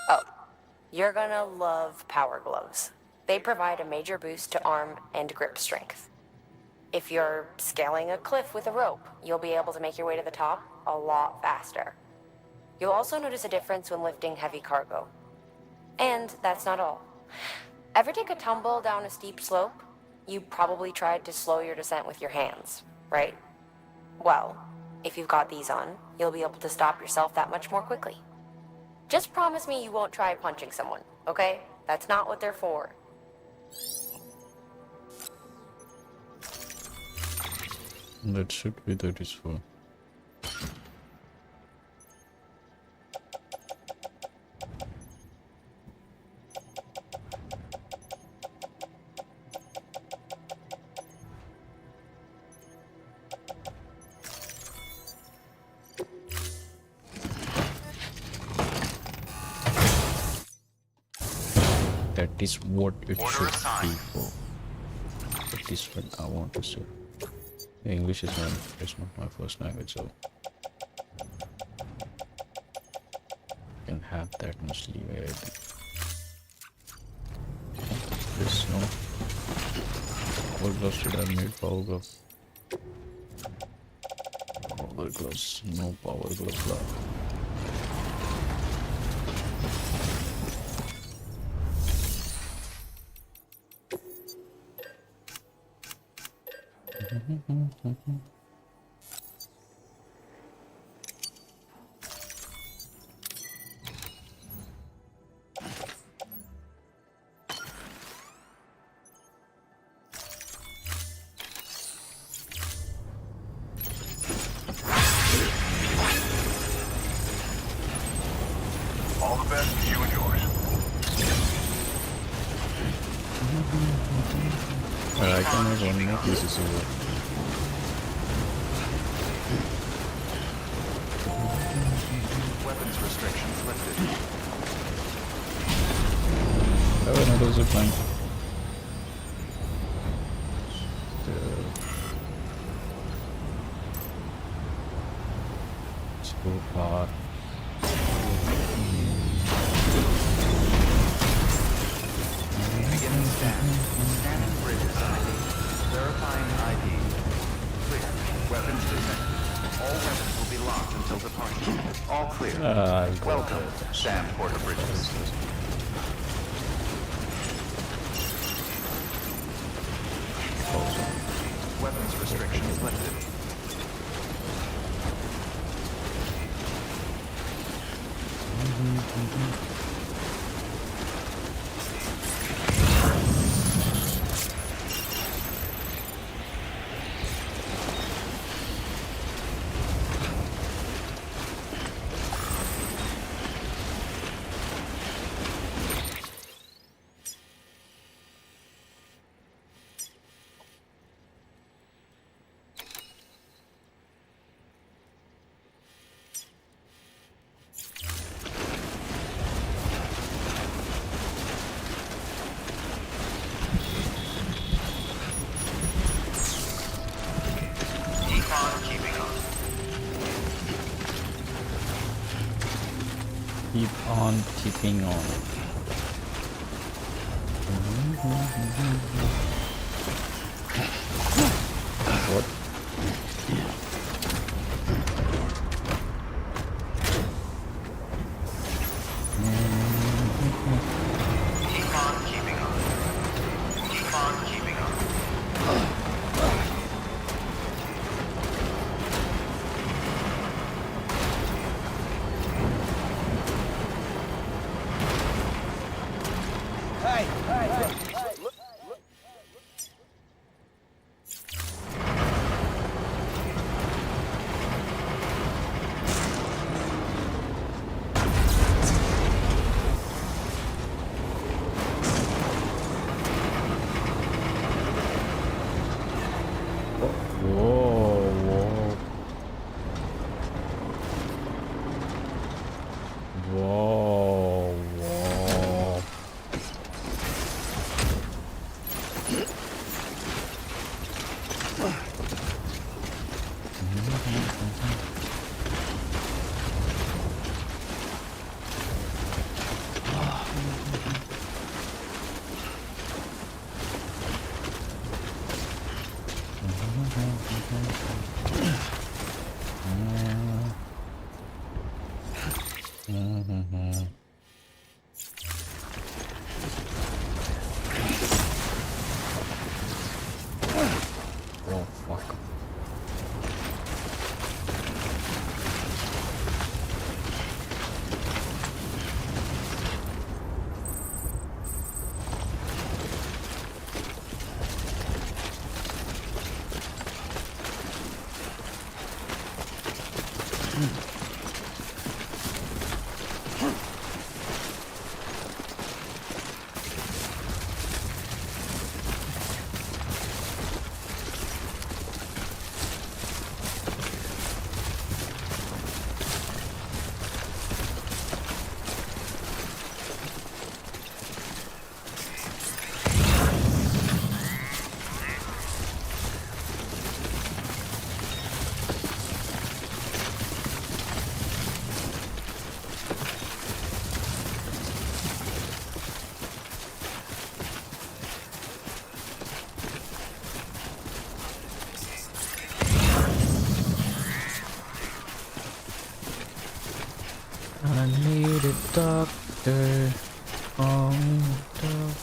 Oh, you're gonna love power gloves. They provide a major boost to arm and grip strength. If you're scaling a cliff with a rope, you'll be able to make your way to the top a lot faster. You'll also notice a difference when lifting heavy cargo. And that's not all. Ever take a tumble down a steep slope? You probably tried to slow your descent with your hands, right? Well, if you've got these on, you'll be able to stop yourself that much more quickly. Just promise me you won't try punching someone, okay? That's not what they're for. That should be that is for. That is what it should be for. That is what I want to say. English is not my first language, so I can have that much leeway, I think. This no. What gloves should I have made? Power gloves. Power gloves. No power gloves left. All the best to you and yours. I can have one more piece is over. Weapons restrictions lifted. Oh, another zip line. So far. Beginning scan. Scanning bridges ID. Verifying ID. Clear. Weapons detected. All weapons will be locked until departure. All clear. Welcome, Sam Porter Bridges. Weapons restrictions lifted. Keep on keeping on. What? Keep on keeping on. Keep on keeping on. doctor. Call me doctor.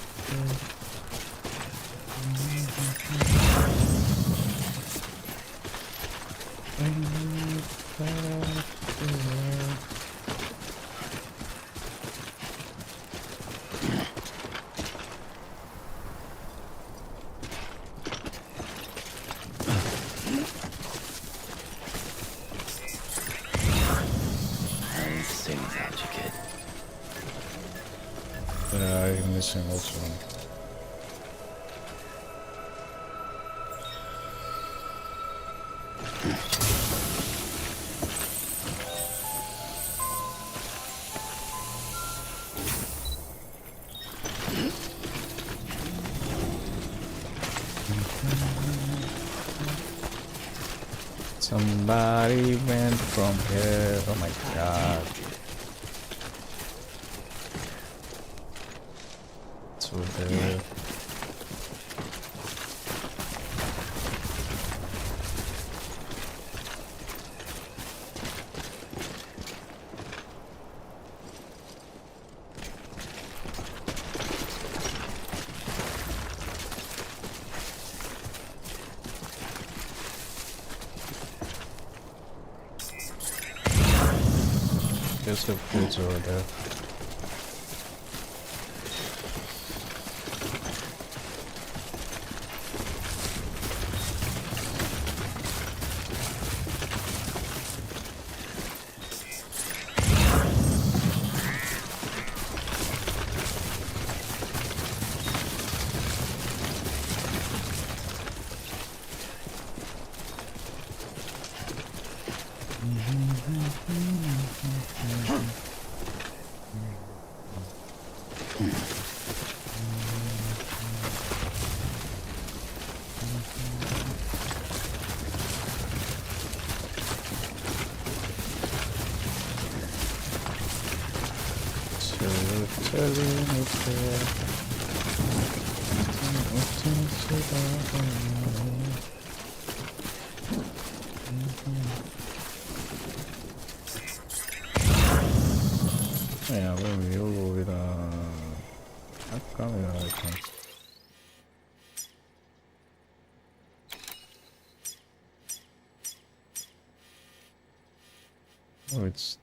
I'm missing also. Somebody went from here. Oh my god. So there. There's the foods over there. Yeah, we will go with camera icon. Oh, it's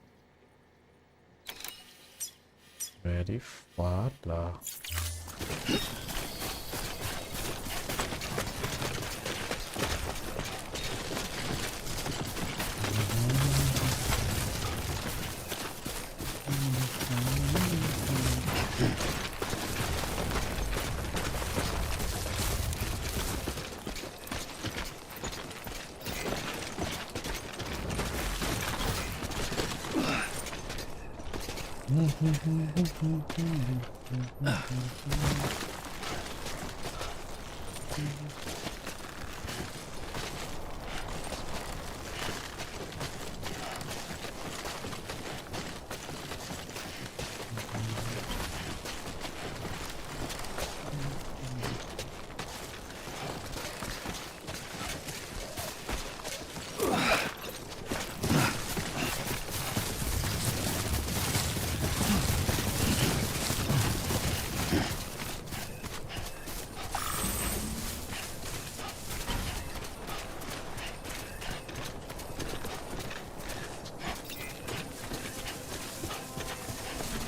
very flat lah.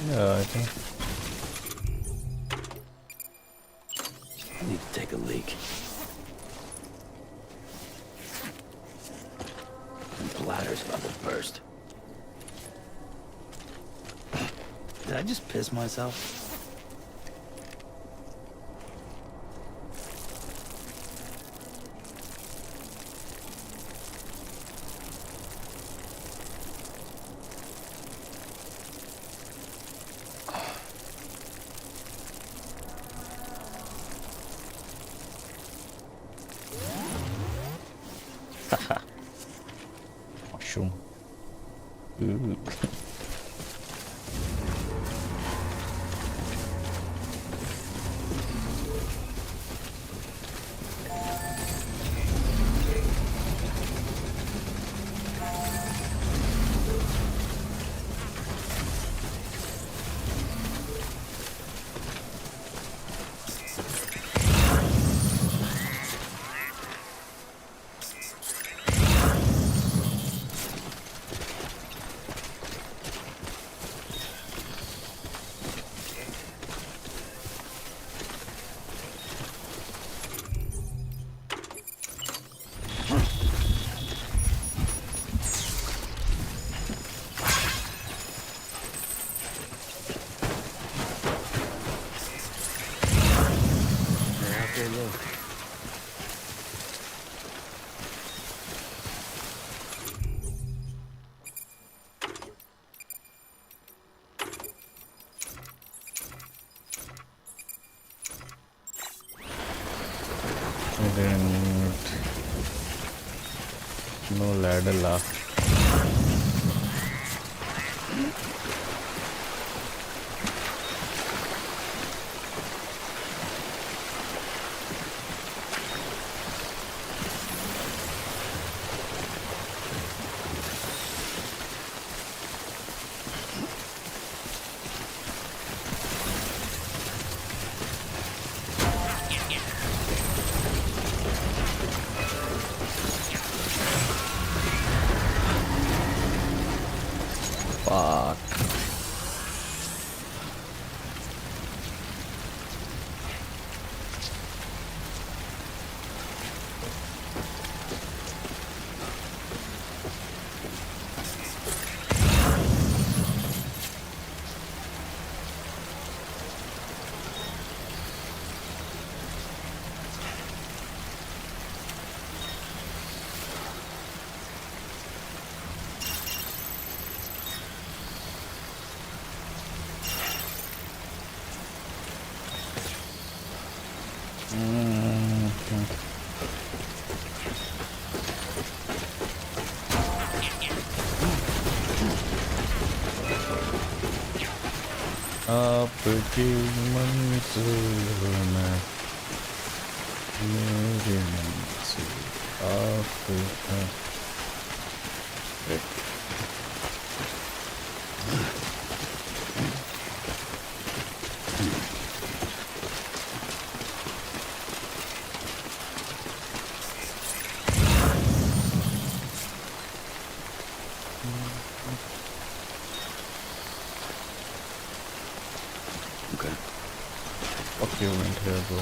Yeah, I think. I need to take a leak. My bladder's about to burst. Did I just piss myself? Mushroom. Ooh. I didn't. No ladder left. Fuck. आपकी मंजिल में मेरी मंजिल आप है। Okay. Fuck you, went here, bro.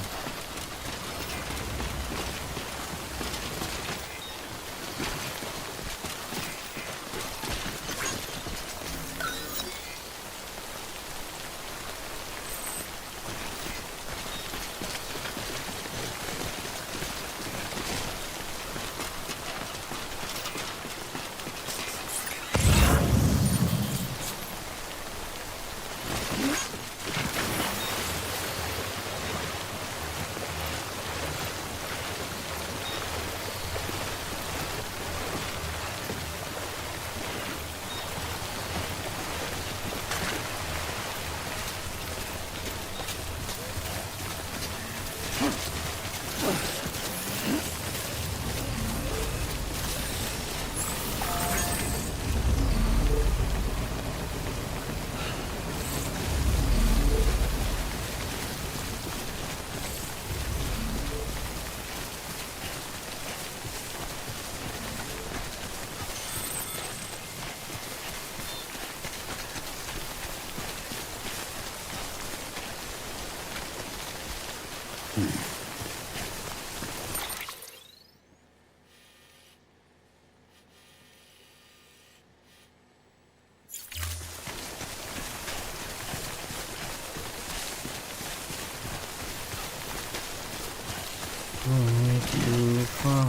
Too far.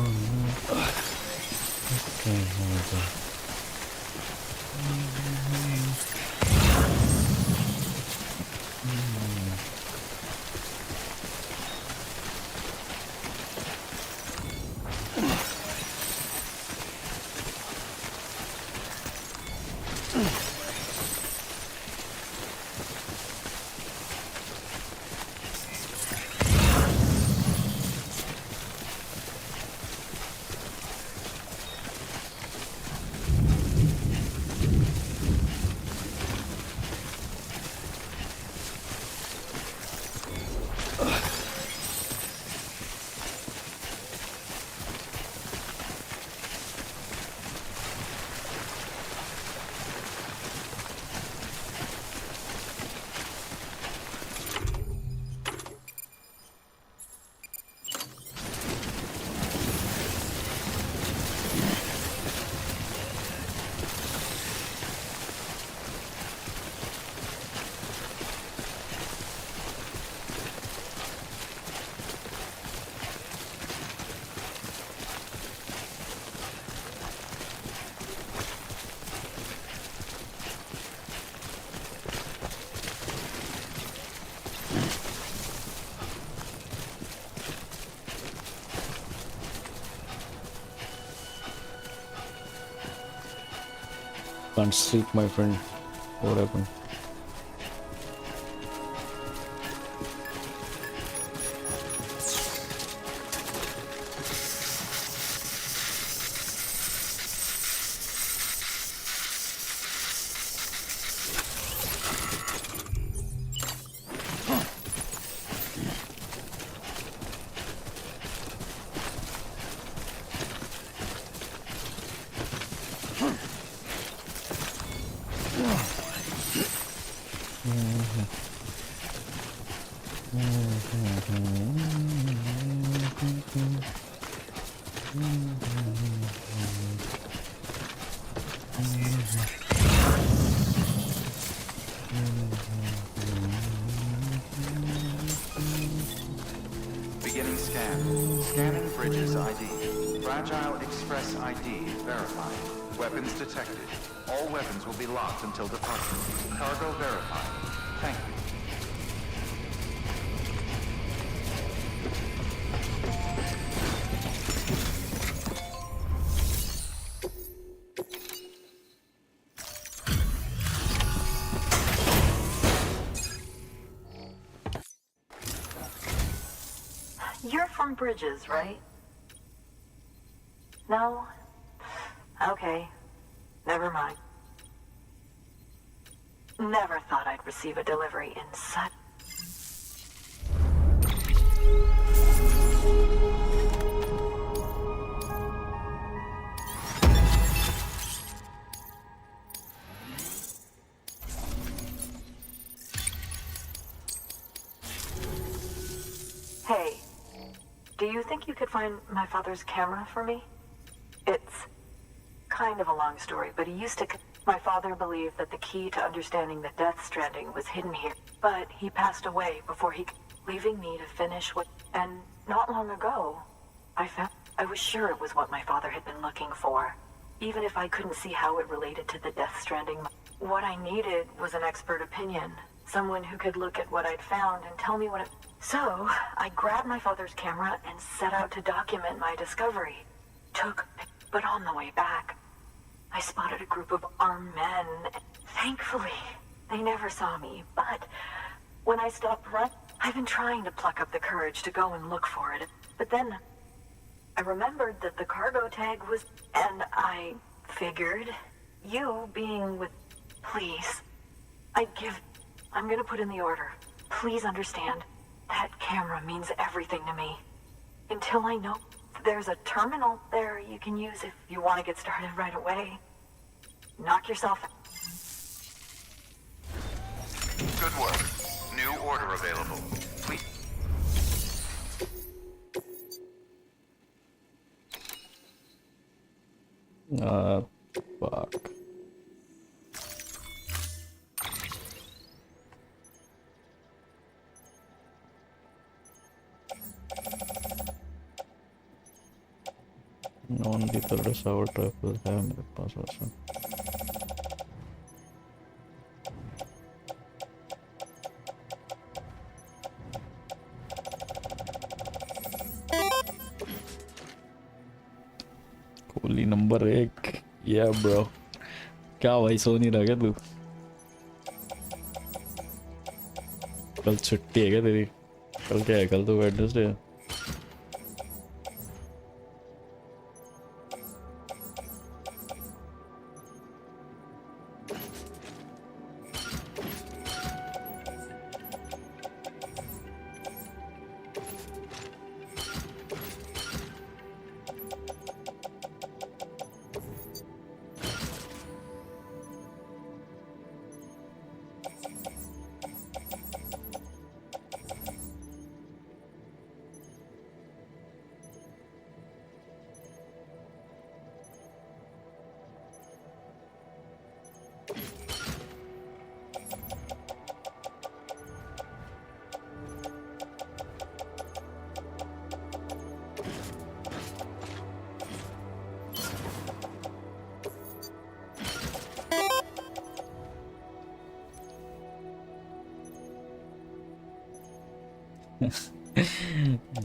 Okay, hold on. can't sleep, my friend. What happened? Beginning scan. Scanning bridges ID. Fragile Express ID verified. Weapons detected. All weapons will be locked until departure. Cargo verified. Thank you. You're from Bridges, right? No? Okay. Never mind. Never thought I'd receive a delivery in such... Hey, do you think you could find my father's camera for me? It's kind of a long story, but he used to... My father believed that the key to understanding the Death Stranding was hidden here. But he passed away before he... leaving me to finish what... And not long ago, I was sure it was what my father had been looking for. Even if I couldn't see how it related to the Death Stranding. What I needed was an expert opinion. Someone who could look at what I'd found and tell me what it... So, I grabbed my father's camera and set out to document my discovery. But on the way back, I spotted a group of armed men. Thankfully, they never saw me, but when I stopped running, I've been trying to pluck up the courage to go and look for it. But then, I remembered that the cargo tag was... And I figured, you being with... Please, I'm gonna put in the order. Please understand, that camera means everything to me. Until I know... There's a terminal there you can use if you want to get started right away. Knock yourself out. Good work. New order available. Please. Fuck. Non-lethal assault rifle है मेरे पास वैसे. Kohli number 1. Yeah bro. क्या भाई सो नहीं रहा क्या तू? कल छुट्टी है क्या तेरी? कल क्या है? कल तो वेडनेसडे है.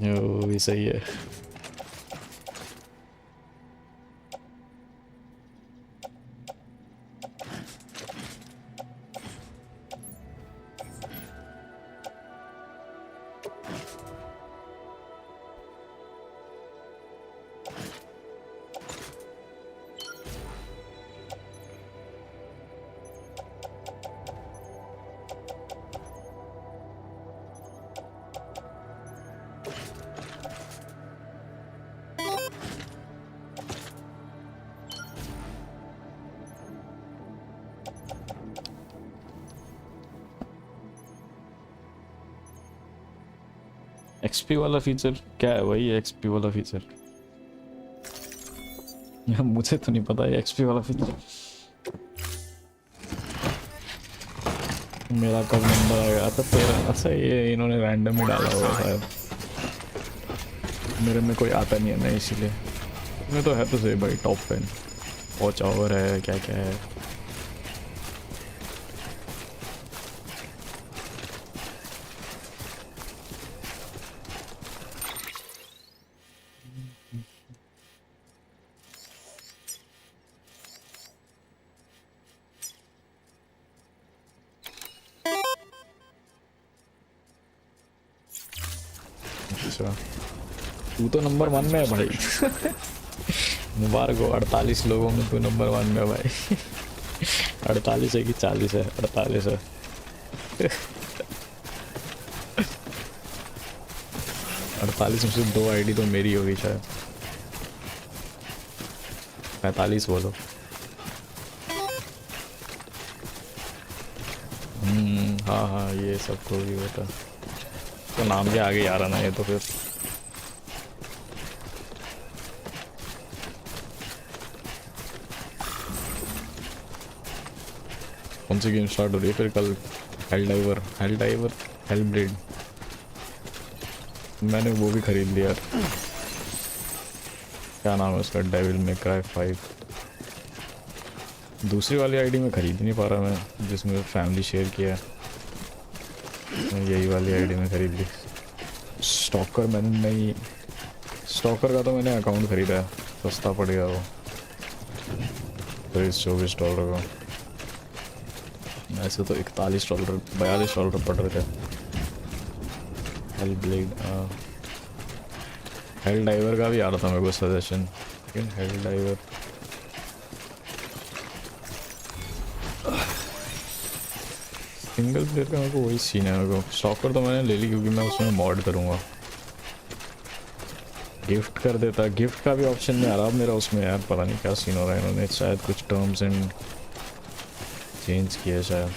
जो भी सही है. एक्सपी वाला फीचर क्या है? वही एक्सपी वाला फीचर? या मुझे तो नहीं पता ये एक्सपी वाला फीचर मेरा कब नंबर आ गया था तेरा। अच्छा ये इन्होंने रैंडम ही डाला हुआ शायद, मेरे में कोई आता नहीं है ना इसीलिए। मैं तो है तो सही भाई टॉप 10 वॉच ओवर है क्या क्या है। अच्छा तू तो नंबर 1 में है भाई मुबारक हो, 48 लोगों में तू नंबर 1 में है भाई 48 है कि 40 है? 48 है 48 में से 2 आईडी तो मेरी होगी शायद। 45 बोलो। हाँ हाँ ये सब तो भी होता तो नाम के आगे आ रहा ना ये तो फिर। कौन सी गेम स्टार्ट हो रही है फिर कल? हेल डाइवर हेल ब्लेड मैंने वो भी खरीद लिया यार। क्या नाम है उसका? Devil May Cry 5। दूसरी वाली आईडी में खरीद नहीं पा रहा मैं जिसमें फैमिली शेयर किया है, यही वाली आईडी में खरीद ली। स्टॉकर मैंने नहीं, स्टॉकर का तो मैंने अकाउंट खरीदा है, सस्ता पड़ गया वो $24 का। ऐसे तो $41 $42 पड़ रहे थे। हेल ब्लेड हेल डाइवर का भी आ रहा था मेरे को सजेशन, लेकिन हेल डाइवर सिंगल प्लेयर का मेरे को वही सीन है। मेरे को स्टॉकर तो मैंने ले ली क्योंकि मैं उसमें मॉड करूँगा। गिफ्ट कर देता, गिफ्ट का भी ऑप्शन नहीं आ रहा मेरा उसमें यार, पता नहीं क्या सीन हो रहा है। इन्होंने शायद कुछ टर्म्स एंड चेंज किया शायद।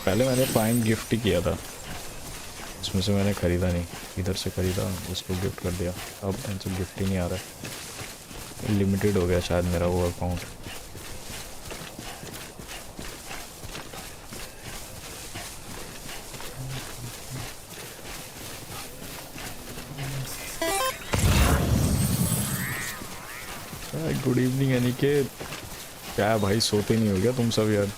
पहले मैंने फाइन गिफ्ट ही किया था, उसमें से मैंने ख़रीदा नहीं, इधर से ख़रीदा उसको गिफ्ट कर दिया। अब इनसे गिफ्ट ही नहीं आ रहा है, लिमिटेड हो गया शायद मेरा वो अकाउंट। गुड इवनिंग अनिकेत, क्या है भाई सोते नहीं हो गया तुम सब यार?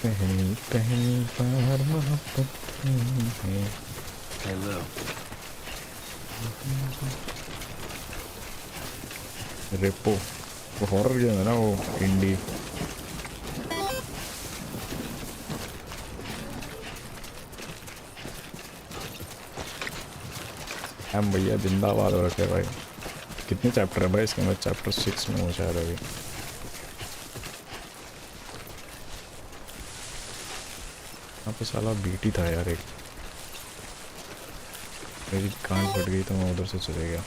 पहली पहली बार मोहब्बत है। Hello. रेपो वो हॉरर गेम है ना, वो इंडी। हम भैया जिंदाबाद हो रखे भाई। कितने चैप्टर है भाई इसके? मैं चैप्टर 6 में हूँ शायद अभी। यहाँ पे साला बीटी था यार एक, मेरी कान फट गई तो मैं उधर से चले गया।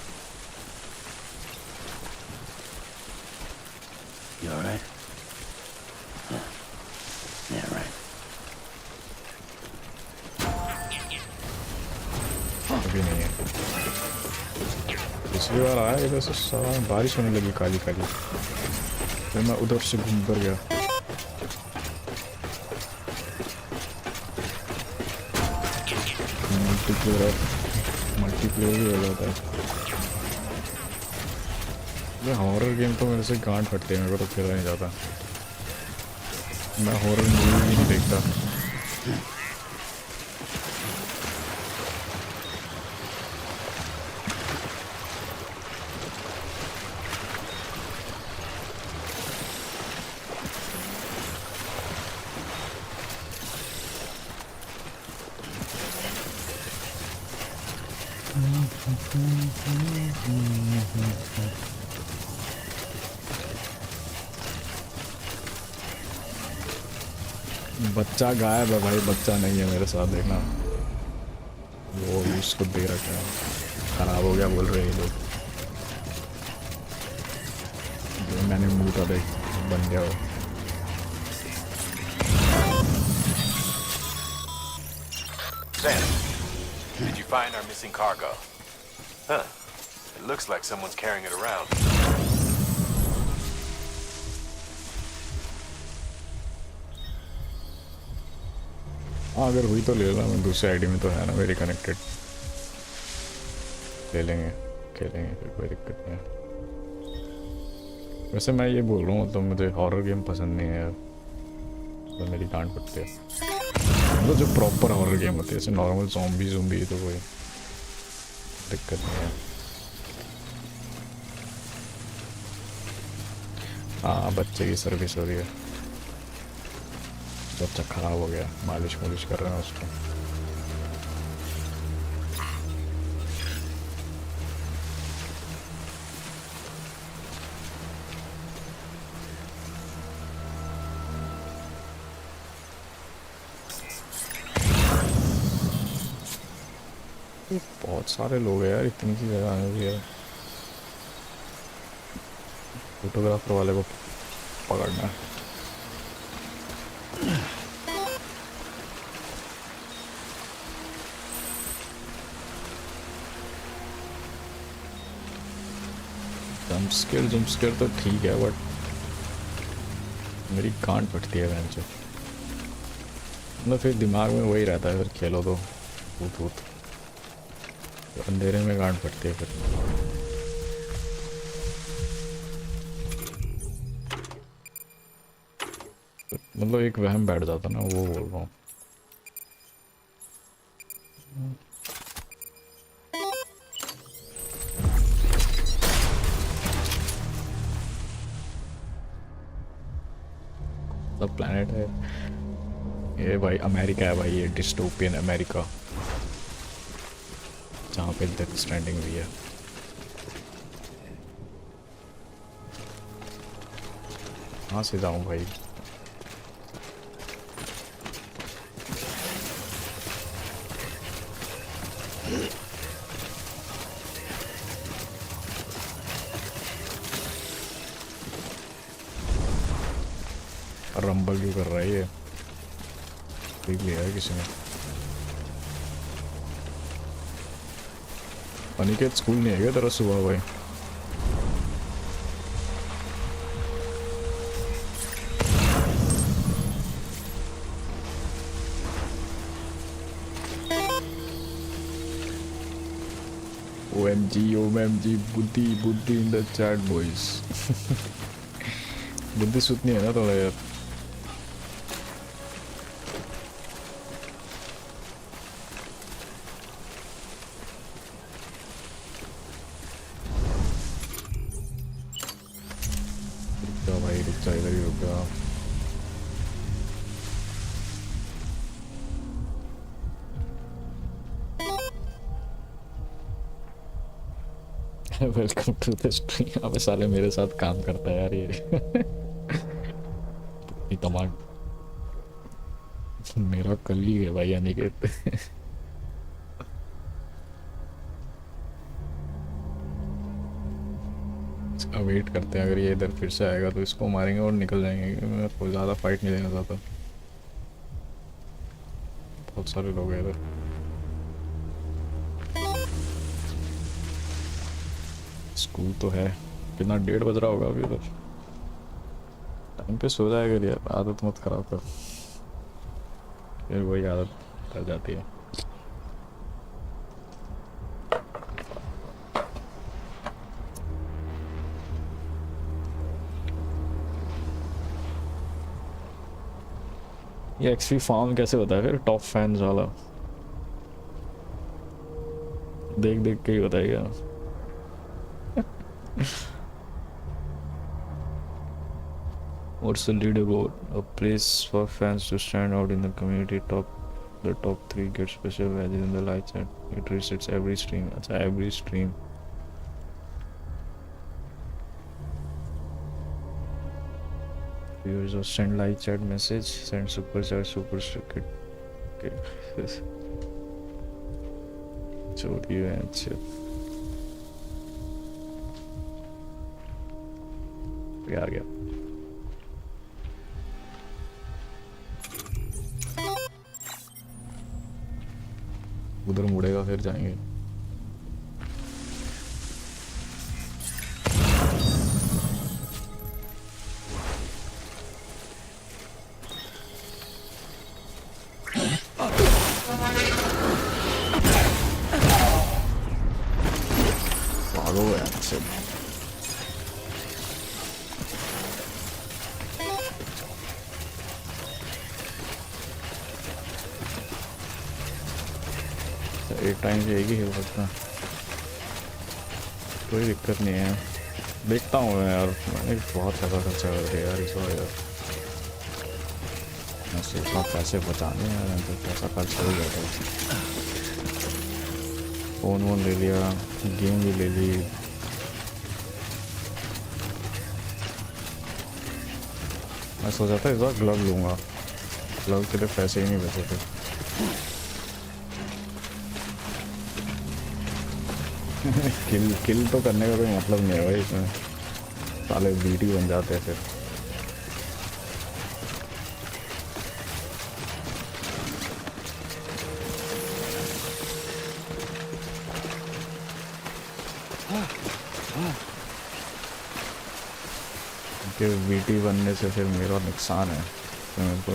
You alright? Yeah, right. अभी नहीं है। पिछली बार आया इधर से साला बारिश होने लगी काली काली, फिर मैं उधर से घूम कर गया। मल्टीप्लेयर भी हो जाता है। ये हॉरर गेम तो मेरे से गांड फटते हैं, मेरे को तो खेला नहीं जाता। मैं हॉरर मूवी भी नहीं देखता। बच्चा गायब है भाई, बच्चा नहीं है मेरे साथ, देखना। वो उसको दे रखा है, खराब हो गया बोल रहे हैं ये लोग। जो मैंने मुँह था देख बन गया वो। Sam, did you find our missing cargo? Huh. It looks like someone's carrying it around. हाँ अगर हुई तो ले लेना, मैं दूसरे आईडी में तो है ना मेरी कनेक्टेड, ले लेंगे खेलेंगे फिर, कोई दिक्कत नहीं है। वैसे मैं ये बोल रहा हूँ मतलब मुझे हॉरर गेम पसंद नहीं है यार, तो मेरी डांट पड़ती है। मतलब जो प्रॉपर हॉरर गेम होती है, जैसे नॉर्मल ज़ॉम्बी तो कोई दिक्कत नहीं है। हाँ बच्चे की सर्विस हो रही है, बच्चा ख़राब हो गया, मालिश कर रहे हैं उसको। बहुत सारे लोग हैं यार, इतनी सी जगह है भी यार। फोटोग्राफर वाले को पकड़ना है। जंप स्केयर तो ठीक है बट मेरी गांड फटती है वैन से। मतलब फिर दिमाग में वही रहता है, फिर खेलो तो भूत तो अंधेरे में गांड फटती है फिर। मतलब एक वहम बैठ जाता ना, वो बोल रहा हूँ। मतलब प्लेनेट है ये भाई, अमेरिका है भाई, ये डिस्टोपियन अमेरिका जहाँ पे डेथ स्ट्रैंडिंग भी है। कहाँ से जाऊँ भाई? रंबल क्यों कर रहा है ये? देख लिया है किसी ने? अनिकेत स्कूल नहीं है क्या तेरा सुबह भाई? OMG बुद्धि इन द चैट बॉयज। बुद्धि सुतनी है ना थोड़ा यार। रुक जा इधर ही रुक जा। Welcome to the stream. अबे साले मेरे साथ काम करता है यार ये। दिमाग मेरा कल ही है भाई अनिकेत। इसका वेट करते हैं, अगर ये इधर फिर से आएगा तो इसको मारेंगे और निकल जाएंगे। मैं कोई ज़्यादा फाइट नहीं देना चाहता, बहुत सारे लोग हैं इधर। स्कूल तो है, कितना 1:30 बज रहा होगा अभी उधर। टाइम पे सो जाएगा यार, आदत मत खराब कर, फिर वही आदत पड़ जाती है। ये एक्सपी फार्म कैसे होता है फिर? टॉप फैंस वाला देख देख के ही बताएगा। What's the leaderboard? A place for fans to stand out in the community. The top 3 get special badges in the live chat. It resets every stream. अच्छा every stream. Viewers will send live chat message, send super chat, super sticker. Okay. चोरी है अच्छे आ गया उधर मुड़ेगा फिर जाएंगे भागो यार से एक टाइम से एक ही खेल सकता कोई दिक्कत नहीं है देखता हूँ मैं यार मैंने बहुत पैसा खर्चा कर दिया यार इस बार यार मैं सोचना पैसे बचाने यार तो पैसा खर्च हो जाता है फ़ोन वोन ले लिया गेम भी ले ली मैं सोचा था इस बार ग्लव लूँगा ग्लव के लिए पैसे ही नहीं बचे थे किल तो करने का कोई मतलब नहीं है भाई इसमें साले बीटी बन जाते हैं फिर क्योंकि बीटी बनने से फिर मेरा नुकसान है तो मेरे को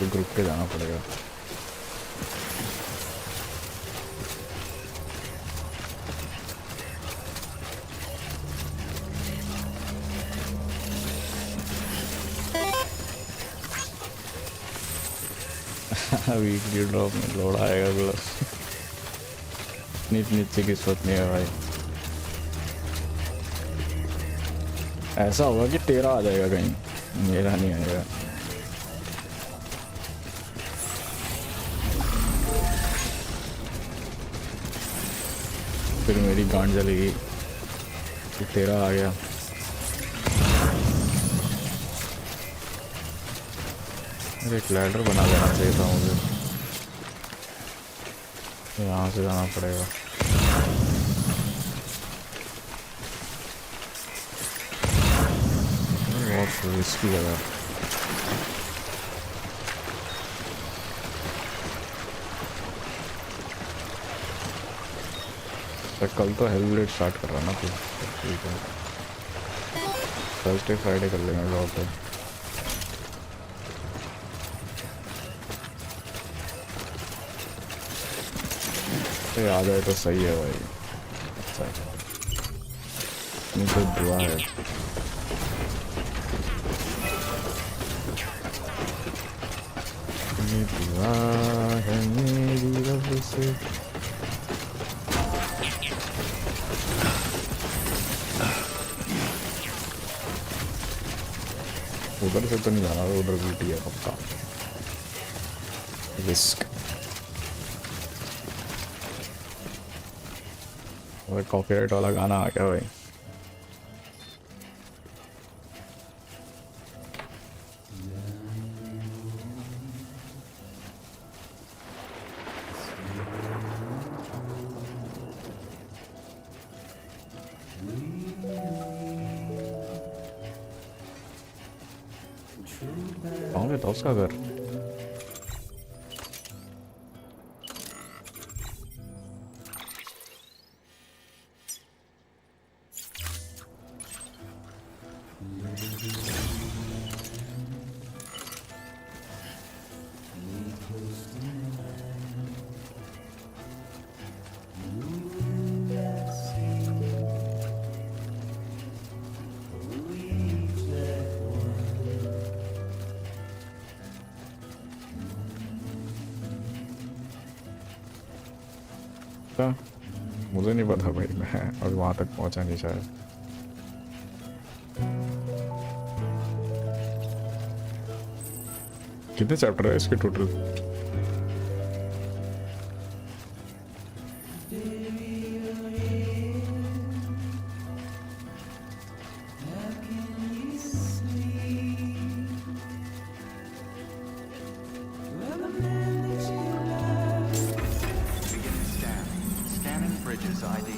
रुक रुक के जाना पड़ेगा वीकली ड्रॉप में लोड आएगा ग्लव नीचे किस्मत नहीं है भाई ऐसा होगा कि तेरा आ जाएगा कहीं मेरा नहीं आएगा फिर मेरी गांड जलेगी कि तेरा आ गया एक लैडर बना लेना चाहिए था मुझे यहाँ से जाना पड़ेगा बहुत रिस्की जगह कल तो हेलब्लेड स्टार्ट कर रहा ना फिर ठीक है थर्सडे फ्राइडे कर लेंगे लॉक तो आ जाए तो सही है भाई अच्छा तो दुआ है ये दुआ है मेरी रब से उधर से तो नहीं जाना उधर बीटी है पक्का रिस्क और कॉपीराइट वाला गाना आ गया भाई कौन है तो उसका घर मुझे नहीं पता भाई मैं और वहां तक पहुंचा नहीं शायद कितने चैप्टर है इसके total Bridges ID.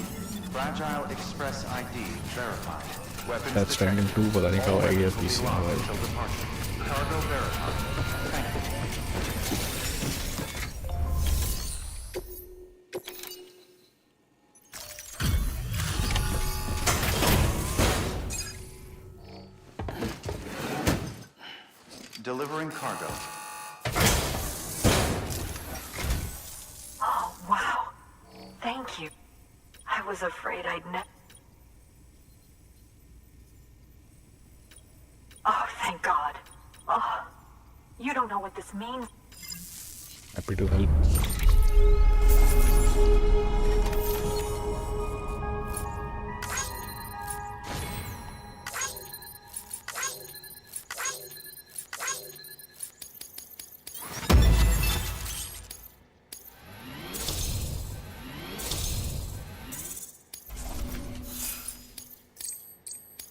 Fragile Express ID verified. Weapons That's detected. trending too, पता नहीं कब All आएगी weapons will be PC में locked भाई. until departure. Cargo verified. Thank you. Delivering cargo. Oh, wow. Thank you. I was afraid I'd Oh, thank God. Oh, you don't know what this means. Happy to help.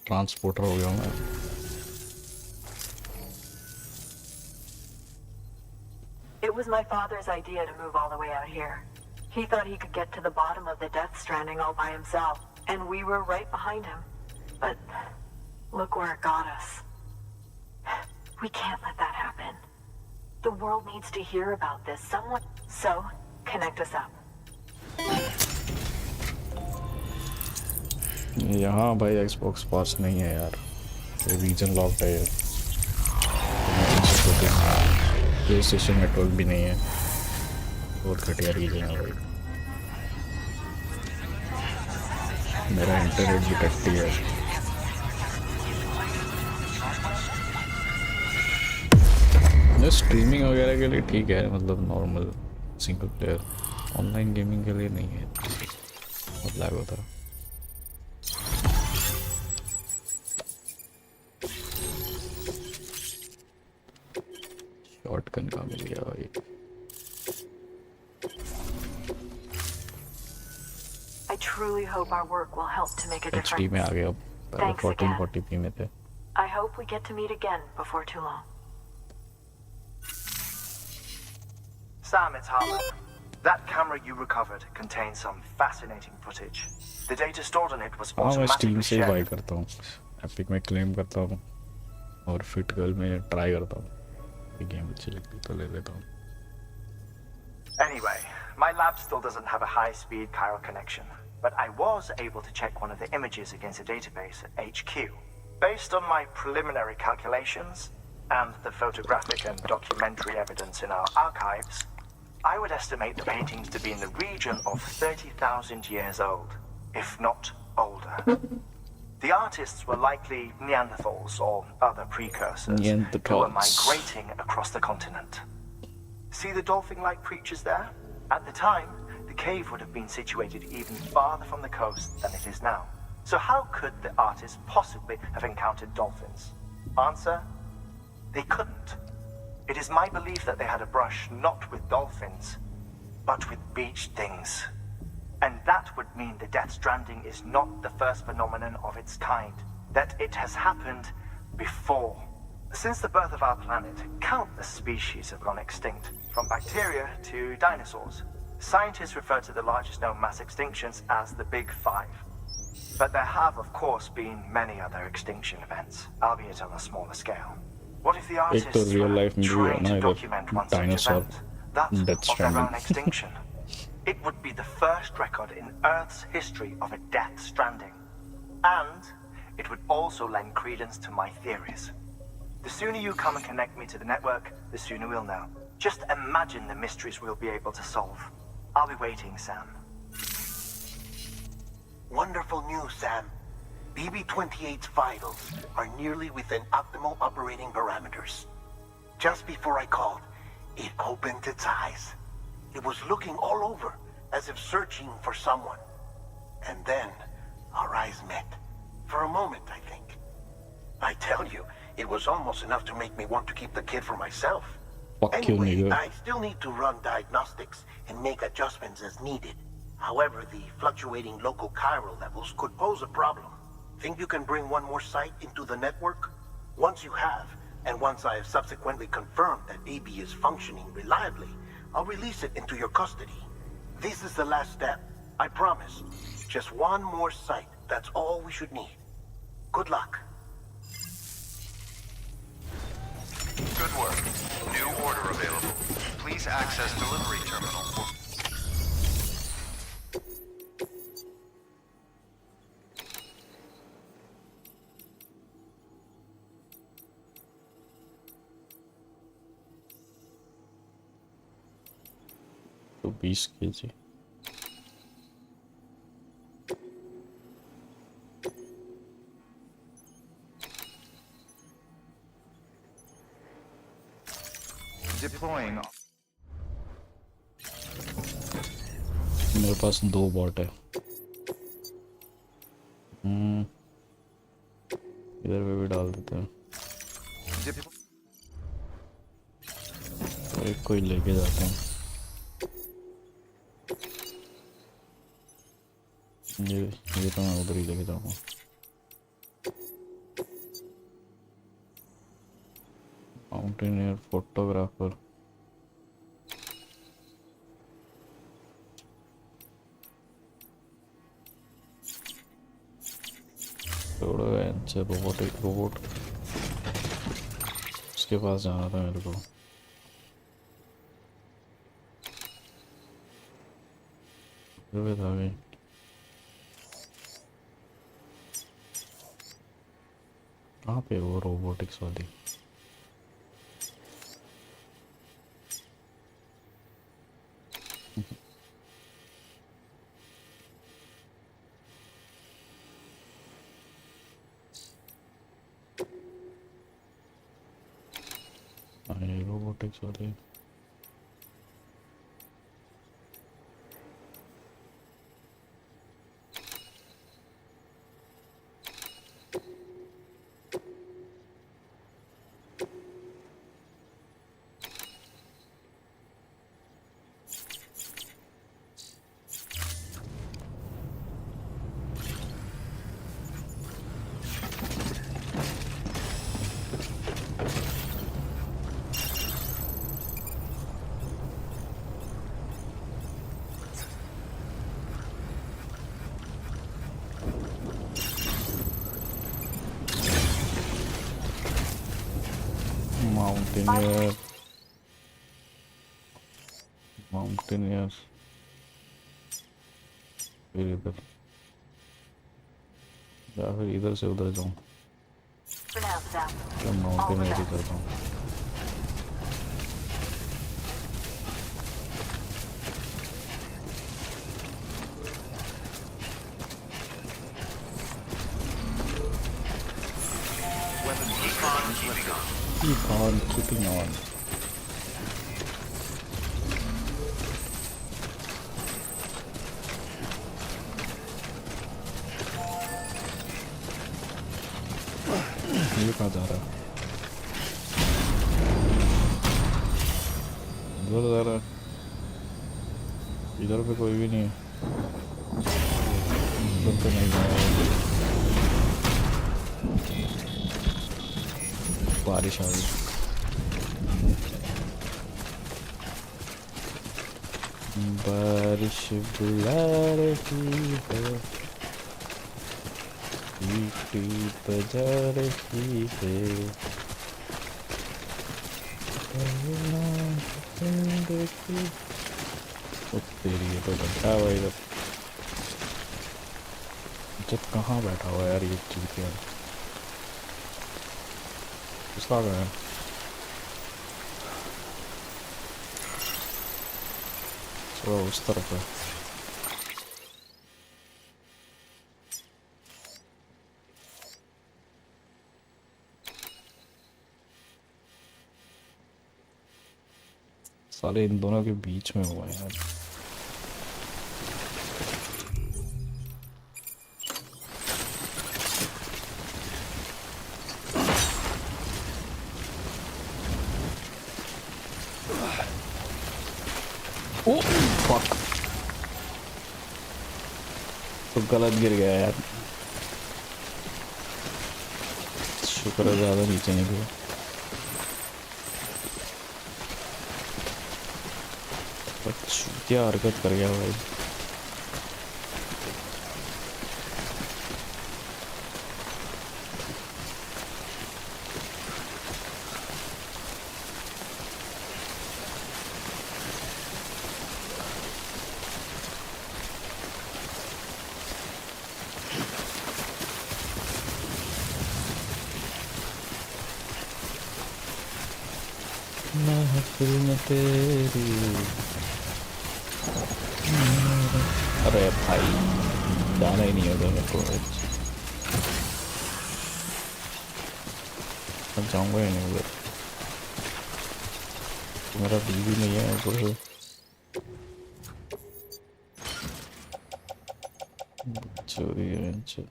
Transporter हो गया मैं. It was my father's idea to move all the way out here. He thought he could get to the bottom of the Death Stranding all by himself, and we were right behind him. But look where it got us. We can't let that happen. The world needs to hear about this. Someone... So, connect us up. यहाँ भाई Xbox पास नहीं है यार. Reason locked है. PlayStation network भी नहीं है. बहुत घटिया रीजन है भाई. मेरा इंटरनेट भी टट्टी है. स्ट्रीमिंग वगैरह के लिए ठीक है, मतलब normal single player. Online gaming के लिए नहीं है. बहुत लैग होता है. शॉटगन का मिल गया भाई. I truly hope our work will help to make a HD difference. में आ गया. पहले Thanks 1440p में थे. I hope we get to meet again before too long. Sam, it's Harlan. That camera you recovered contains some fascinating footage. The data stored on it was हाँ, मैं Steam automatically से bye shared. करता हूँ. Epic में claim करता हूँ और fit girl में ट्राई करता हूँ. ये गेम अच्छी लगती तो ले लेता हूँ. Anyway, my lab still doesn't have a high-speed chiral connection, but I was able to check one of the images against a database at HQ. Based on my preliminary calculations and the photographic and documentary evidence in our archives, I would estimate the paintings to be in the region of 30,000 years old, if not older. The artists were likely Neanderthals or other precursors who were migrating across the continent. See the dolphin-like creatures there? At the time, the cave would have been situated even farther from the coast than it is now. So how could the artists possibly have encountered dolphins? Answer: they couldn't. It is my belief that they had a brush not with dolphins, but with beach things. And that would mean the Death Stranding is not the first phenomenon of its kind, that it has happened before. Since the birth of our planet, countless species have gone extinct, from bacteria to dinosaurs. Scientists refer to the largest known mass extinctions as the Big Five. But there have, of course, been many other extinction events, albeit on a smaller scale. What if the artists were trying to document one such event, that of their own extinction? It would be the first record in Earth's history of a Death Stranding. And it would also lend credence to my theories. The sooner you come and connect me to the network, the sooner we'll know. Just imagine the mysteries we'll be able to solve. I'll be waiting, Sam. Wonderful news, Sam. BB-28's vitals are nearly within optimal operating parameters. Just before I called, it opened its eyes. It was looking all over, as if searching for someone. And then, our eyes met. For a moment, I think. I tell you, it was almost enough to make me want to keep the kid for myself. Anyway, I still need to run diagnostics and make adjustments as needed. However, the fluctuating local chiral levels could pose a problem. Think you can bring one more site into the network? Once you have, and once I have subsequently confirmed that AB is functioning reliably, I'll release it into your custody. This is the last step. I promise. Just one more site. That's all we should need. Good luck. Good work. New order available. Please access delivery terminal. तो 20 kg. Deploying. मेरे पास 2 bot है. इधर पे भी डाल देते हैं. तो एक को ही लेके जाते हैं. ये तो मैं उधर ही लेके जाऊँगा. Mountaineer photographer. छोड़ो अच्छा रोबोट उसके पास जाना था मेरे को. था गई. कहाँ पे वो रोबोटिक्स वाली. रोबोटिक्स वाली. Mountaineer फिर इधर या फिर इधर से उधर जाऊँ. तो माउंटेनियर ही करता हूँ. Keep on keeping on. ये कहाँ जा रहा है. इधर जा रहा है. इधर पे कोई भी नहीं है. इधर तो नहीं जा रहा है. बारिश आ गई. बारिश बुला रही है. सीटी बजा रही है. तेरी ये तो बैठा हुआ इधर. जब कहाँ बैठा हुआ यार ये चीज क्या है. उसका गया चलो उस तरफ है. साले इन दोनों के बीच में हुआ है यार. Oh fuck. तो गलत गिर गया यार. शुक्र है ज़्यादा नीचे नहीं गया. क्या हरकत कर गया भाई. महफिल में तेरी। अरे भाई जाना ही नहीं होगा मेरे को, मैं जाऊंगा ही नहीं उधर, मेरा बीवी नहीं है ऊपर से चोरी है इनसे।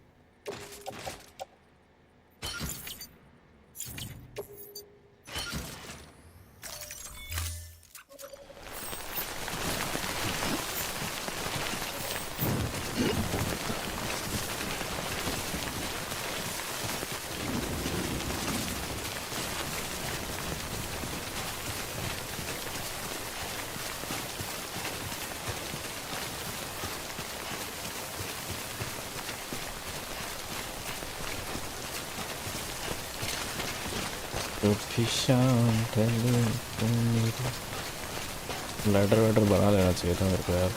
तो फिर शाम ढले तो मेरी लैडर वैडर बना लेना चाहिए था मेरे को यार।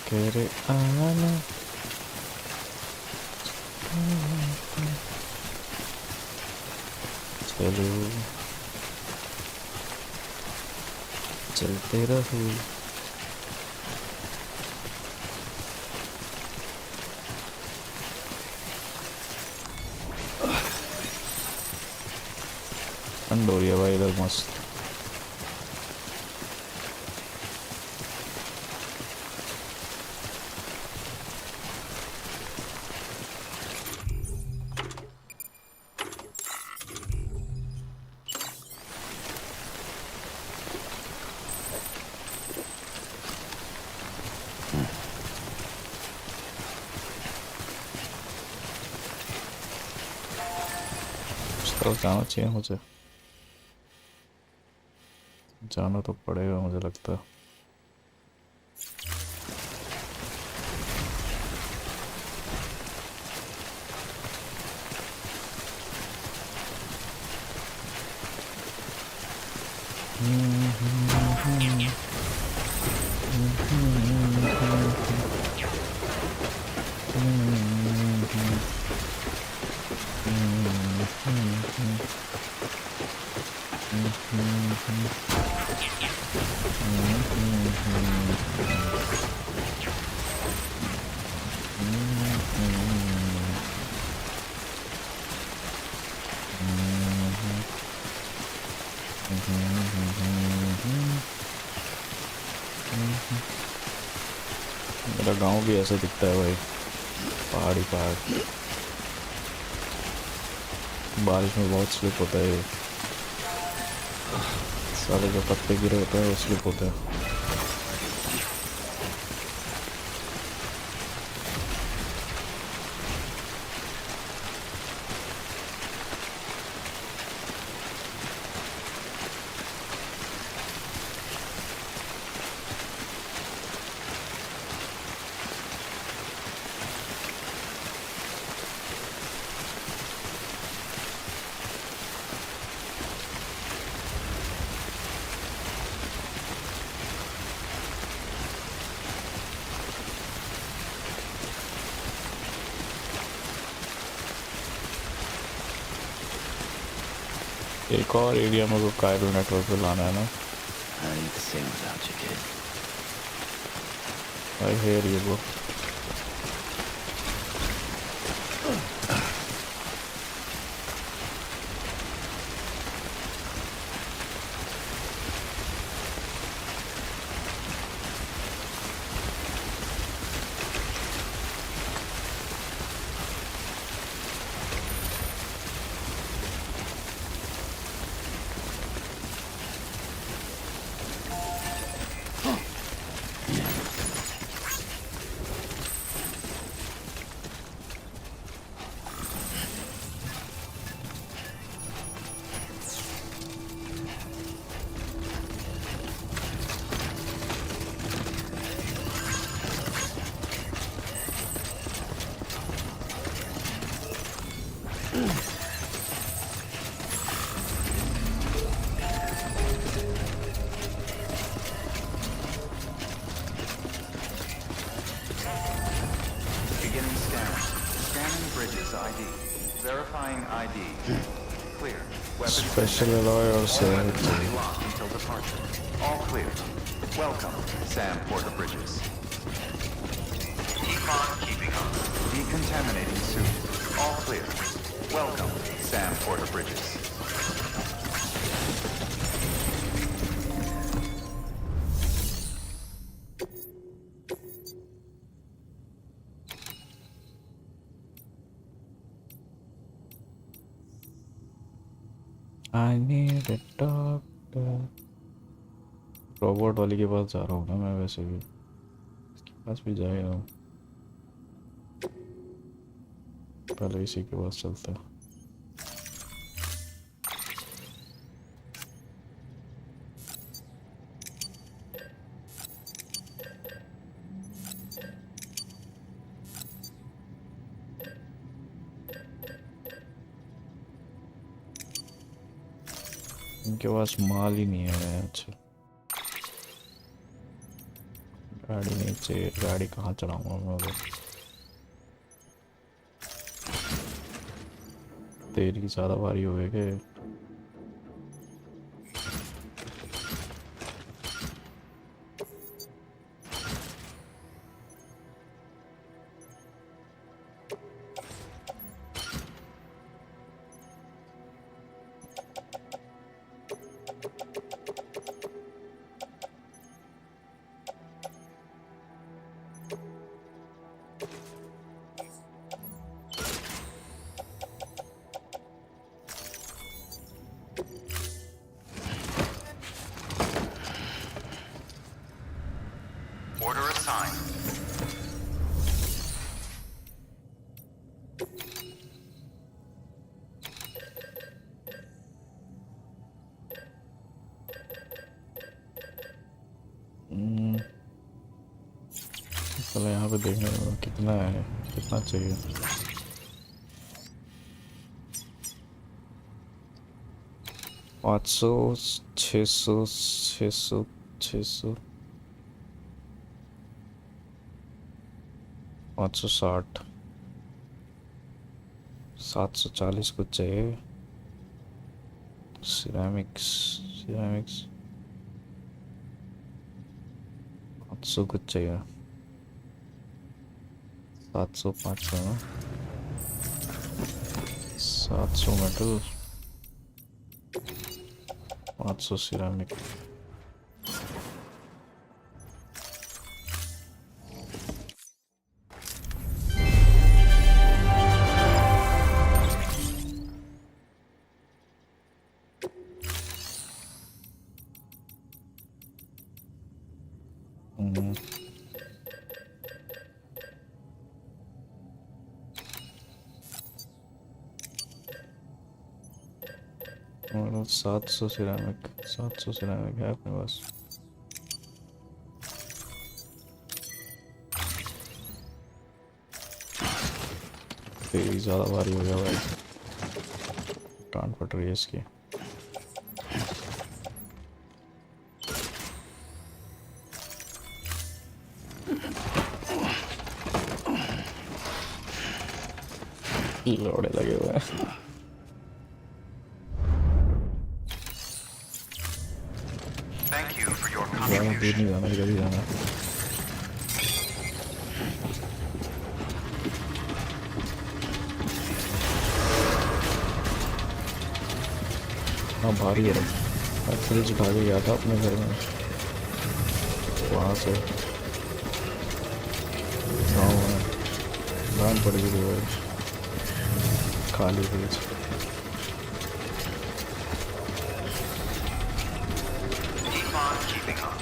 करे आना चलो चलते रहो। ठंड हो रही है भाई इधर मस्त। जाना चाहिए मुझे, जाना तो पड़ेगा मुझे लगता है। मेरा गांव भी ऐसा दिखता है भाई, पहाड़ी पहाड़। बारिश में बहुत स्लिप होता है, सारे जो पत्ते गिरे होते हैं वो स्लिप होते हैं। एक और एरिया में को कायरल नेटवर्क पे लाना है ना। I need to sing without you, kid. I hear you bro। bridges ID. Verifying ID. Clear. Weapons Special alloy or All save weapons will be चाहिए. locked until departure. All clear. Welcome, Sam Porter Bridges. Keep on keeping on. Decontaminating suit. All clear. Welcome, Sam Porter Bridges. I need a doctor. Robot वाली के पास जा रहा हूँ ना मैं वैसे भी. इसके पास भी जा ही रहा हूँ. पहले इसी के पास चलता है. इनके पास माल ही नहीं है. अच्छा गाड़ी नहीं चाहिए. गाड़ी कहाँ चलाऊंगा मैं अभी. तेरी ज़्यादा भारी हो गई के. Order assigned. पहले यहाँ पे देखने में कितना है. कितना चाहिए. 500 600 600 600 560 740 कुछ चाहिए. सिरेमिक्स 500 कुछ चाहिए. 700 500 ना. 700 मेटल 500 सिरेमिक. और 700 सिरेमिक है अपने पास. तेरी ज़्यादा भारी हो गया भाई. टांग फट रही है इसकी. लोड़े लगे हुए हैं. Thank you for your ज़्यादा दूर contribution. नहीं जाना. इधर ही जाना. हाँ भारी है. मैं फ्रिज उठा के गया था अपने घर में. वहाँ से गाँव में गाँव पड़ गई थी भाई. खाली fridge. Keep on keeping on.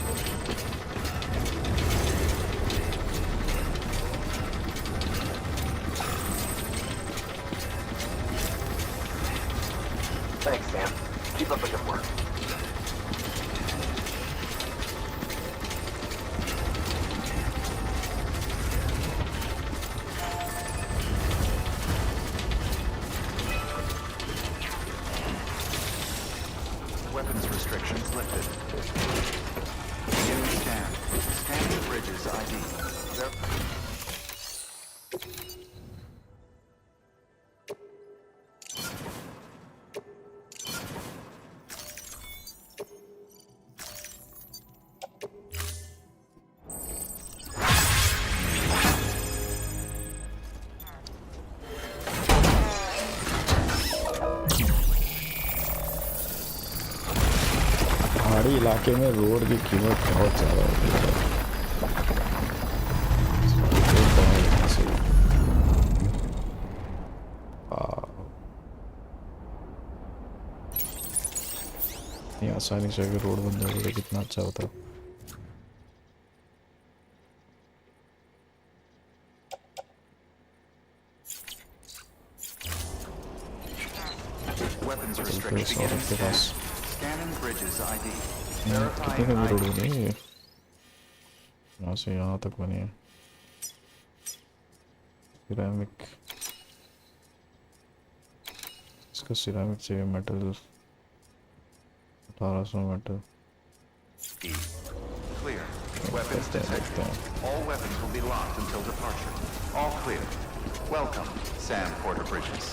Thanks, Sam. Keep up the good work. Weapons restrictions lifted. New stand. Scanning bridges ID. पहाड़ी इलाके में रोड की कीमत बहुत ज़्यादा होती है। ये आसानी से अगर रोड बन जाए तो कितना अच्छा होता। Weapons restriction beginning scan. Scanning bridges ID. कितने का भी रोड बनी है? यहाँ से यहाँ तक बनी है। सिरेमिक, इसका सिरेमिक चाहिए, metal 1800 metal. Clear. Weapons detected. All weapons will be locked until departure. All clear. Welcome, Sam Porter Bridges.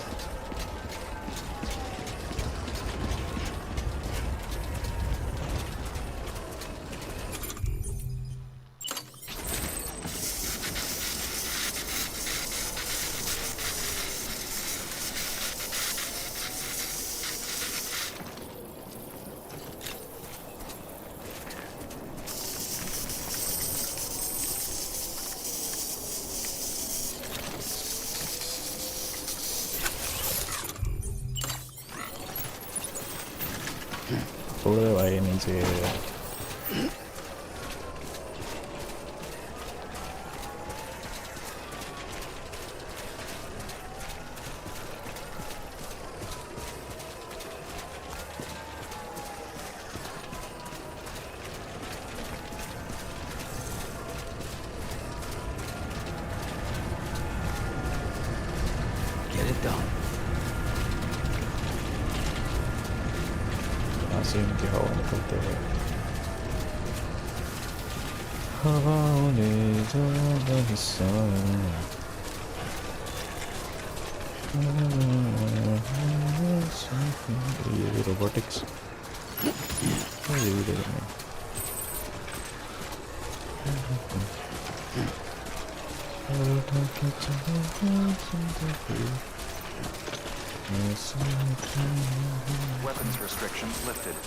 छोड़ दे भाई नीचे। Get it done. से इनकी हवा निकलते हैं। हवाओं ने ज़्यादा हिस्सा ये भी रोबोटिक्स ये भी देखना। Weapons restrictions lifted.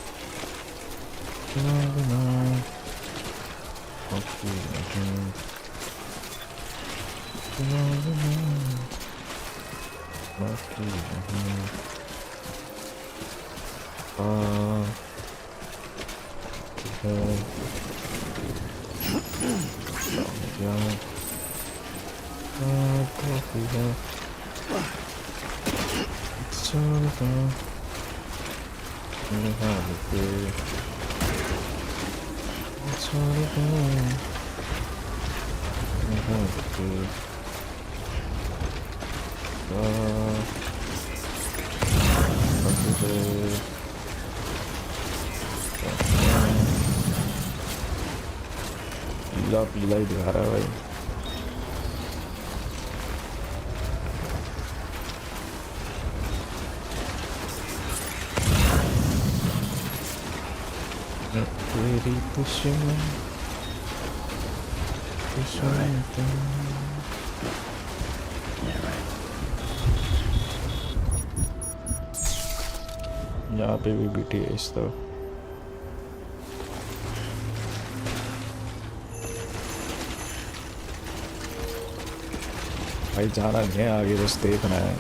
पीला पीला ही दिखा रहा है भाई। तेरी दुश्मन यहाँ पे भी बीटी है इस तरह। भाई जाना नहीं है आगे, बस देखना है।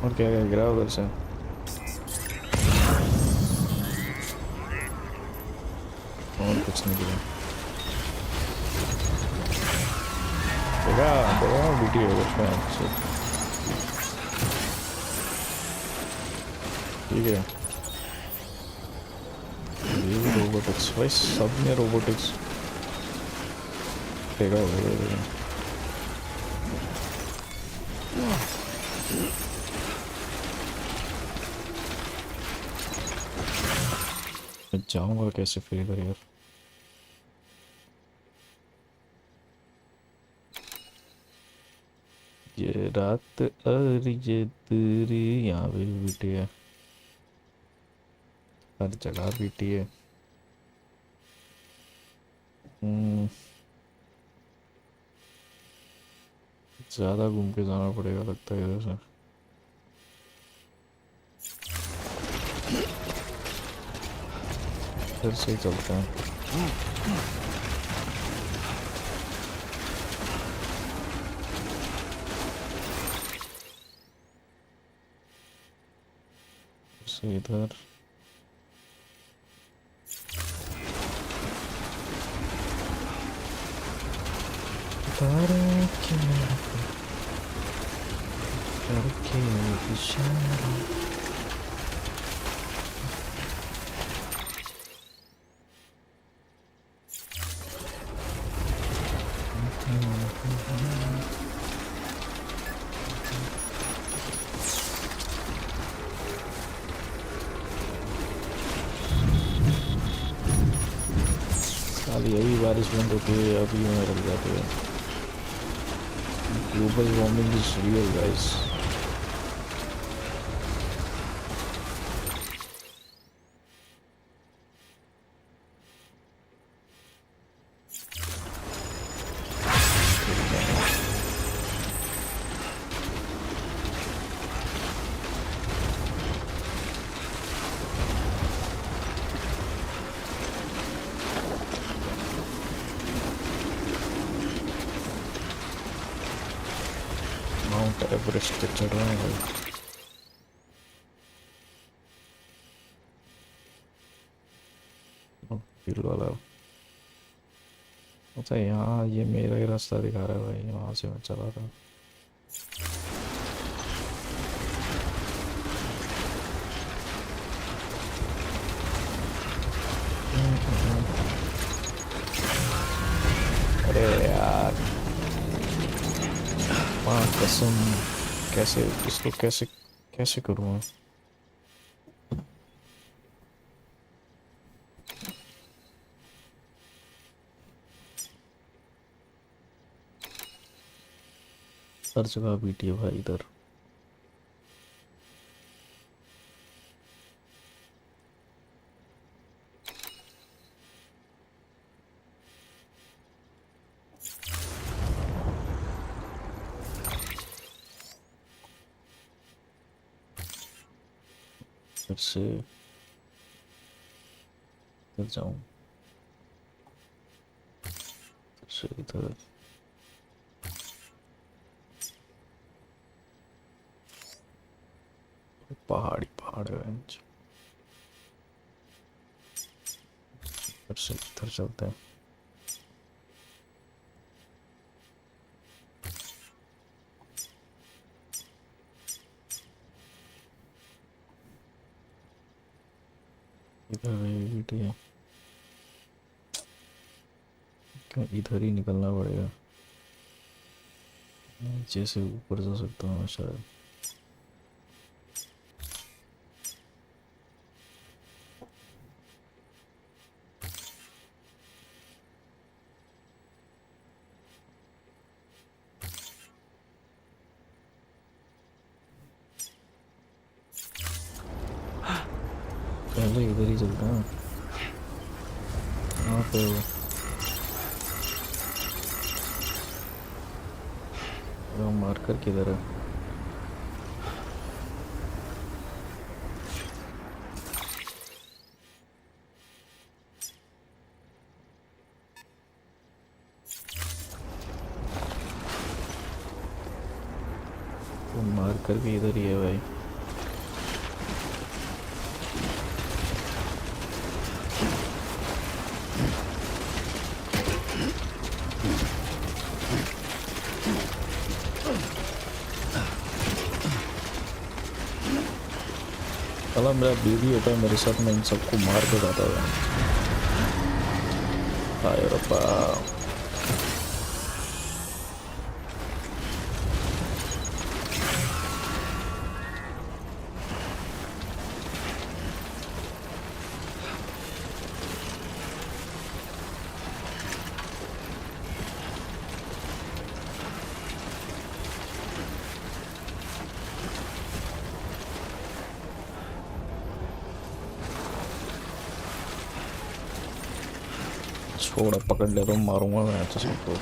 और क्या क्या गिरा उधर से? और कुछ नहीं गिरा। देखा देखा बीटी हो गया। ठीक है, ये भी रोबोटिक्स भाई, सब में रोबोटिक्स फेंका हुआ मैं जाऊंगा कैसे फिर इधर यार। ये रात और ये तेरी यहाँ पे भी बीटी है, हर जगह बीटी है। ज़्यादा घूम के जाना पड़ेगा लगता है इधर से। फिर से ही चलते हैं। से इधर तारे के इशारे साली अभी बारिश बंद होती है, अभी में रुक जाते हैं। Global warming is real guys. Mount Everest पे चढ़ रहा है भाई। फील वाला अच्छा, यहाँ ये मेरा ही रास्ता दिखा रहा है भाई, वहाँ से मैं चला था। अरे यार माँ कसम, कैसे इसको कैसे कैसे करूँ मैं? हर जगह बीटी है भाई इधर। फिर से इधर जाऊं, फिर से इधर। पहाड़ी पहाड़ है बेंच। फिर से इधर चलते हैं। इधर बेटी है, क्या इधर ही निकलना पड़ेगा। नीचे से ऊपर जा सकता हूँ शायद। पहले इधर ही चलता है। यहाँ पे वो मार्कर किधर है? वो मार्कर भी इधर ही है भाई। साला मेरा बेबी होता है मेरे साथ, मैं इन सबको मार के जाता था। हाय रब्बा। छोड़, पकड़ ले तो मारूंगा मैं तो सबको।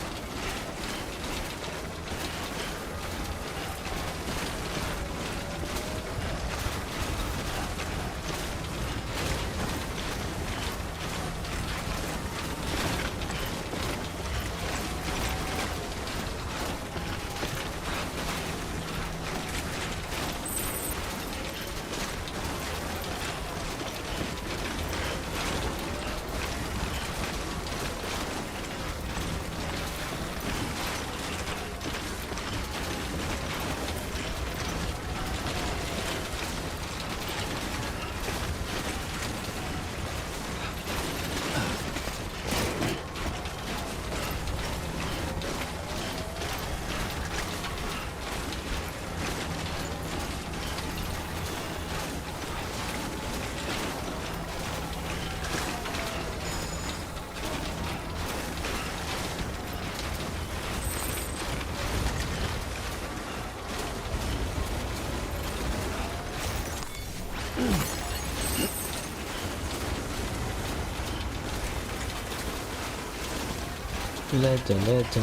Lecha, lecha.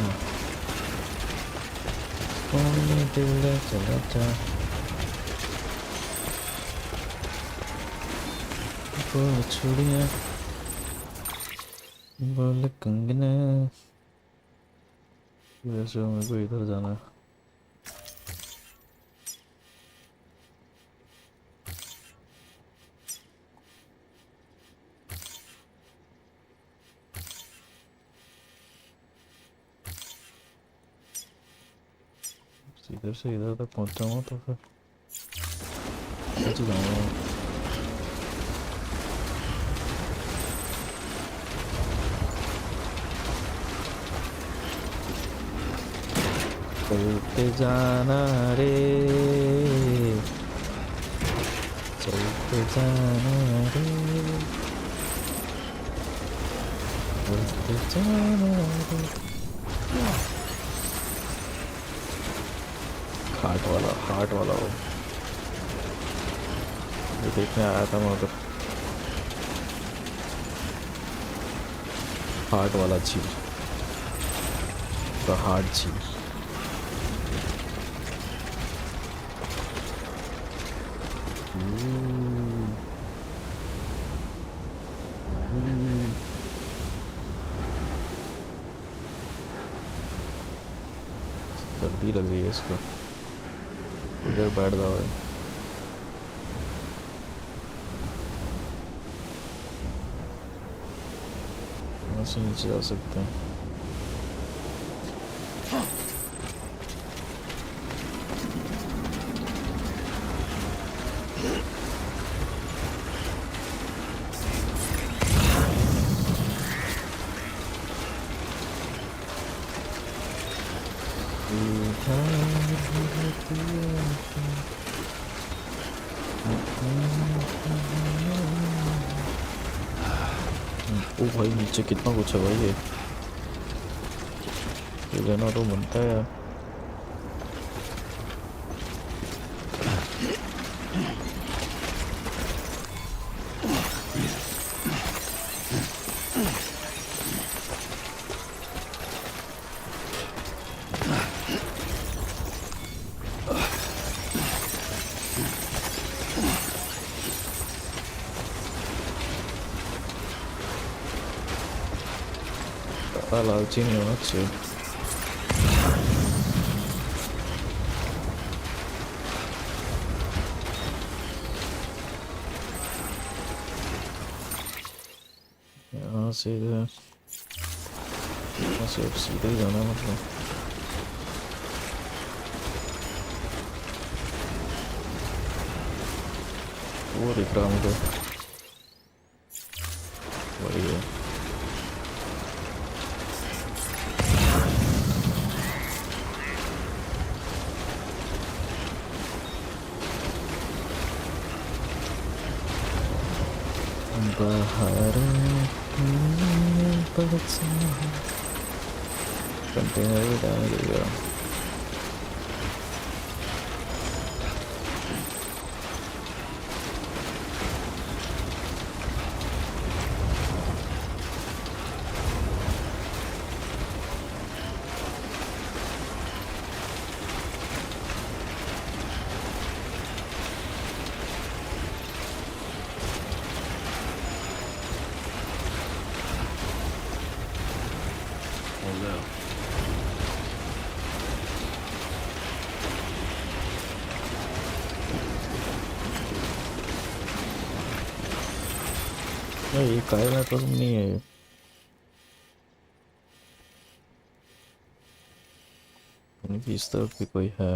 Only do lecha, lecha. बोल छुड़िया, बोल कंगना। वैसे मेरे को इधर जाना है। इधर से इधर तक पहुंचाऊंगा तो फिर पहुंच जाऊंगा। चलते जाना रे, चलते जाना रे, चलते जाना रे। हार्ट वाला वो ये देखने आया था मैं उधर। हार्ट वाला झील, द हार्ट झील। सर्दी लग रही है इसको। इधर बैठ जाओ भाई, यहाँ से नीचे जा सकते हैं। ओ भाई नीचे कितना कुछ है भाई, ये लेना तो बनता है यार। लालची नहीं होना चाहिए। यहाँ से अब सीधे ही जाना मतलब। वो वो दिख रहा मुझे, वही है। बाहर कंटेनर भी डाल देगा। ये काहे में तो नहीं है। इस तरफ भी कोई है।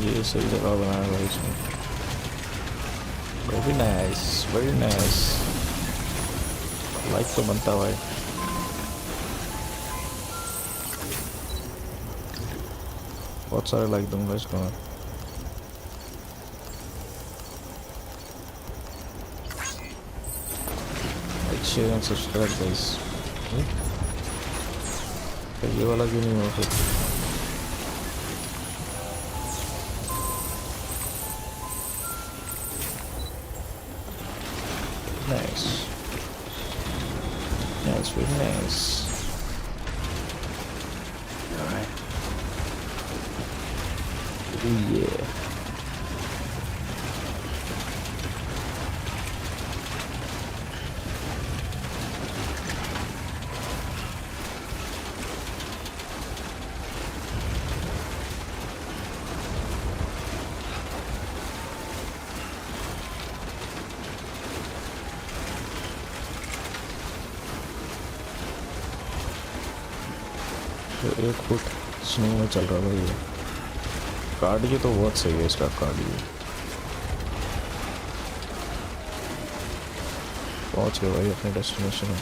ये सही जगह बनाया भाई इसने। Very nice, very nice. Like तो बनता भाई। बहुत सारे लाइक दूंगा इसको मैं। Like share and subscribe guys. ये वाला क्यों नहीं हुआ फिर? Nice. Nice, very nice. Alright. Oh yeah. तो 1 फुट स्नो में चल रहा है ये। कार्डियो तो बहुत सही है इसका कार्डियो। पहुंच गए भाई अपने डेस्टिनेशन में।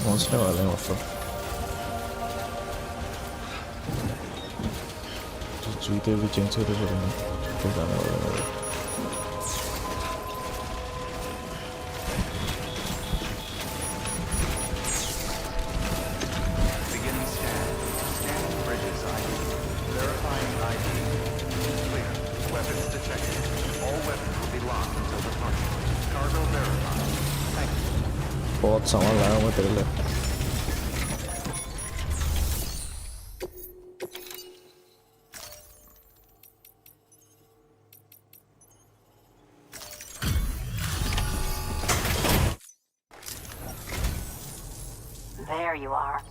पहुंचने वाले हैं मतलब। जूते भी चेंज होते चलेंगे तो जाने वाले हैं। बहुत सामान लाया हूँ मैं तेरे लिए। There you are.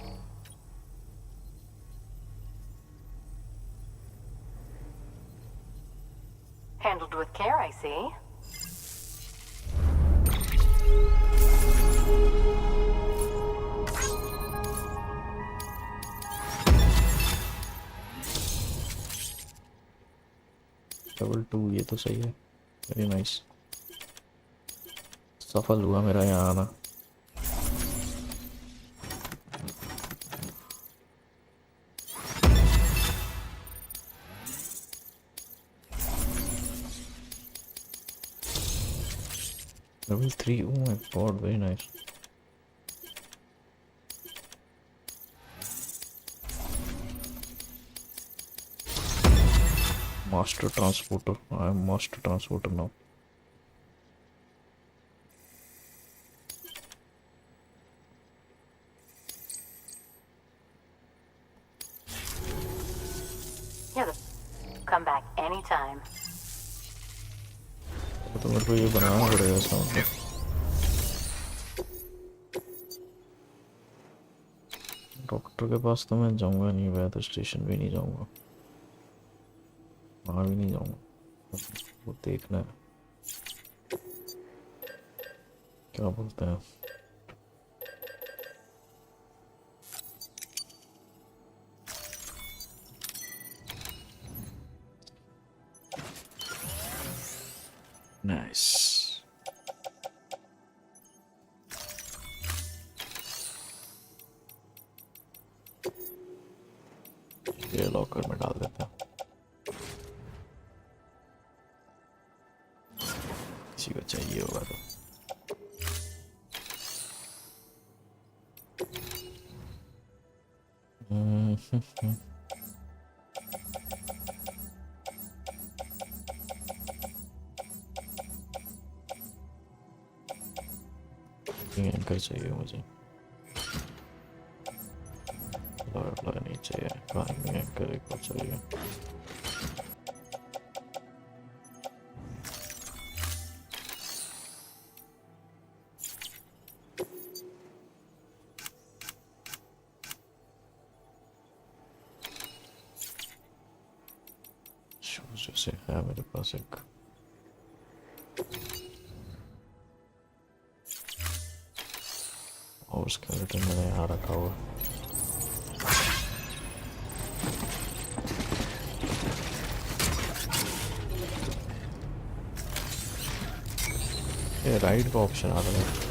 Handled with care, I see. Level 2 ये तो सही है। Very nice. सफल हुआ मेरा यहाँ आना। Level 3, oh my god, very nice. Master transporter. I am master transporter now. Yeah, come back anytime. तो मेरे को ये बनाना पड़ेगा साउंड। डॉक्टर के पास तो मैं जाऊंगा नहीं, वेदर स्टेशन भी नहीं जाऊंगा, वहाँ भी नहीं जाऊंगा। वो देखना है क्या बोलते हैं। नाइस। ये लॉकर में डाल देता हूँ, किसी को चाहिए होगा तो। एंकर चाहिए मुझे, नहीं चाहिए, कहीं एंकर एक को चाहिए। शूज जैसे है मेरे पास एक, और स्केलेटन मैंने यहाँ रखा हुआ। ये राइड का ऑप्शन आ रहा है।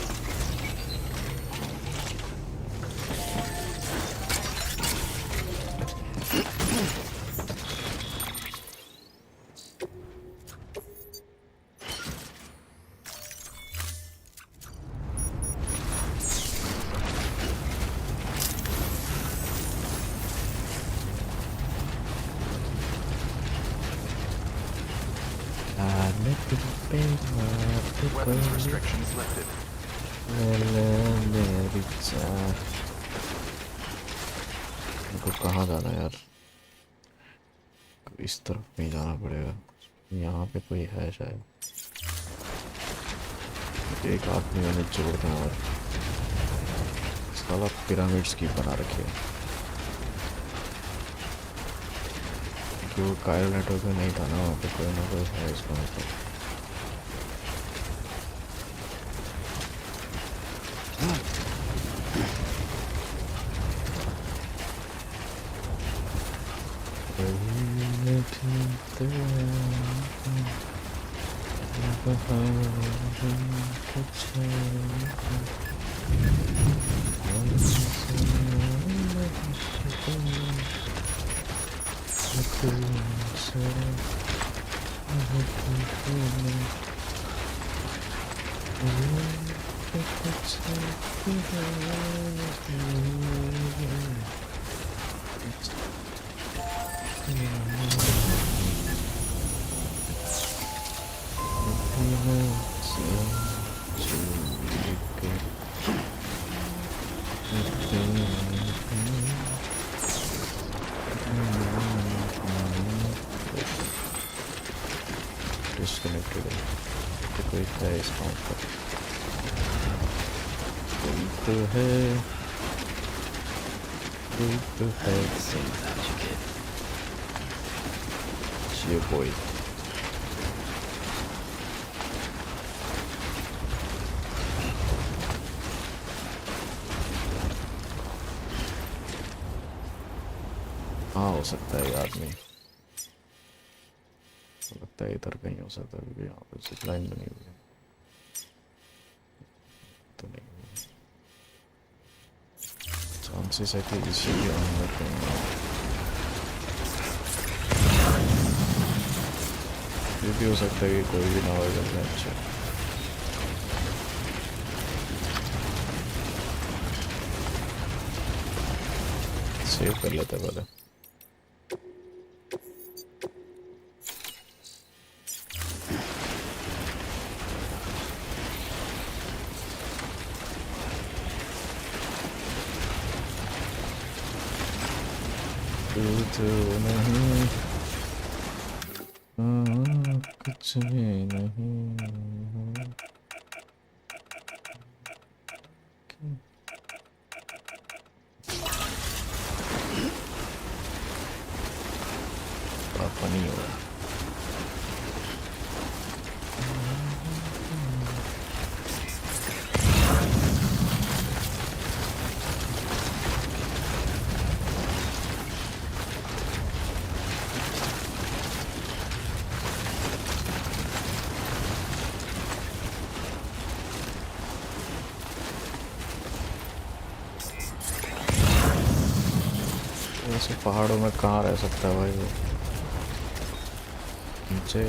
Weapons restrictions lifted. इनको कहाँ जाना है यार, इस तरफ नहीं जाना पड़ेगा, यहाँ पे कोई है शायद। एक आदमी मैंने जोड़ना है और साला पिरामिड्स की बना रखी है, क्योंकि वो कायरल नेटवर्क में नहीं था ना, वहाँ पे कोई ना कोई है इसका मतलब। डिस्कनेक्टेड है तो कोई है इस काउंट पर, कोई तो है, कोई तो है। ये बॉय हाँ हो सकता है आदमी, लगता है इधर कहीं हो सकता है, क्योंकि यहाँ पे सिर्फ लाइन बनी हुई है तो नहीं, चांसेस है कि इसी के अंदर कहीं ये भी हो सकता है कि कोई भी ना हो इधर में। अच्छा सेव कर लेते पहले। तू तो नहीं कुछ भी नहीं। पापा नहीं हो रहा। वैसे पहाड़ों में कहाँ रह सकता है भाई वो? नीचे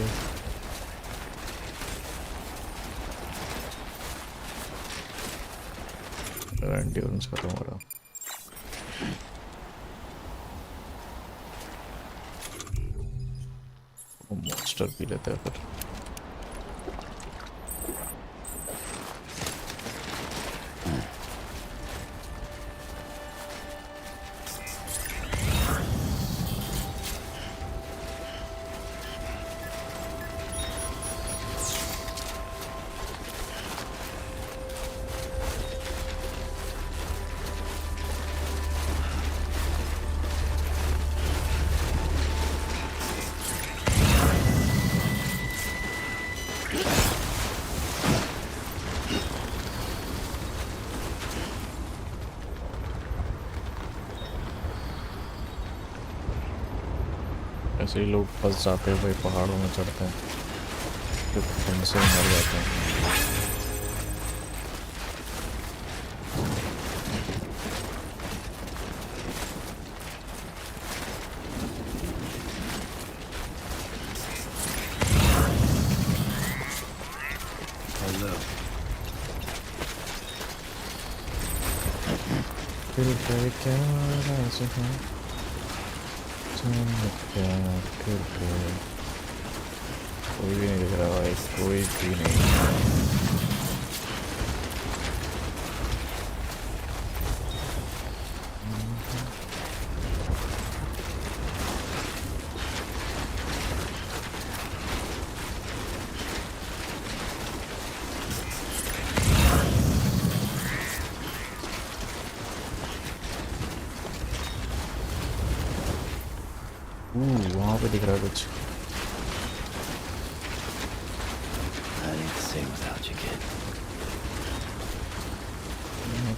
एंड्योरेंस खत्म हो रहा। वो मॉन्स्टर पी लेता है फिर। ऐसे ही लोग फंस जाते हैं भाई, पहाड़ों में चढ़ते हैं फिर ठंड से मर जाते हैं। फिर क्या राज है कोई भी नहीं दिख रहा भाई, कोई भी नहीं। वहाँ पे दिख रहा है कुछ।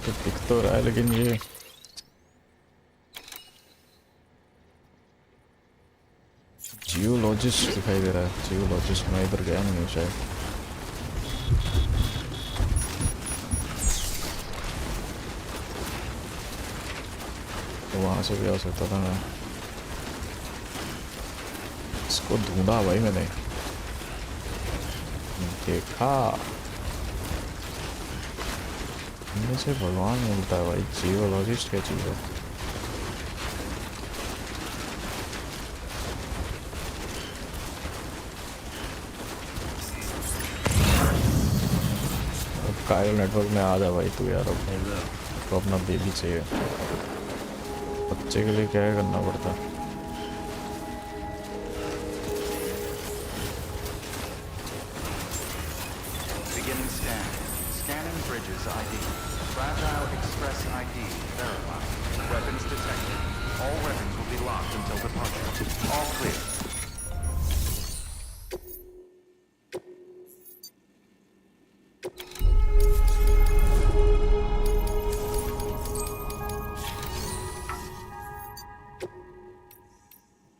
तो दिख तो रहा है लेकिन ये जियोलॉजिस्ट दिखाई दे रहा है। जियोलॉजिस्ट मैं इधर गया नहीं हूँ शायद। तो वहाँ से भी आ सकता था मैं। इसको ढूंढा भाई मैंने, देखा। इनमें से भगवान मिलता है भाई। जियोलॉजिस्ट क्या चीज़ है? अब कायरल नेटवर्क में आ जा भाई तू यार। अब तो अपना बेबी चाहिए। बच्चे के लिए क्या करना पड़ता है? Bridges ID. Fragile Express ID verified. Weapons detected. All weapons will be locked until departure. All clear.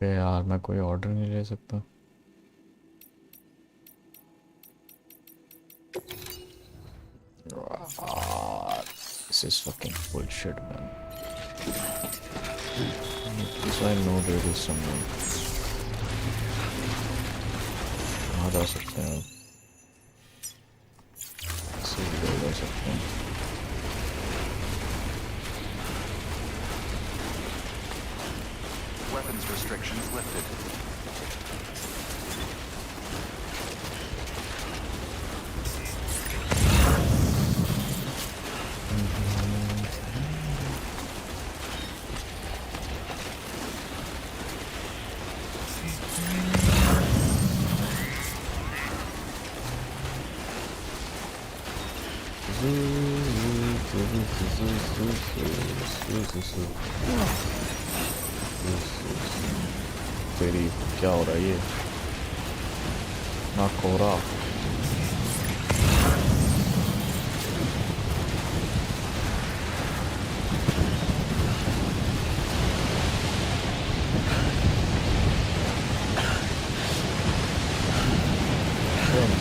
यार मैं कोई ऑर्डर नहीं ले सकता। This is fucking bullshit, man. So I know there is someone. कहाँ जा सकते हैं? ऐसे भी जा सकते हैं। Weapons restrictions lifted. this is तेरी क्या हो रहा है ये नाक हो रहा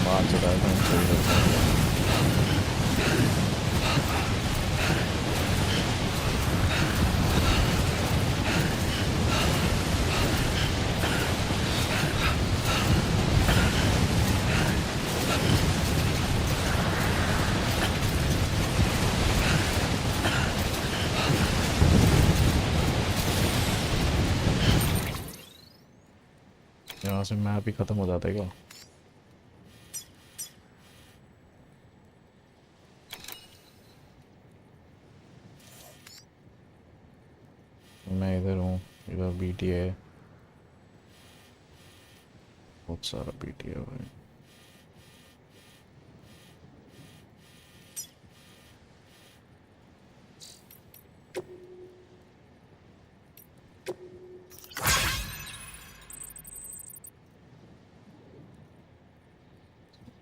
मार चढ़ा है यहाँ से मैप ही खत्म हो जाता है क्या मैं इधर हूँ इधर बीटी है बहुत सारा बीटी है भाई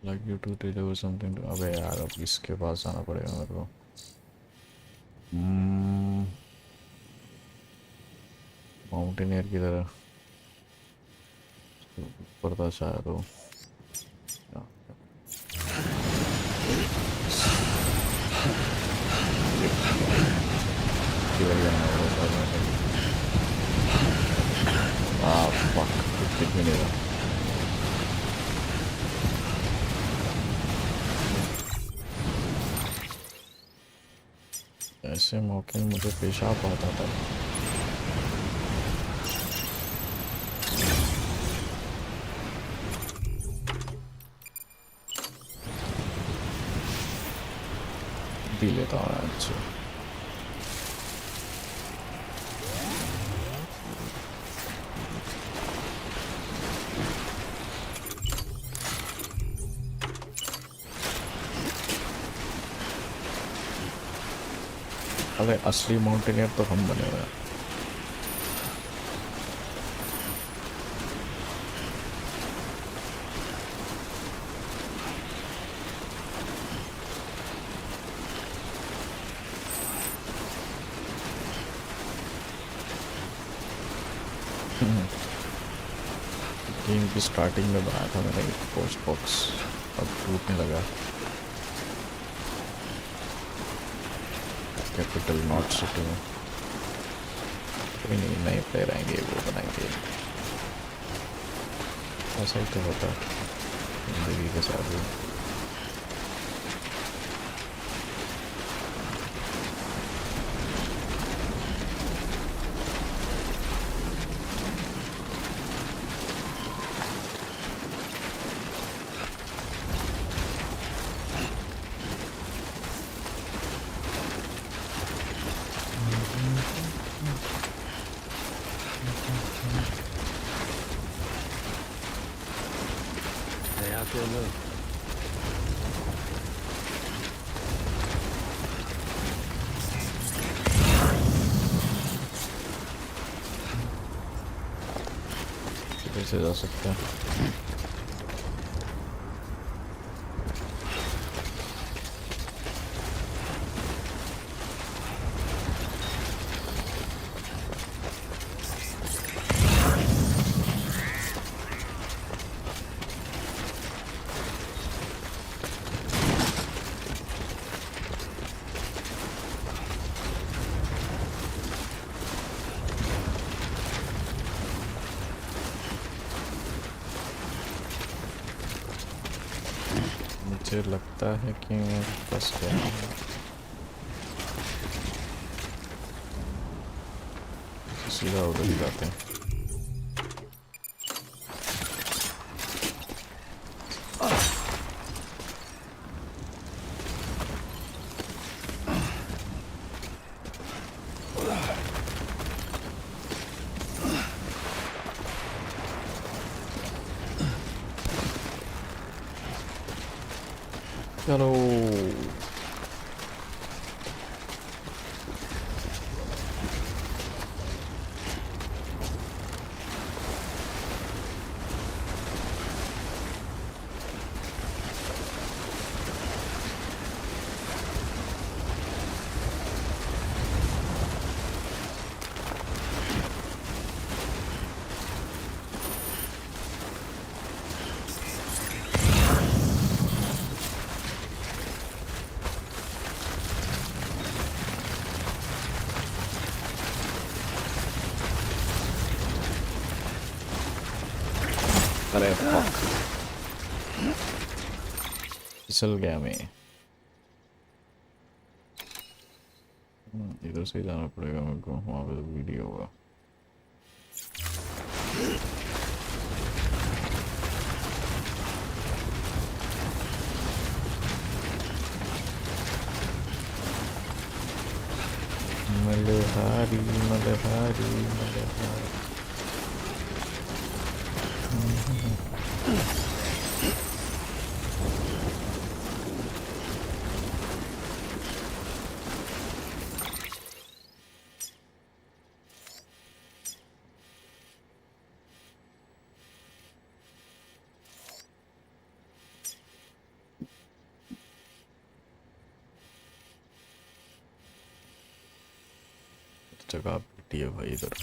like you to deliver something to अबे यार अब इसके पास जाना पड़ेगा मेरे को माउंटेनियर की तरह ऊपर था शायद वो fuck कुछ भी नहीं रहा ऐसे मौके में मुझे पेशाब आता था पी लेता हूँ अच्छा अरे असली माउंटेनियर तो हम बने हुए हैं गेम की स्टार्टिंग में बनाया था मैंने एक पोस्ट बॉक्स अब टूटने लगा कैपिटल नॉट सिटी में कोई नहीं नए प्लेयर आएंगे वो बनाएंगे ऐसा ही तो होता जिंदगी के साथ भी से जा सकते हैं मुझे लगता है कि मैं फंस गया हूँ सीधा उधर ही जाते हैं चलो अरे fuck, फिसल गया मैं। इधर से जाना पड़ेगा मेरे को, वहाँ पे वीडियो होगा। मलहारी मलहारी मलहारी। जगह पिटी है भाई इधर।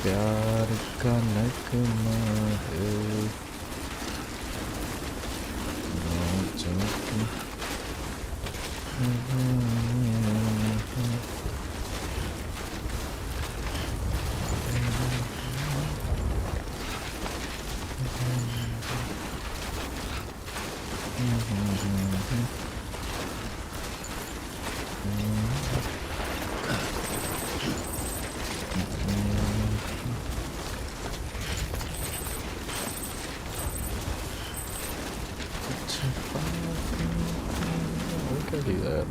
प्यार का नगमा है क्या चीज़ है यार।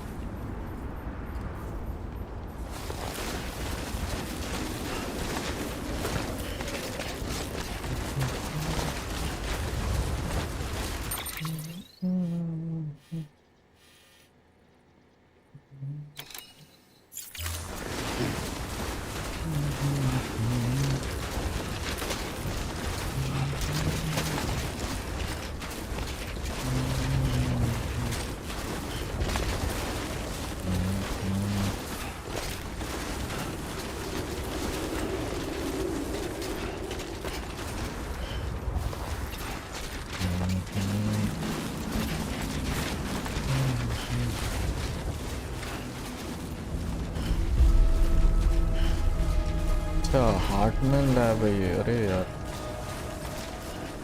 अच्छा हार्टमैन लैब है ये। अरे यार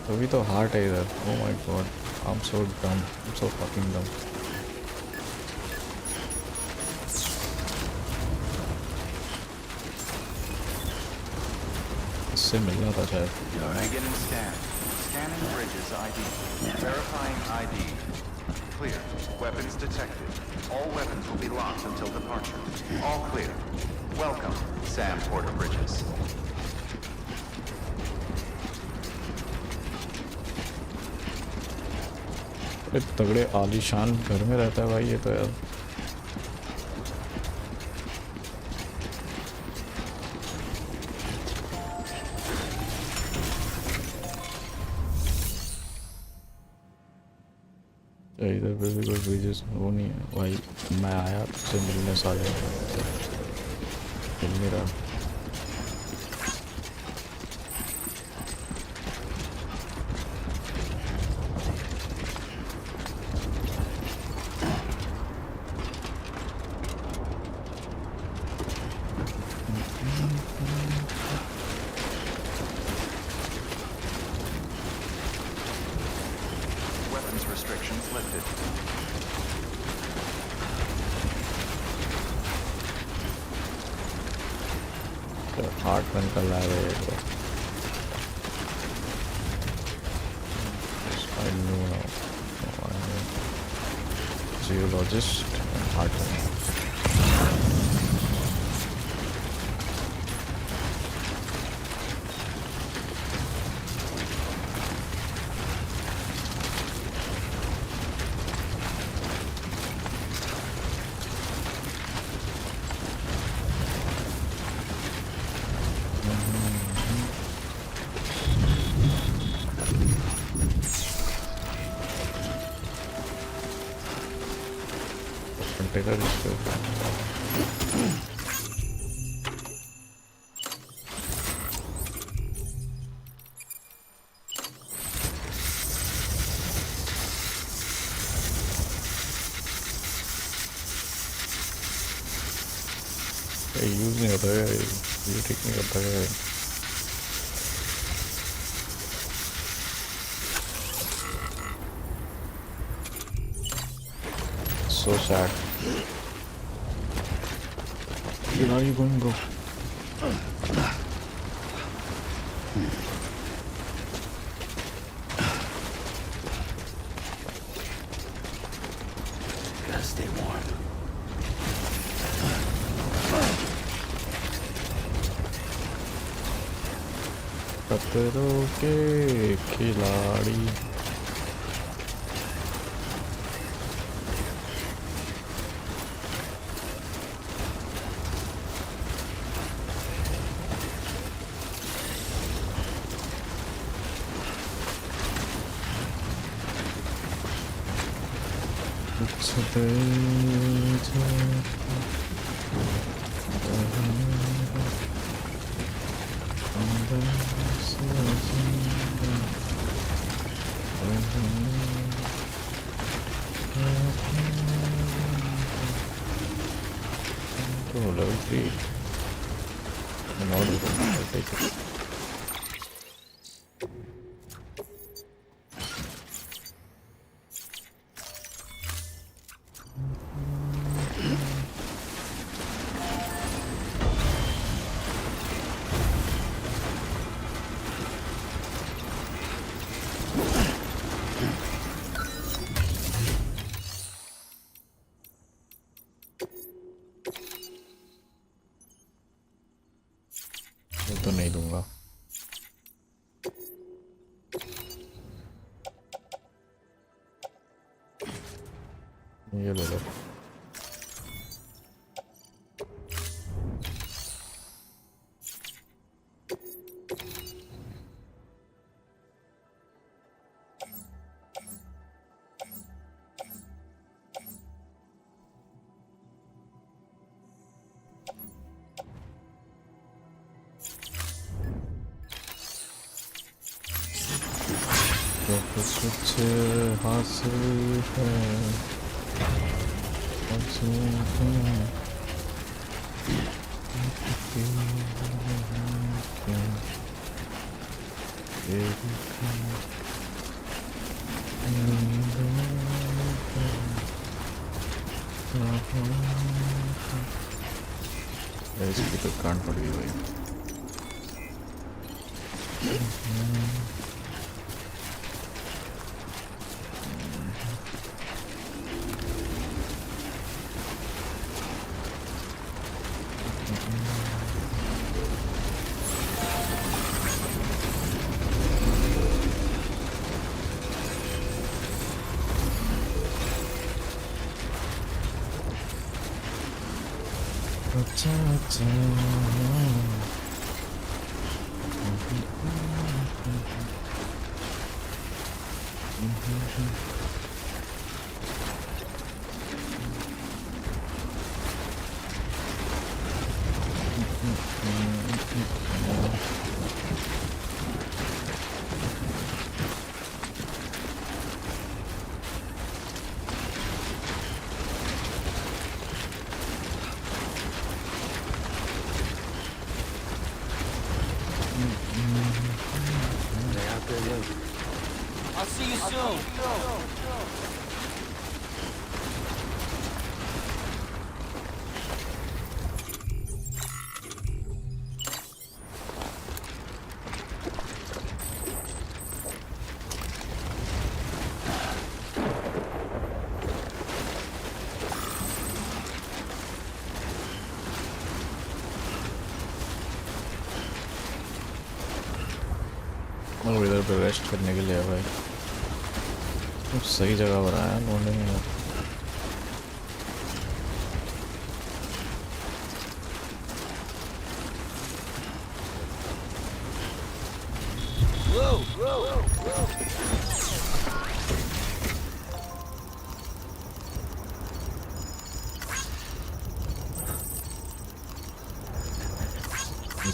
तभी तो हार्ट है इधर। Oh my God, I am so डम, आई एम सो फकिंग डम। इससे मिलना था शायद। Beginning scan. Scanning bridges ID. Verifying ID. Clear. Weapons detected. All weapons will be locked until departure. All clear. Welcome, Sam Porter Bridges. अरे तगड़े आलीशान घर में रहता है भाई ये तो यार। इधर पे भी कोई ब्रिजेस वो नहीं है भाई। मैं आया तुझसे मिलने साले, मिल नहीं रहा। Weapons restrictions lifted. हार्ट बन कर ला रहे हैं तो जियोलॉजिस्ट हार्ट। कंटेनर इसका यूज नहीं होता है ये ठीक नहीं करता है so sad where are you going bro Gotta stay warm. खतरों के खिलाड़ी Oh, level 3. An order. I'll take it. तो नहीं दूंगा ये ले लो कुछ हासिल है इसकी तो कान पड़ गई भाई I'll see you soon. और इधर पे रेस्ट करने के लिए भाई तो सही जगह बनाया लौंडे ने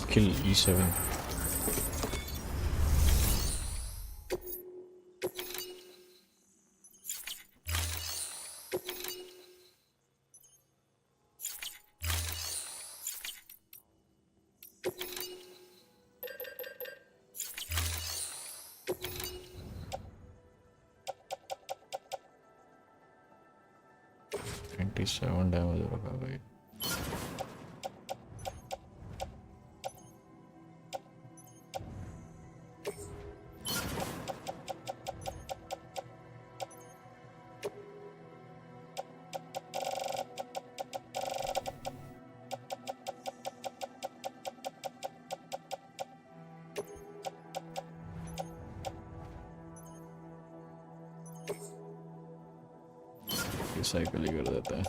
Kill E7. $27 damage होगा भाई. साइकिल ही कर देता है.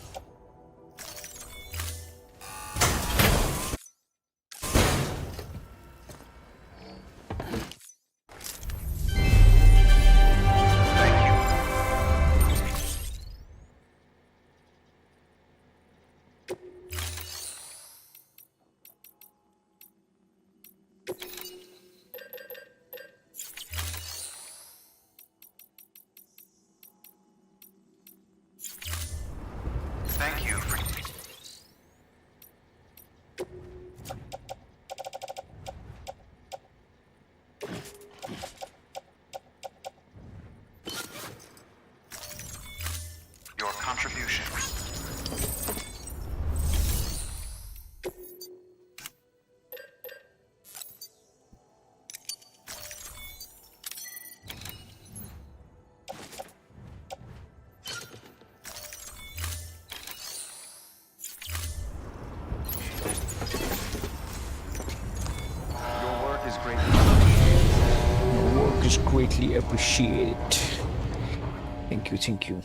Thank you for... your contribution. Your work is greatly appreciated. Your work is greatly appreciated. Thank you, thank you.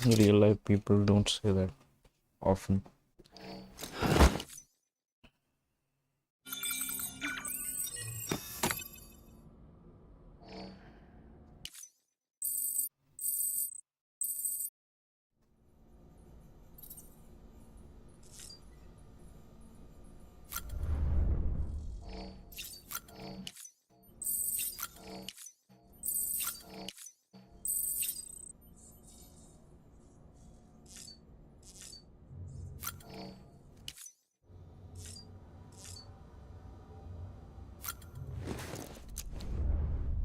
Real life people don't say that often.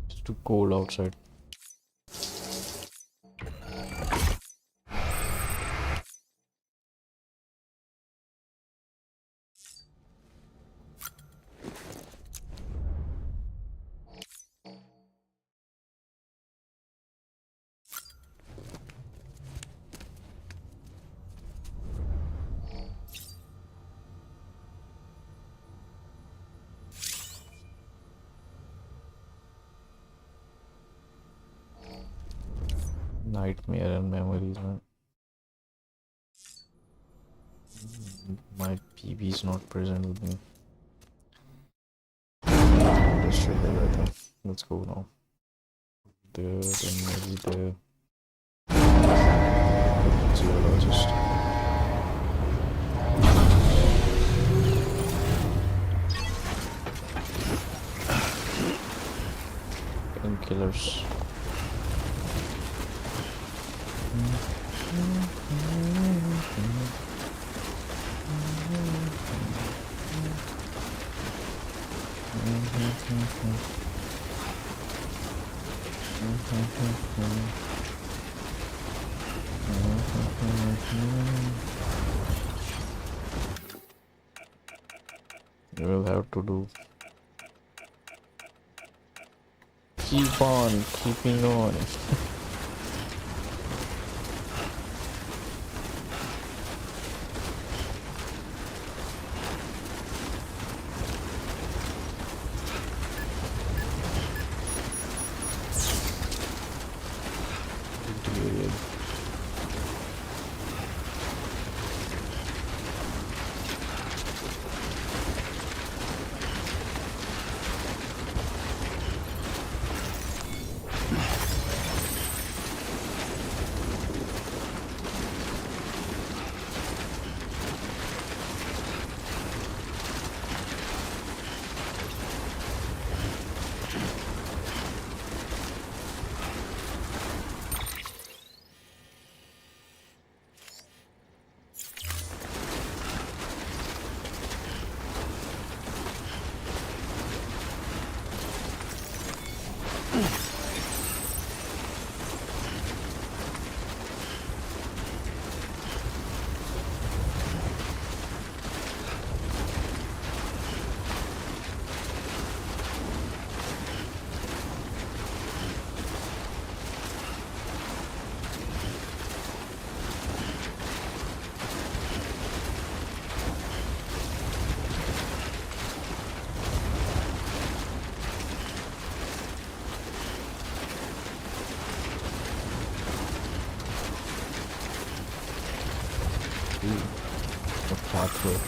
It's too cold outside. Nightmare and memories, man. My PB is not present with me. Destroy everything. Let's go now. There, then maybe there. Geologist. Painkillers. You will have to do. Keep on keeping on. Ooh, a pathway.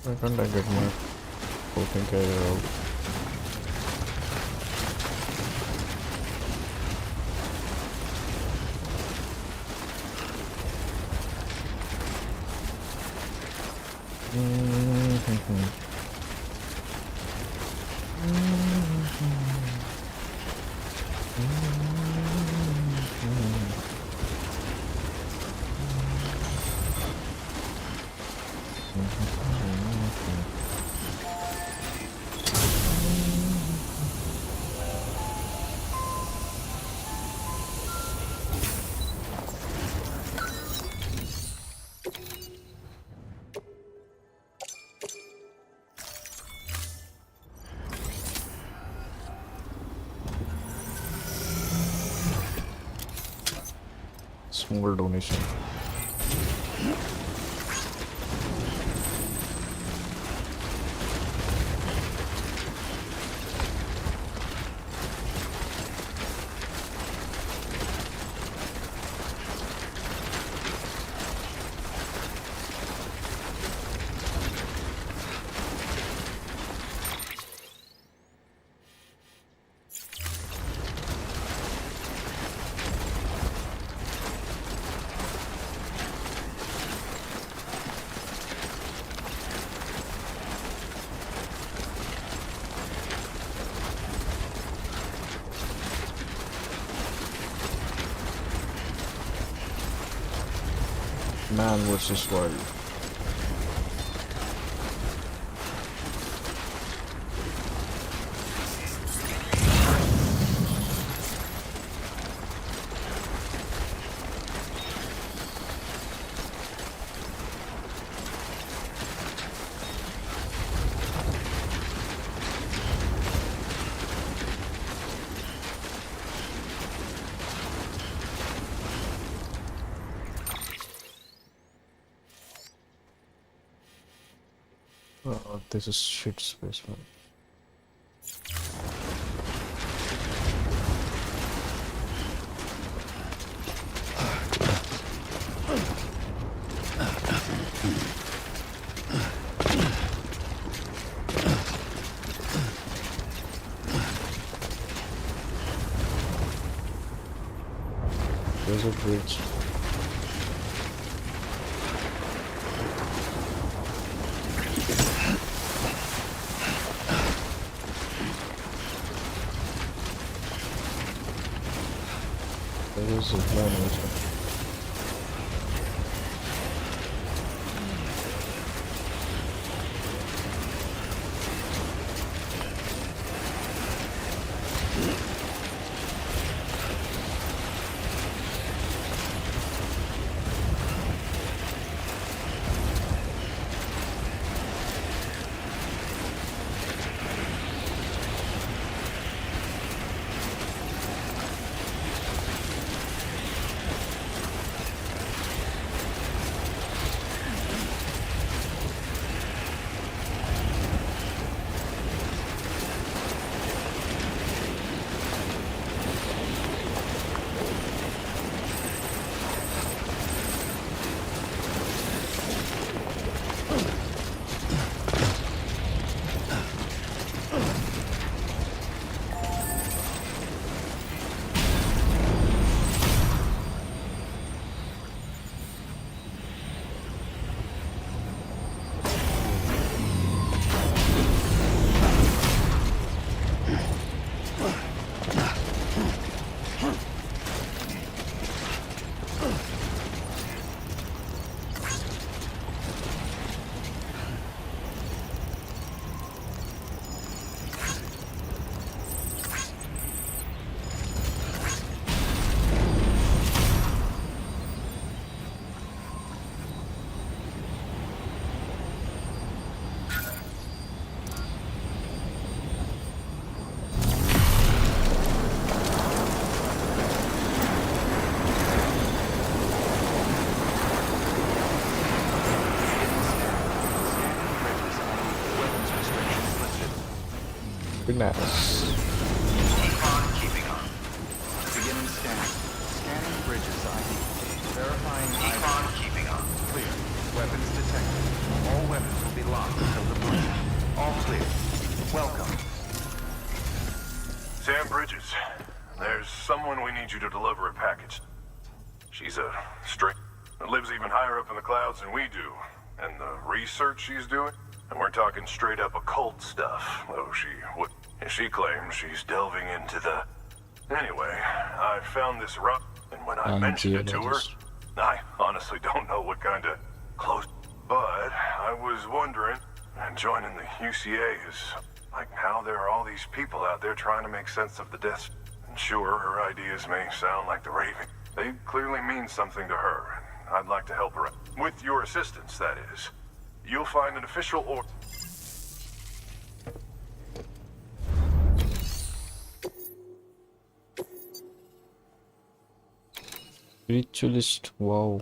Why can't I get my floating carrier out? Small donation. Man versus wild. This is shit space, man. There's a bridge. There's a plan also. Happiness. Keep on keeping on. Beginning scan. Scanning bridges ID. Verifying ID. Keep on keeping on. Clear. Weapons detected. All weapons will be locked until departure. All clear. Welcome. Sam Bridges, there's someone we need you to deliver a package. She's a straight that lives even higher up in the clouds than we do. And the research she's doing, and we're talking straight up occult stuff, though she claims she's delving into the... Anyway, I found this rock, and when I mentioned it to her, I honestly don't know what kind of close... But I was wondering, and joining the UCA is like how there are all these people out there trying to make sense of the deaths. And sure, her ideas may sound like the raving. They clearly mean something to her, and I'd like to help her out. With your assistance, that is. You'll find an official order. Ritualist, wow.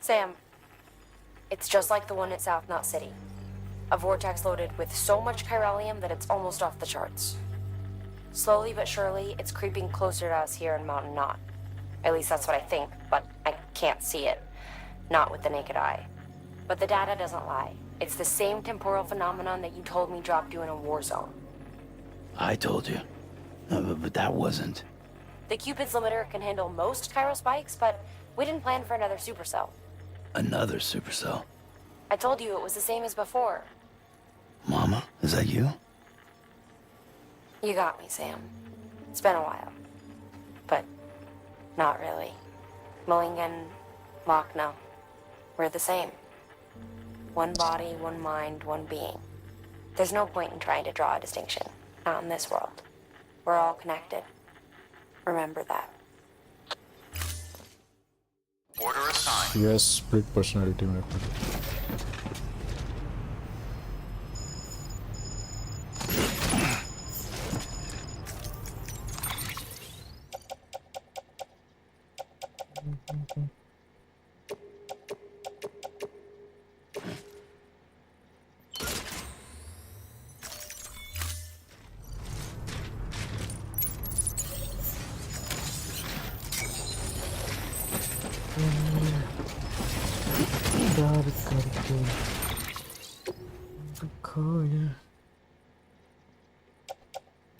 Sam, it's just like the one at South Knot City. A vortex loaded with so much chiralium that it's almost off the charts. Slowly but surely, it's creeping closer to us here in Mountain Knot. At least that's what I think, but I can't see it. Not with the naked eye. But the data doesn't lie. It's the same temporal phenomenon that you told me dropped you in a war zone. I told you. But that wasn't. The Cupid's limiter can handle most chiral spikes, but we didn't plan for another supercell. Another supercell. I told you it was the same as before. Mama, is that you? You got me, Sam. It's been a while. But not really. Mulligan, Lochner, we're the same. One body, one mind, one being. There's no point in trying to draw a distinction. Not in this world. We're all connected. Remember that. Order assigned. Yes, split personality method.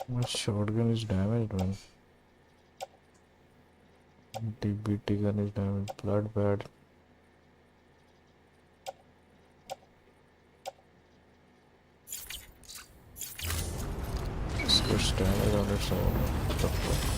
My shotgun is damaged, man. DBT gun is damaged. Blood bad. This gets damage on its own. Stuff.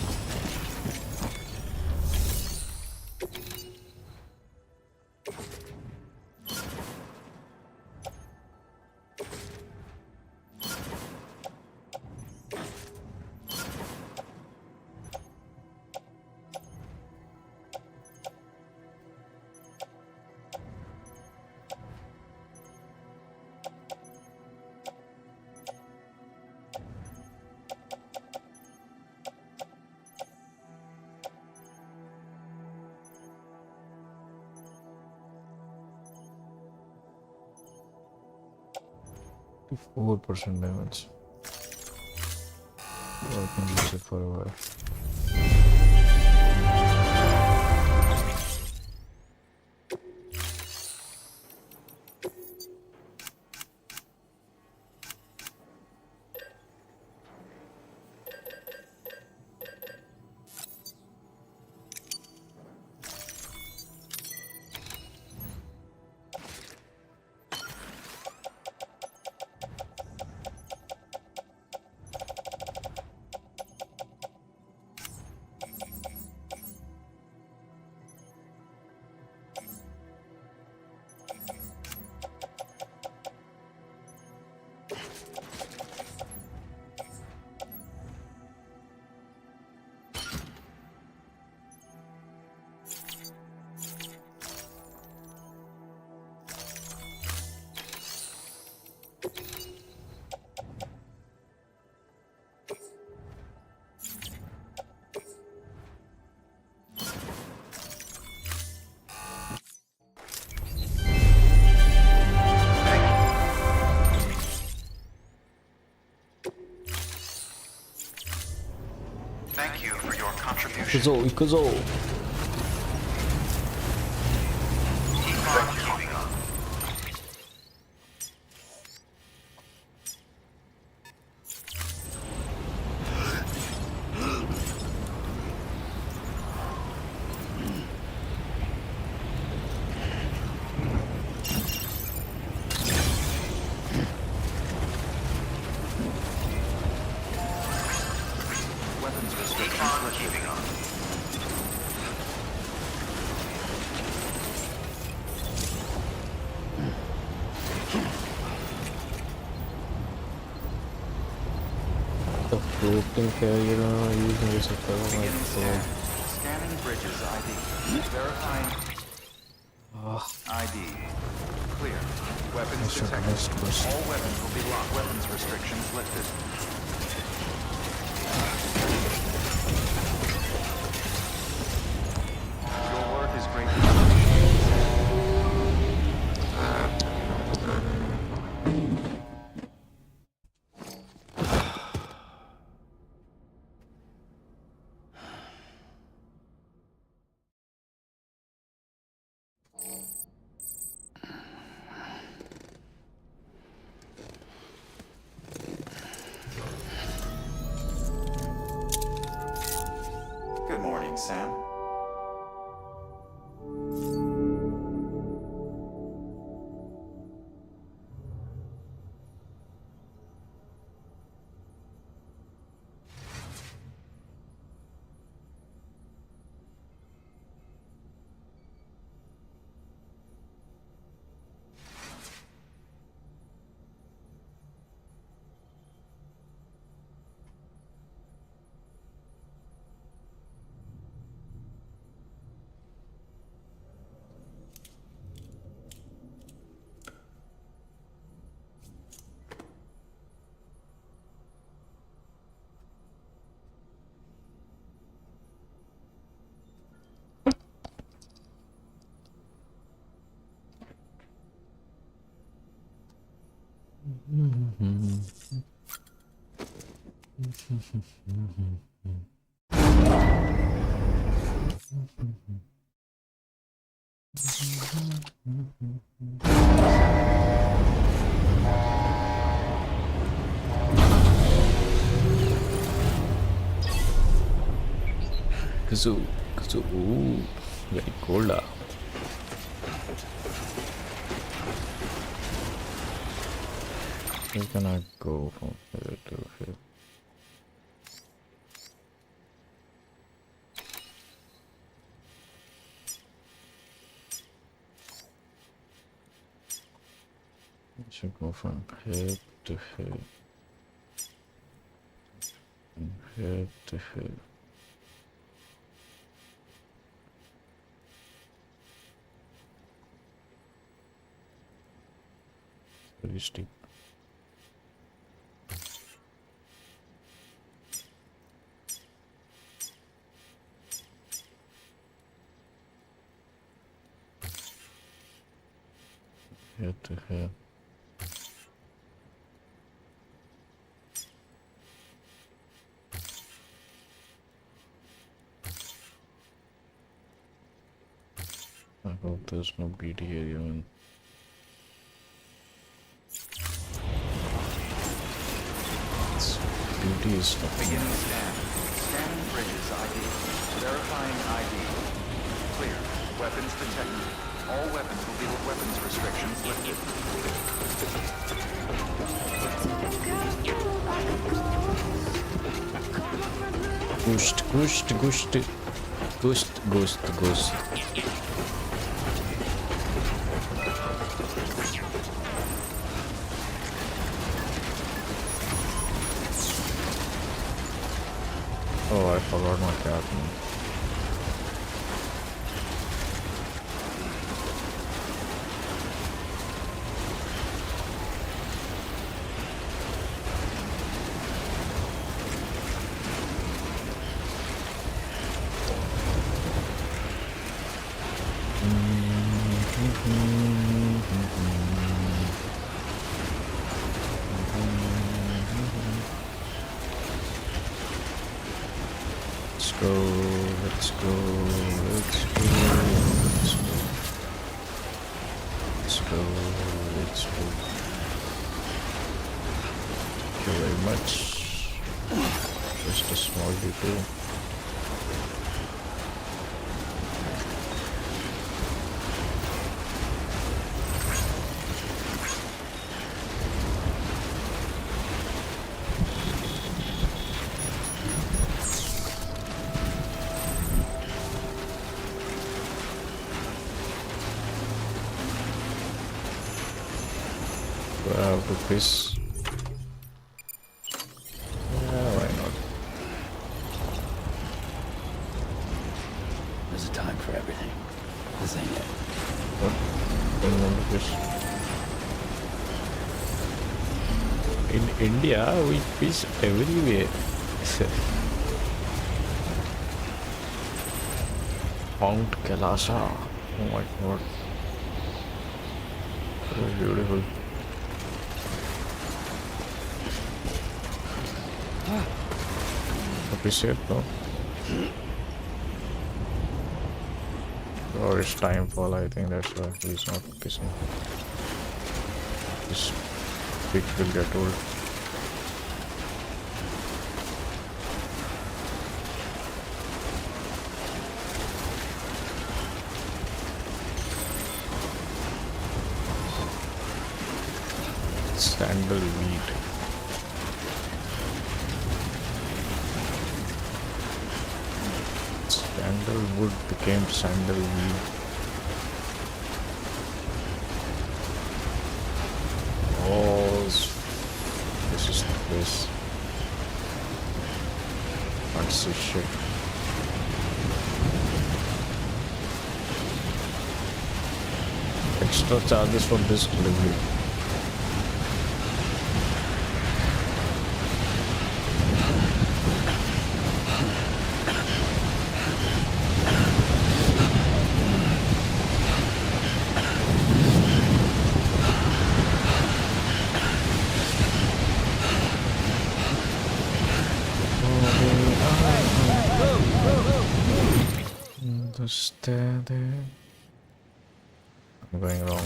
Like 4% damage. I can use it for a while. Thank you for your contribution. 이끄소. Keep on keeping on. Weapons restrictions lifted. The floating carrier using this Beginning scan. Scanning bridges ID. Verifying ID. Clear. Weapons detected. All weapons will be locked. Weapons restrictions lifted. Your work is greatly appreciated. Good morning, Sam. Kazoo. Ooh, very cold. Where can I go from here to here? I should go from here to here. From here to here. Very steep. Here to here. I hope there's no BD area in. Beauty is not Beginning scan. Scanning bridges ID. Verifying ID. Clear. Weapons detected. All weapons will be with weapons restrictions lifted. Ghost. Oh, I forgot my captain. Let's go, let's go, let's go, let's go, let's go. Thank you very much. Just a small detail. Do I have to piss? Yeah, why not? There's a time for everything. This ain't it. What? Don't want to piss. In India, we piss everywhere. Mount Kailasa. Oh my god. So beautiful. Appreciate, no? Or it's time fall, I think that's why he's not pissing. His pick will get old. Sandalweed. Sandalwood became sandalweed. Oh, this is the place. Fancy shit. Extra charges for this delivery. Understand. I'm going wrong way.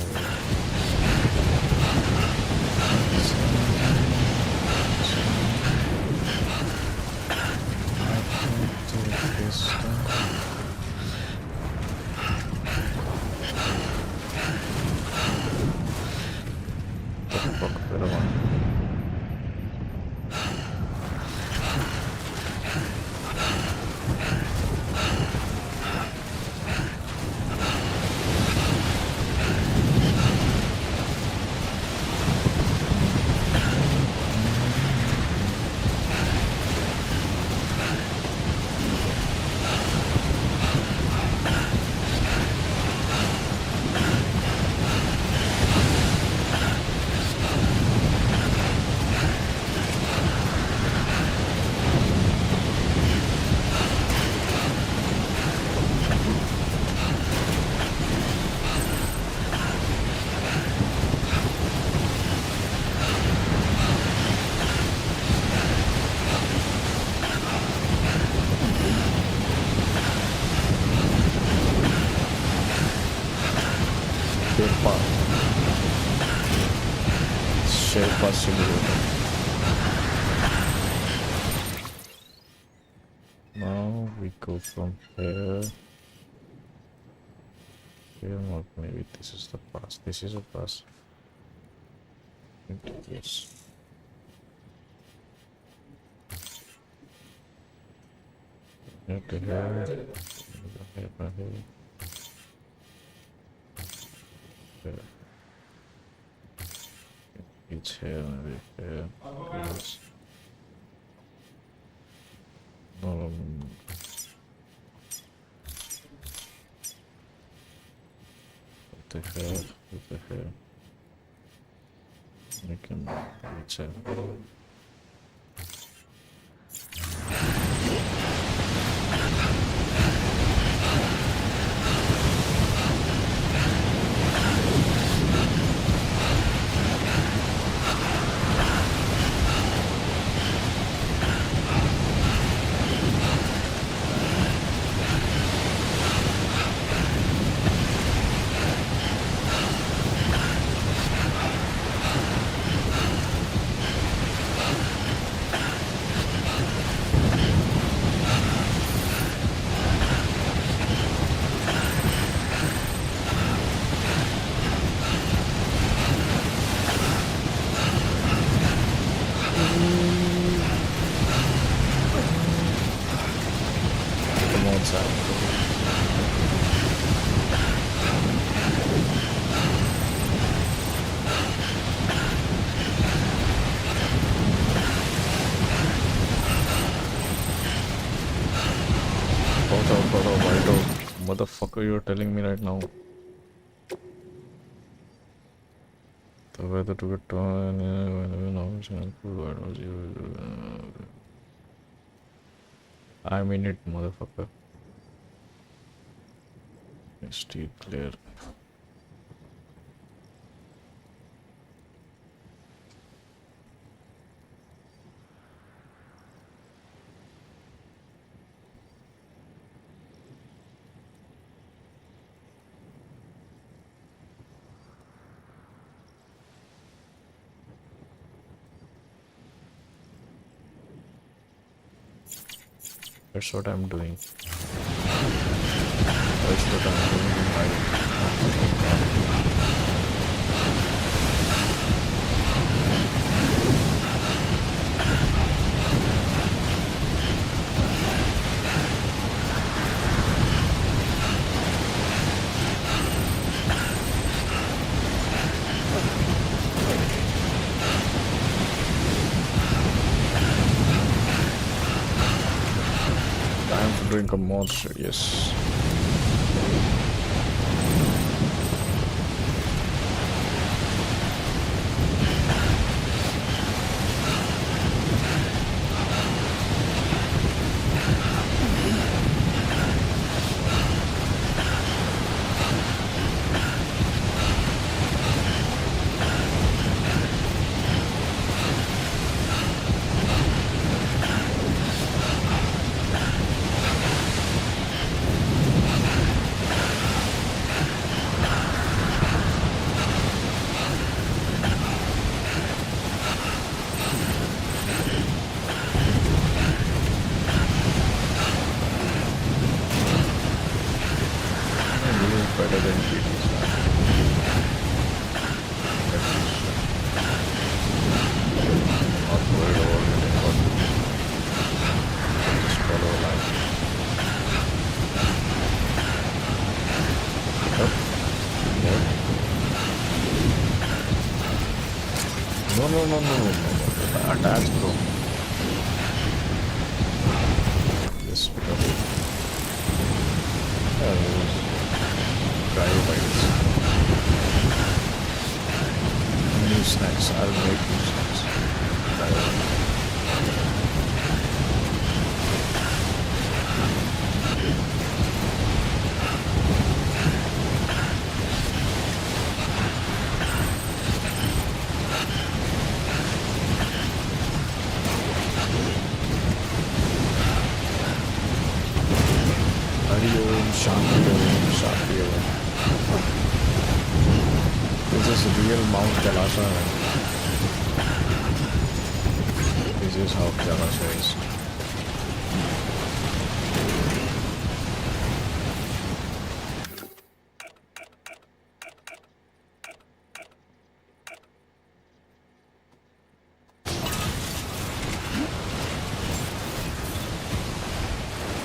I can't take this down. What the fuck, better one. Sherpa simulator. Now we go from here. Here, or maybe this is the pass. This is a pass. Yes. Okay, here. Here. It's here, maybe here. Yes. Put the hair, put the hair. I can reach out. Motherfucker, you're telling me right now. The weather to get I mean it, motherfucker. Stay clear. That's what I'm doing. That's what I'm doing in my time to drink a monster, yes. Better than GT's. Not worried about it. Just follow life. Yep. Yep. No. Attach, bro. Yes, because cryobites. New snacks. I'll make new snacks. Shanti. This is real Mount Kalasha. This is how Kalasha is.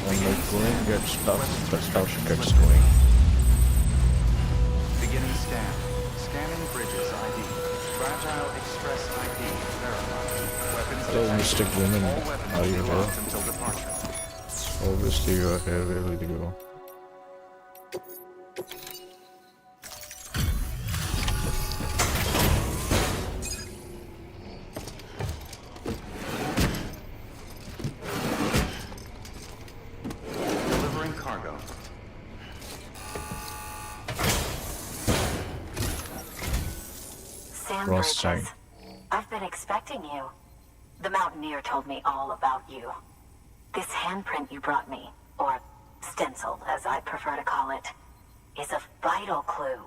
When the going gets tough, the stuff gets going. Beginning scan. Scanning bridges ID. Fragile Express ID verified. Weapons Hello, detected. Mystic Woman. All weapons Are will you be here? locked until departure. Obviously, you are here. Where will you go? Delivering cargo. Sam Cross Bridges, check. I've been expecting you. The Mountaineer told me all about you. This handprint you brought me, or stencil as I prefer to call it, is a vital clue.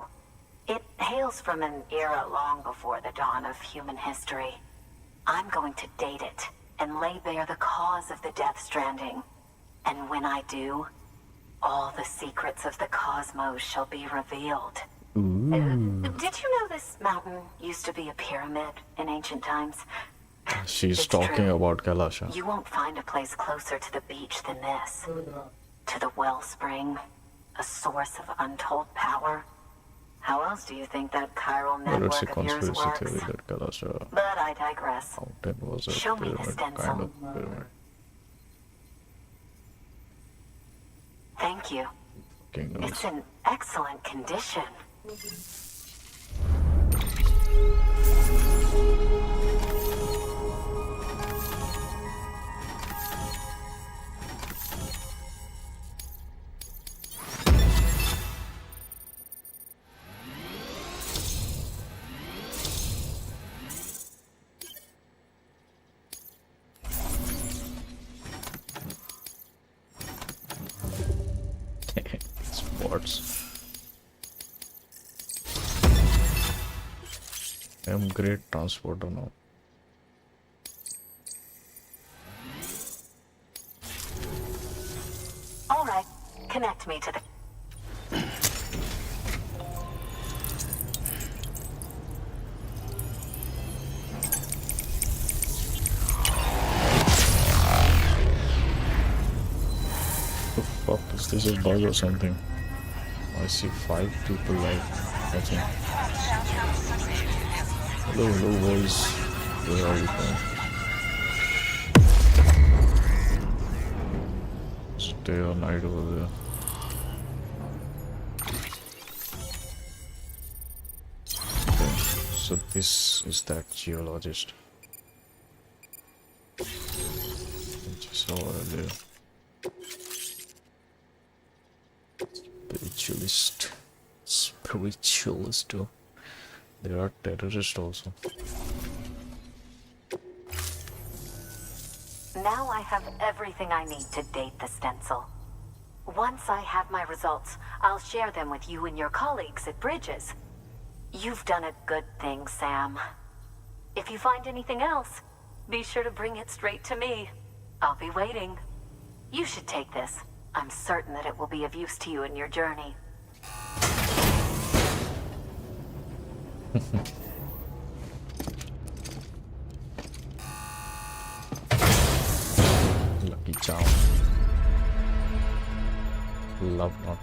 It hails from an era long before the dawn of human history. I'm going to date it and lay bare the cause of the Death Stranding. And when I do, all the secrets of the cosmos shall be revealed. Did you know this mountain used to be a pyramid in ancient times? She's It's talking true. about Kalasha. You won't find a place closer to the beach than this. to the wellspring, a source of untold power. How else do you think that chiral Well, it's a network of yours conspiracy works? theory that Kalasha But I digress. mountain was a Show me the pyramid, stencil. kind of pyramid. Thank you. Kingdoms. It's in excellent condition. Sports. I'm great transporter now. All right, connect me to the... The fuck is this, a bug or something? I see 5 people live. I think. Hello boys. Where are you from? Stay all night over there. Okay, so this is that geologist. Which I saw earlier. Spiritualist too. There are terrorists also. Now I have everything I need to date the stencil. Once I have my results, I'll share them with you and your colleagues at Bridges. You've done a good thing, Sam. If you find anything else, be sure to bring it straight to me. I'll be waiting. You should take this. I'm certain that it will be of use to you in your journey. Lucky charm. Love not.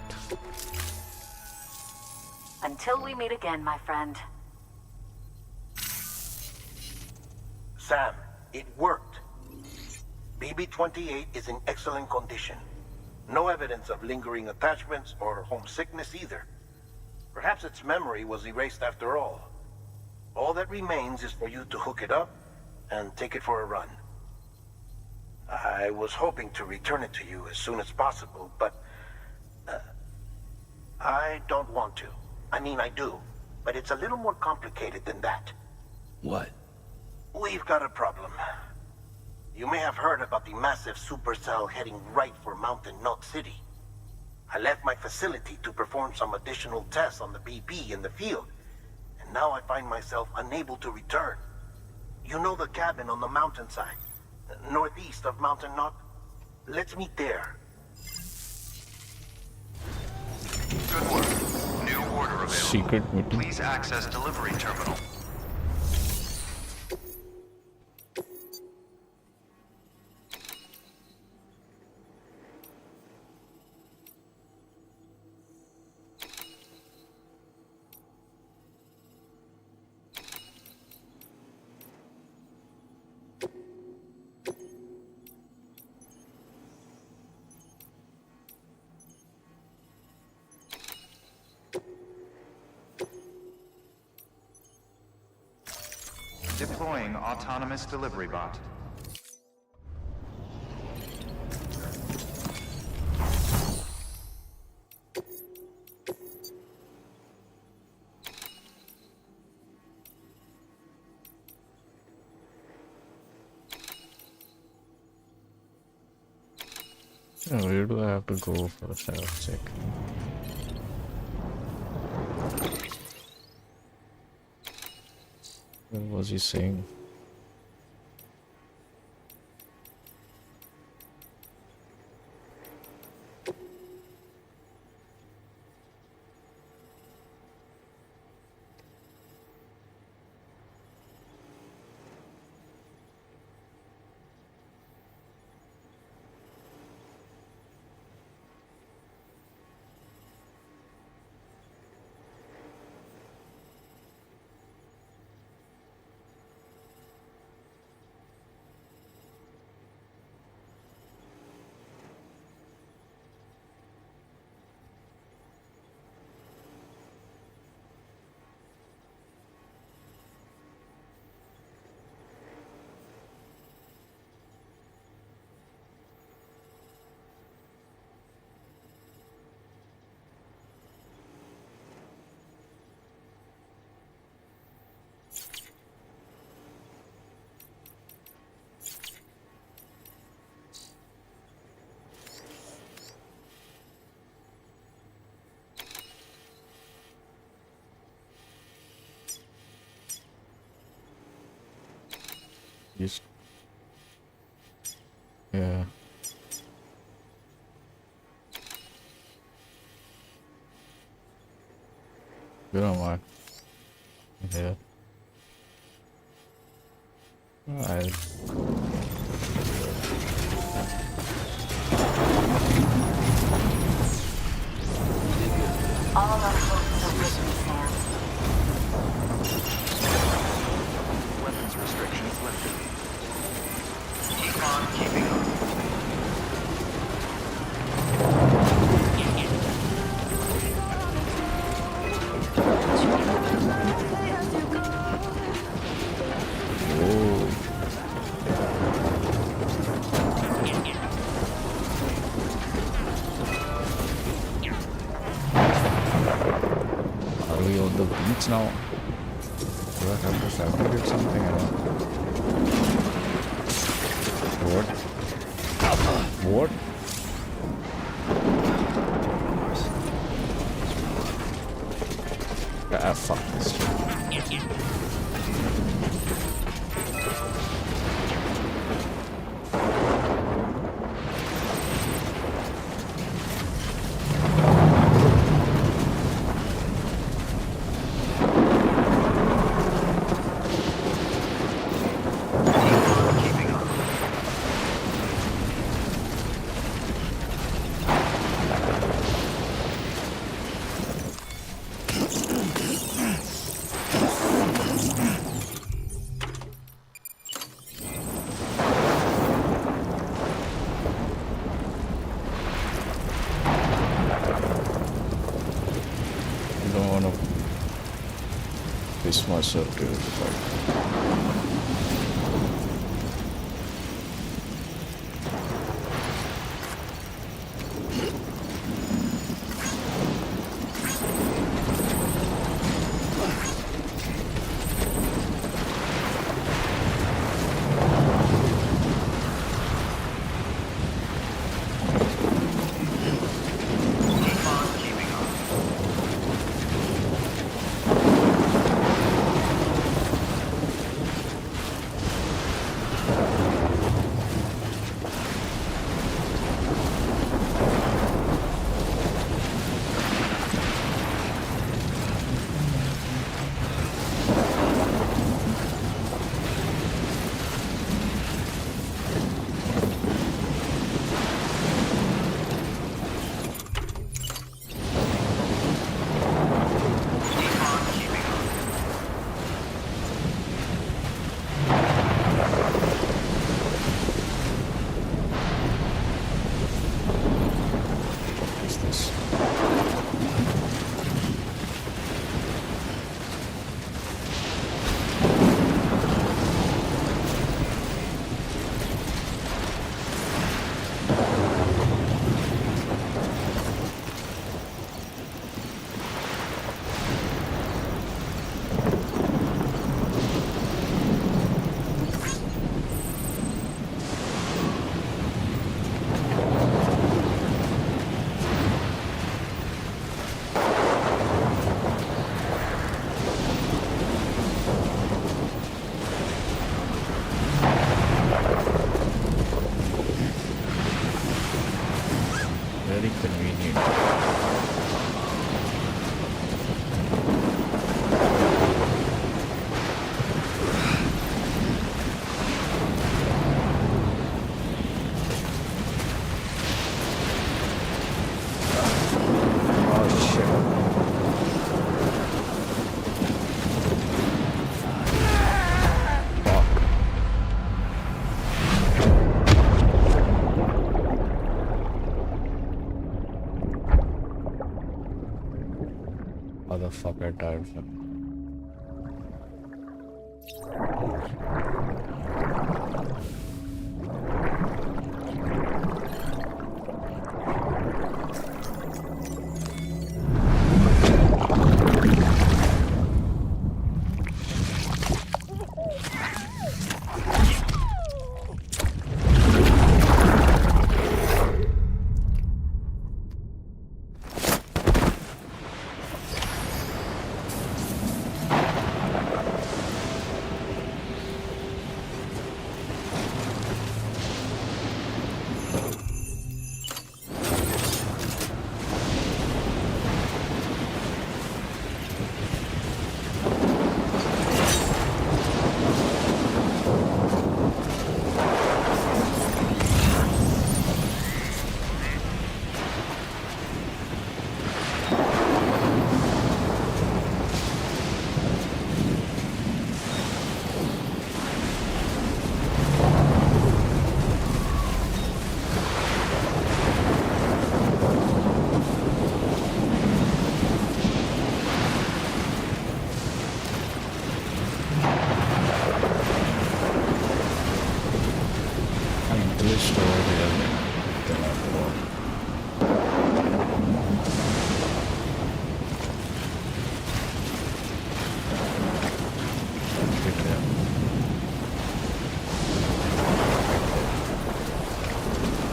Until we meet again, my friend. Sam, it worked. BB-28 is in excellent condition. No evidence of lingering attachments or homesickness either. Perhaps its memory was erased after all. All that remains is for you to hook it up and take it for a run. I was hoping to return it to you as soon as possible, but I don't want to. I mean, I do, but it's a little more complicated than that. What? We've got a problem. You may have heard about the massive supercell heading right for Mountain Knot City. I left my facility to perform some additional tests on the BB in the field, and now I find myself unable to return. You know the cabin on the mountainside, northeast of Mountain Knot? Let's meet there. Good work. New order available. Secret meeting. Please access delivery terminal. Deploying autonomous delivery bot. Where do I have to go for a health check? What was he saying? Yeah. Good on my. Yeah. Alright. All our hopes are written, Sam. Weapons restrictions lifted. Keep on keeping on. Whoa. Are we on the beach now? Do I have to fabricate something? I don't know. What? What? Ah, fuck this shit. Don't wanna piss myself, dude. What's this? Very convenient. Oh shit. Fuck. Motherfucker died from.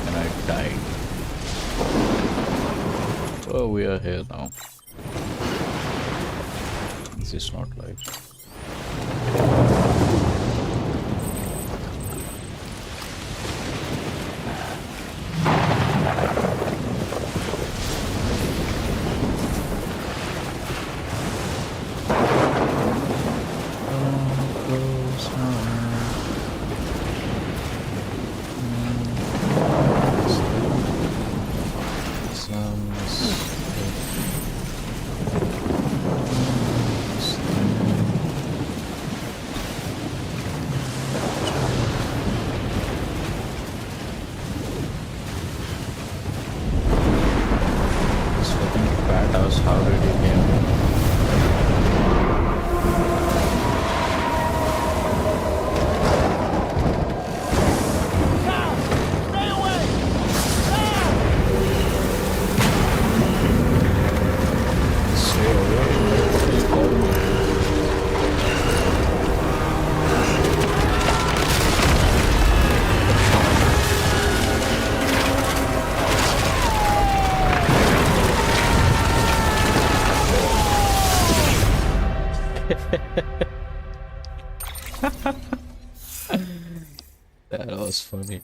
And I died. So we are here now. This is not live. How did he get? That was funny.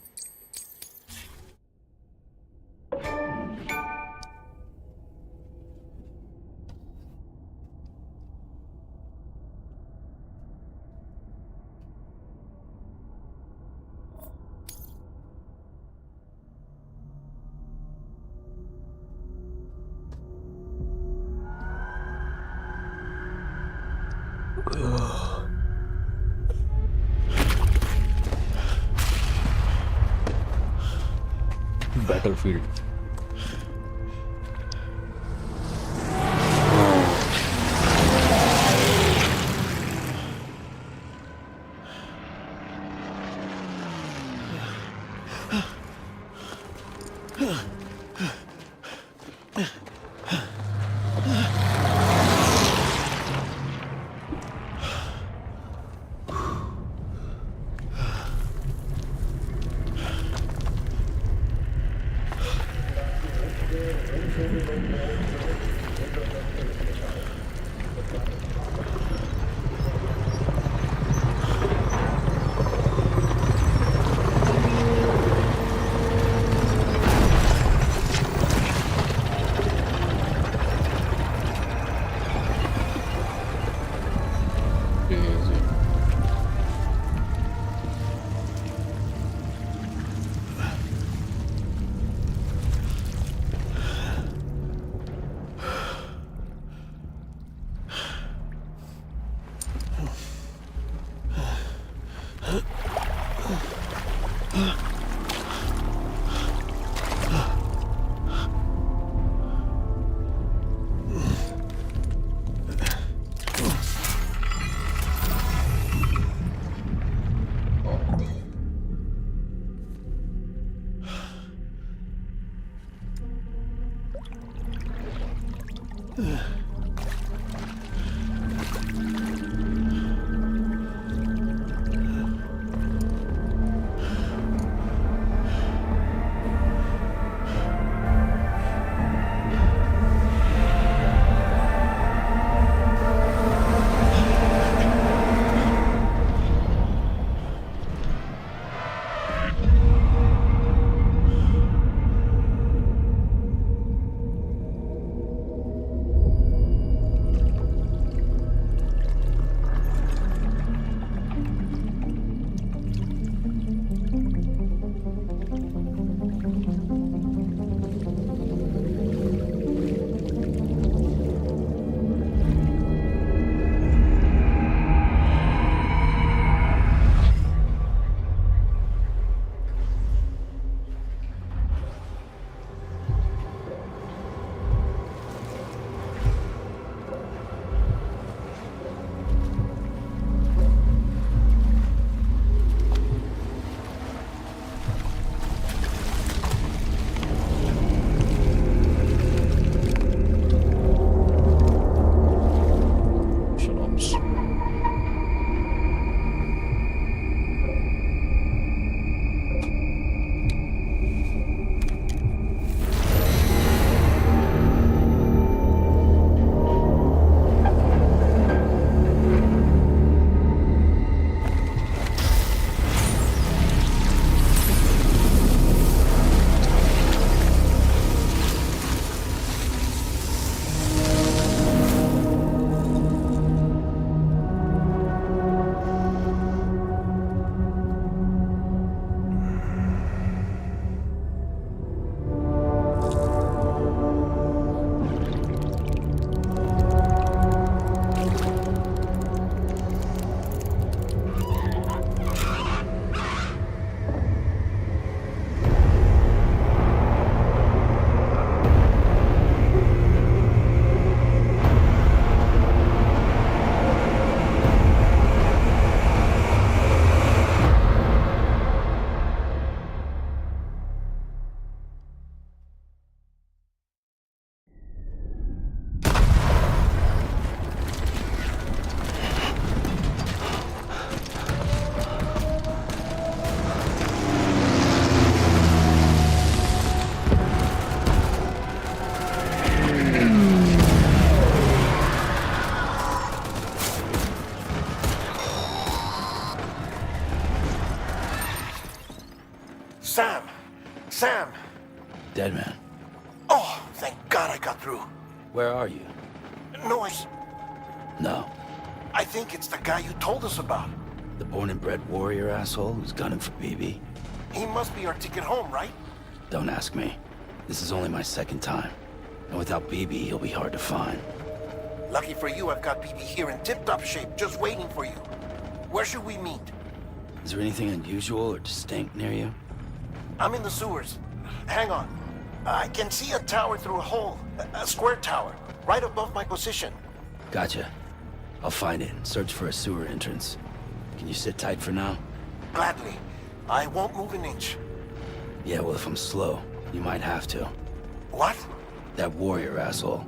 Battlefield. Sam! Dead man. Oh, thank God I got through. Where are you? No, No. I think it's the guy you told us about. The born and bred warrior asshole who's gunning for BB? He must be our ticket home, right? Don't ask me. This is only my second time. And without BB, he'll be hard to find. Lucky for you, I've got BB here in tip-top shape, just waiting for you. Where should we meet? Is there anything unusual or distinct near you? I'm in the sewers. Hang on. I can see a tower through a hole. A square tower, right above my position. Gotcha. I'll find it and search for a sewer entrance. Can you sit tight for now? Gladly. I won't move an inch. Yeah, well, if I'm slow, you might have to. What? That warrior asshole.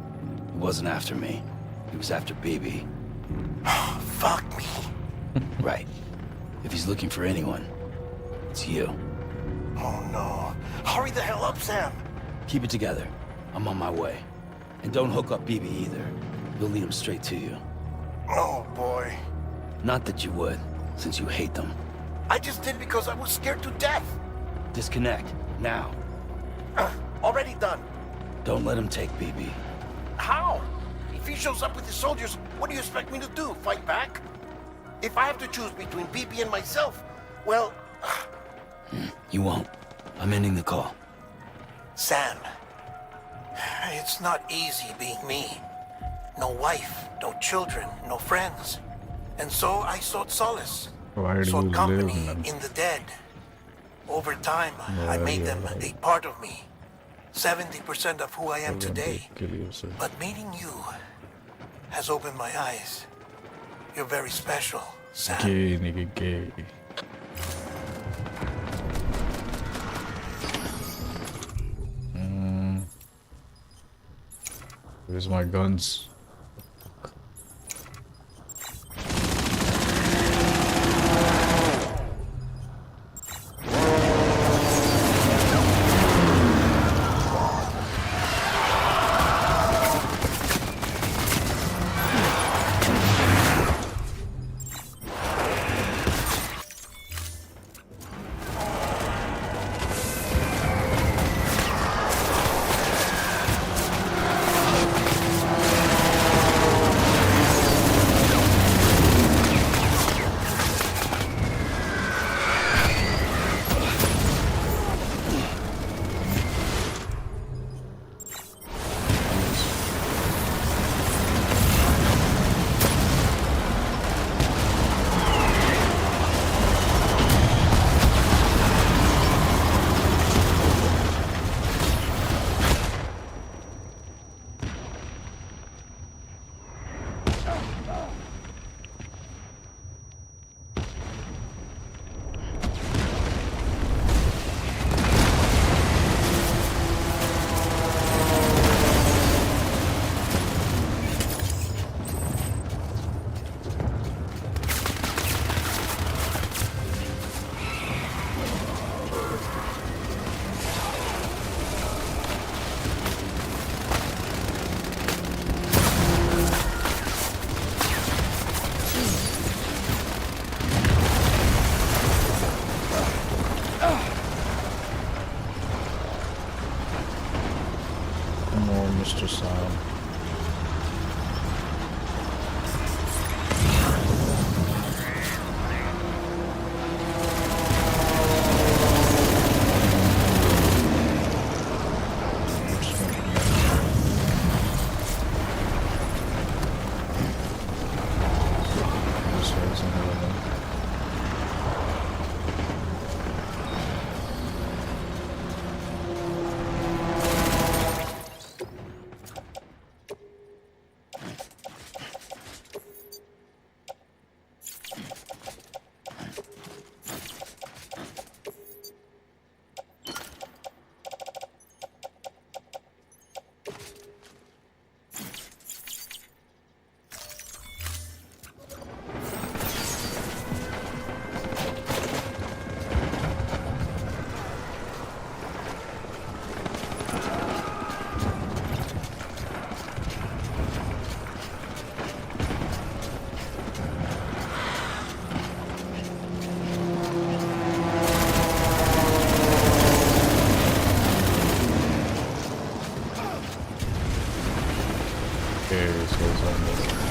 He wasn't after me. He was after BB. Fuck me. Right. If he's looking for anyone, it's you. Oh no. Hurry the hell up, Sam. Keep it together. I'm on my way. And don't hook up BB either. He'll lead him straight to you. Oh boy. Not that you would, since you hate them. I just did because I was scared to death. Disconnect, now. Already done. Don't let him take BB. How? If he shows up with his soldiers, what do you expect me to do? Fight back? If I have to choose between BB and myself, well... You won't. I'm ending the call. Sam, it's not easy being me. No wife, no children, no friends. And so I sought solace. Why do you Sought company live, man? in the dead. Over time, I made them a part of me. 70% of who I am today. Kill yourself. But meeting you has opened my eyes. You're very special, Sam. Gay, nigga, gay. Where's my guns? Come on, Mr. Sam. cells are missing.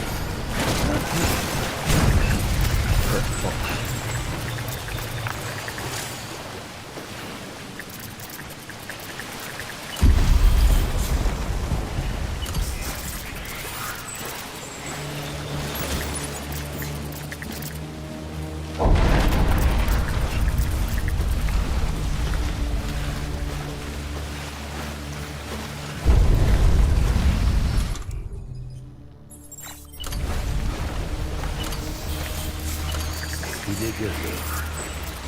You did good, Lou.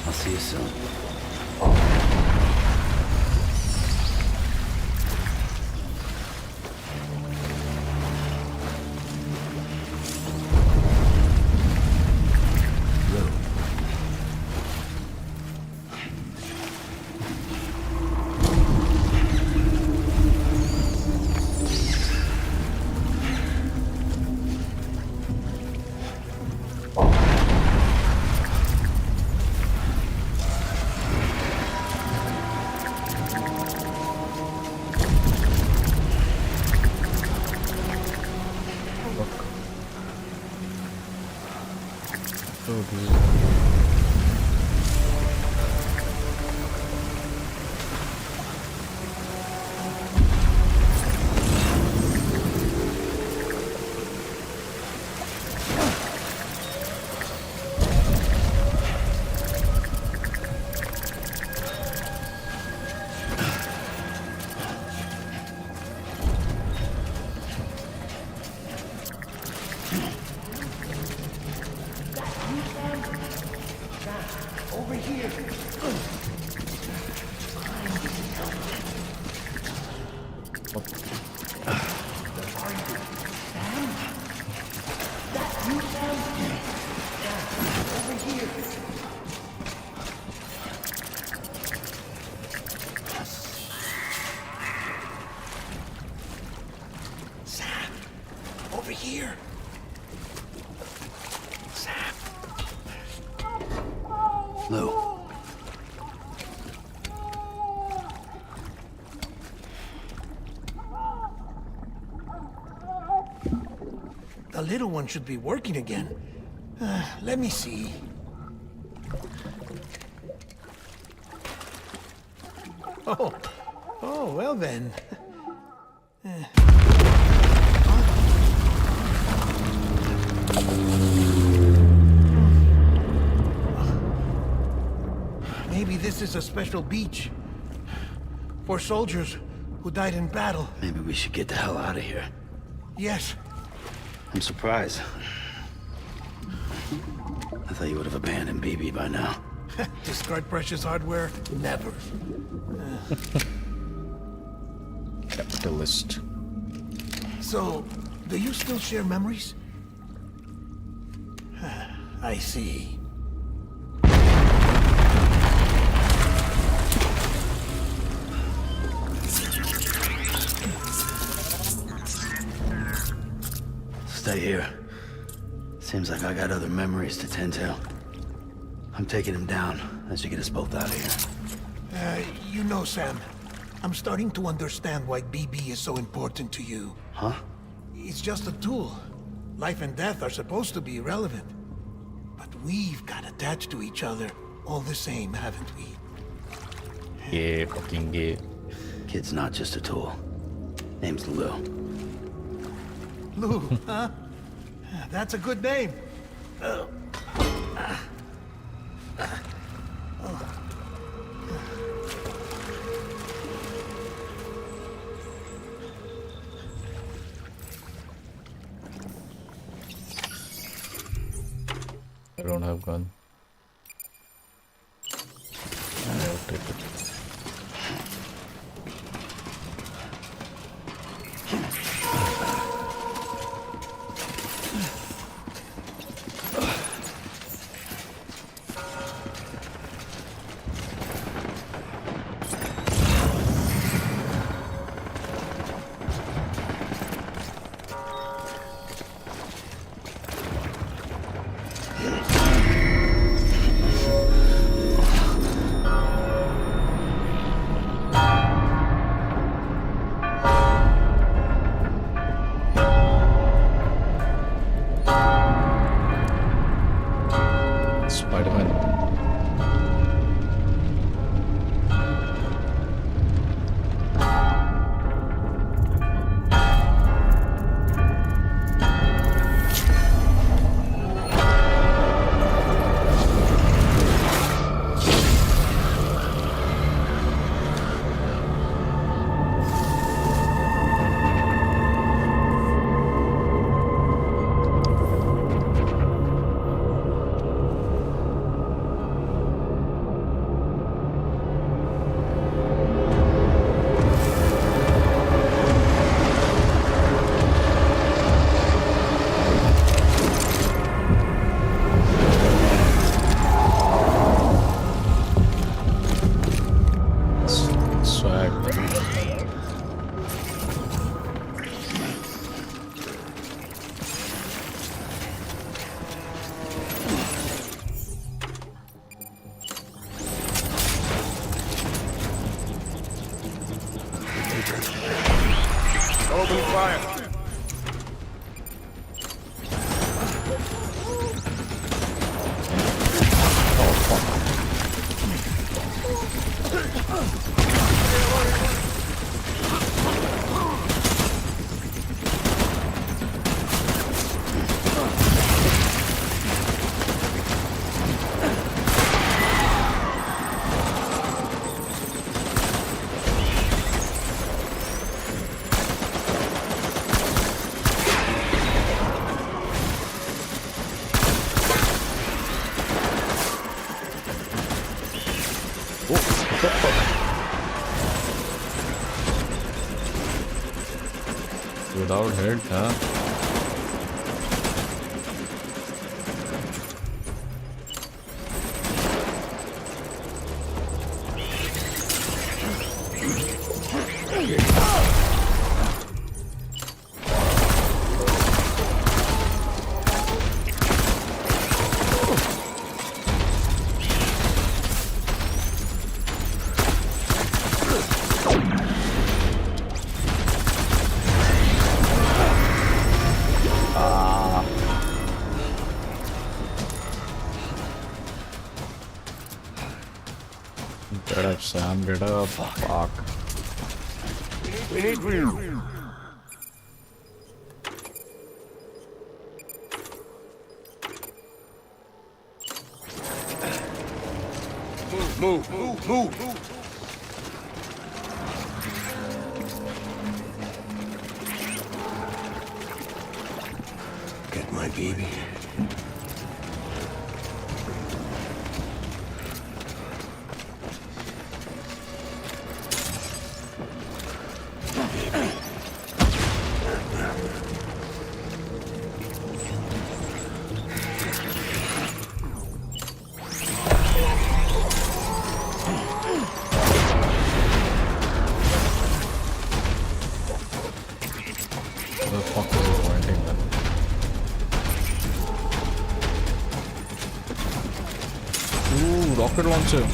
I'll see you soon. Lou. Oh, this is Over here. Sam. Lou. The little one should be working again. Let me see. Oh, well then. Maybe this is a special beach for soldiers who died in battle. Maybe we should get the hell out of here. Yes. I'm surprised. I thought you would have abandoned BB by now. Discard precious hardware? Never. capitalist. So, do you still share memories? I see. Stay here. Seems like I got other memories to tend to. I'm taking him down. That should get us both out of here. You know, Sam, I'm starting to understand why BB is so important to you. Huh? It's just a tool. Life and death are supposed to be irrelevant. But we've got attached to each other all the same, haven't we? Yeah, fucking yeah. Kid's not just a tool. Name's Lou. Lou, huh? That's a good name. I don't have gun. I'll take it. back, man. Open fire. Without head, huh? Get up, Sam, get up. Fuck. We need you. Move. Get my baby. Where the fuck is it pointing then? Ooh, rocket launcher.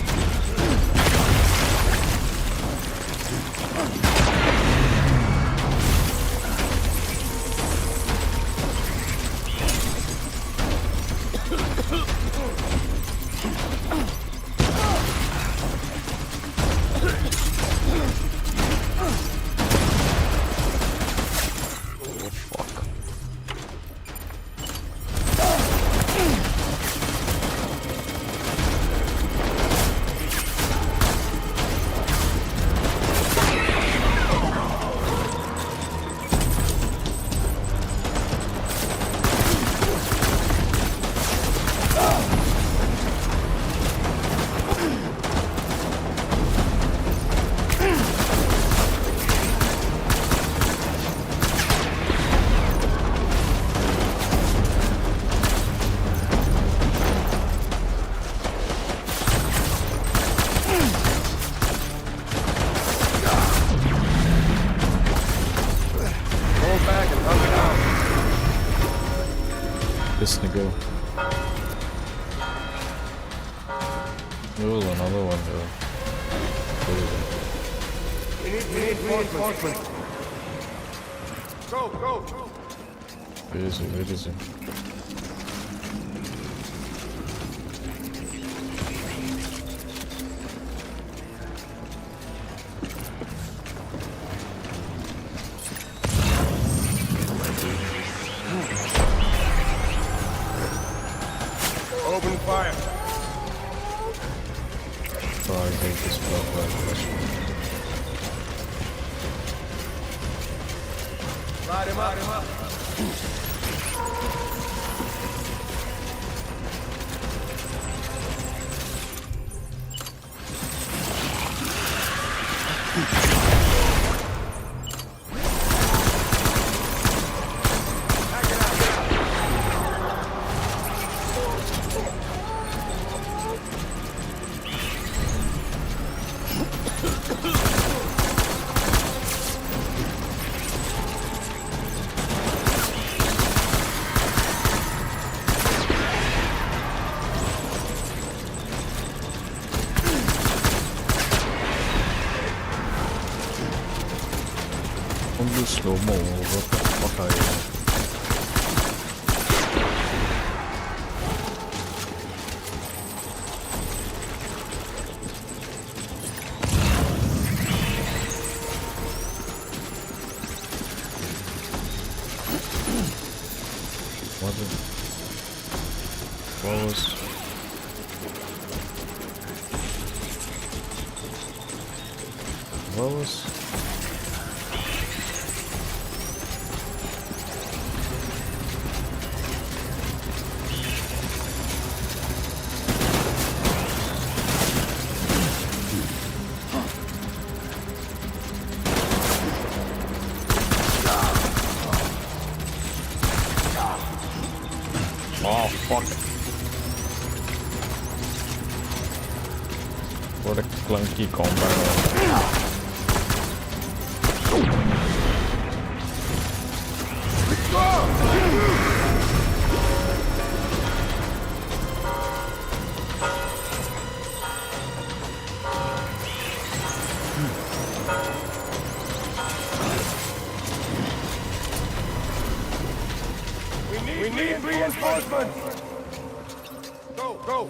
This nigga. There was another one there. Where is it? We need reinforcement. Go. Where is it? Open fire. Oh, I hate this block right first. Light him up. Only slow-mo, what the fuck are you? What the... What was... What was... Oh, fuck. What a clunky combat. We need reinforcements! Go, go!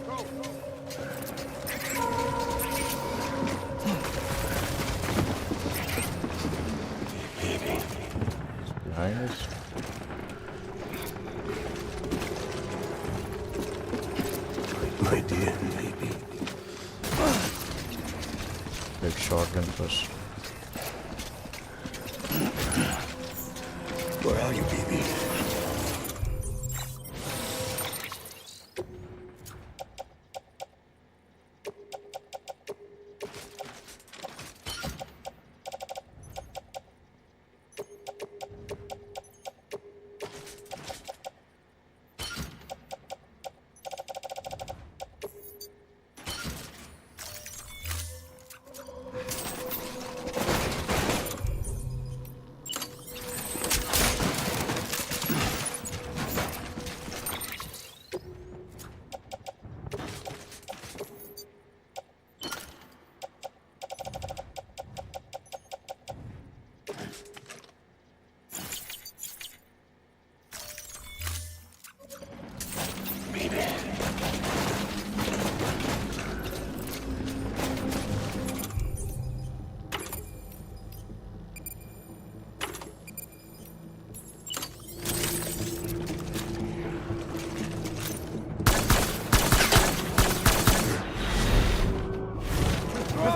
Behind us. My dear baby. Big shotgun first. Where are you, baby?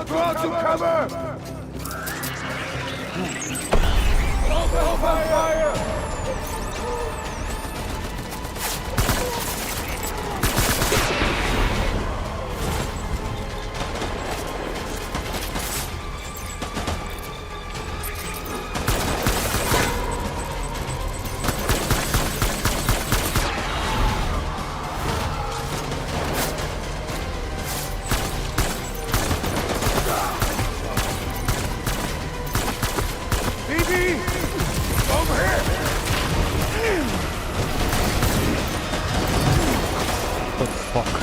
Throw out some cover! Open fire! What the fuck?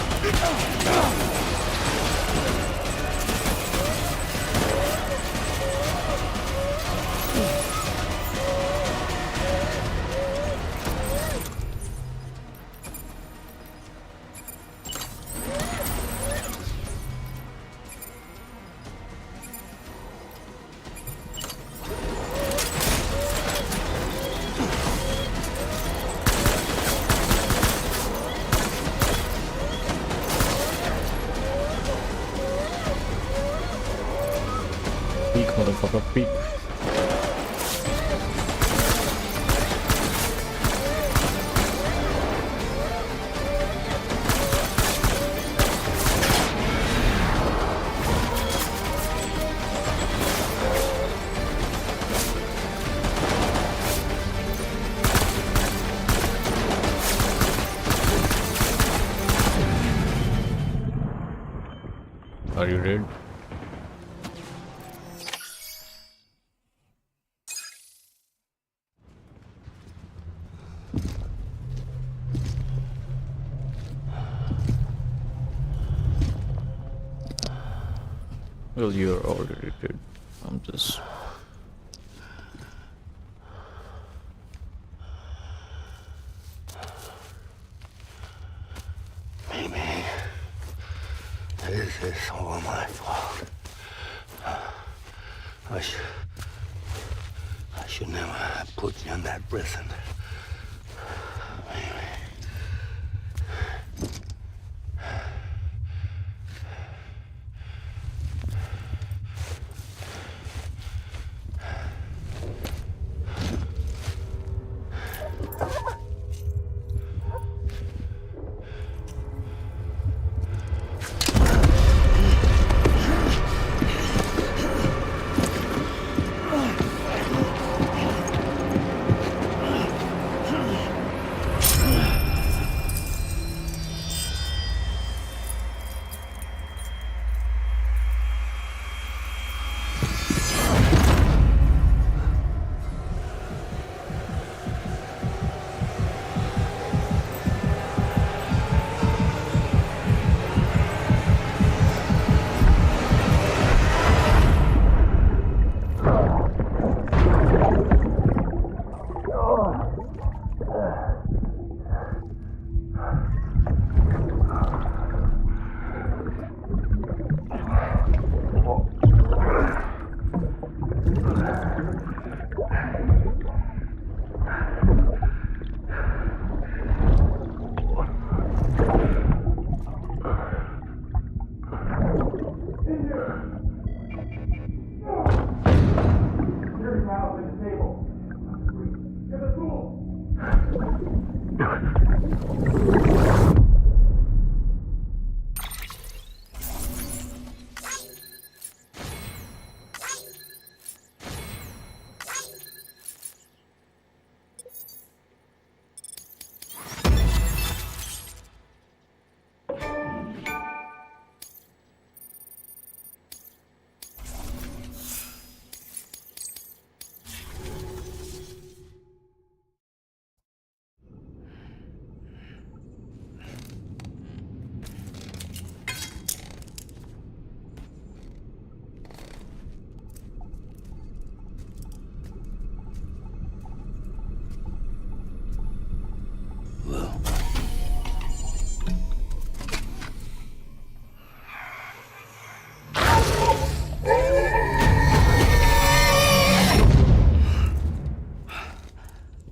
Peek, motherfucker, peek. Are you dead? Well, you're already dead. I'm just I should never have put you in that prison.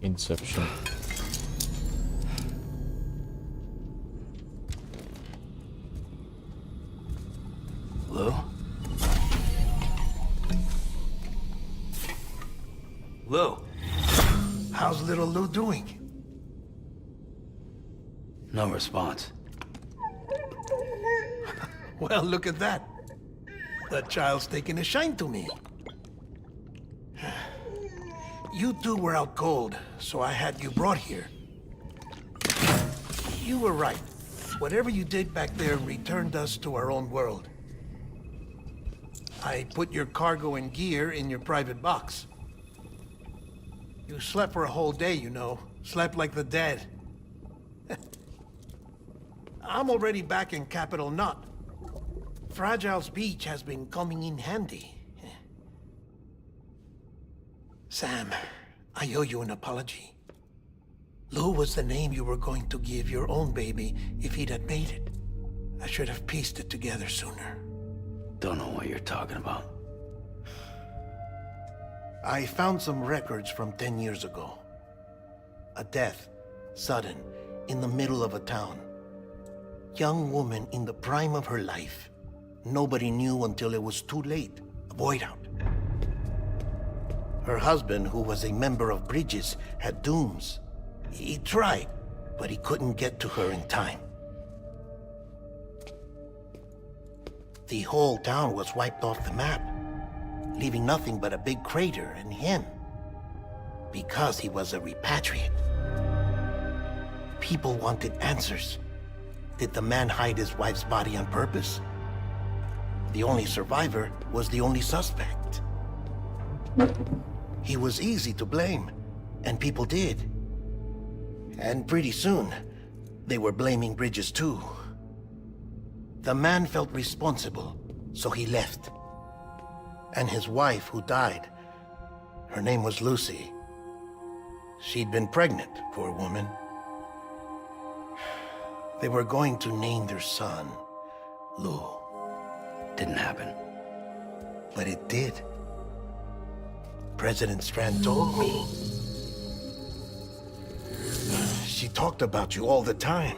Inception. Lou? Lou? How's little Lou doing? No response. Well, look at that. The child's taking a shine to me. You two were out cold, so I had you brought here. You were right. Whatever you did back there returned us to our own world. I put your cargo and gear in your private box. You slept for a whole day, you know. Slept like the dead. I'm already back in Capital Knot. Fragile's beach has been coming in handy. Sam, I owe you an apology. Lou was the name you were going to give your own baby if he'd had made it. I should have pieced it together sooner. Don't know what you're talking about. I found some records from 10 years ago. A death, sudden, in the middle of a town. Young woman in the prime of her life. Nobody knew until it was too late. A void out. Her husband, who was a member of Bridges, had dooms. He tried, but he couldn't get to her in time. The whole town was wiped off the map, leaving nothing but a big crater and him. Because he was a repatriate. People wanted answers. Did the man hide his wife's body on purpose? The only survivor was the only suspect. He was easy to blame, and people did. And pretty soon, they were blaming Bridges too. The man felt responsible, so he left. And his wife, who died, her name was Lucy. She'd been pregnant, poor woman. They were going to name their son Lou. Didn't happen. But it did. President Strand told me. She talked about you all the time.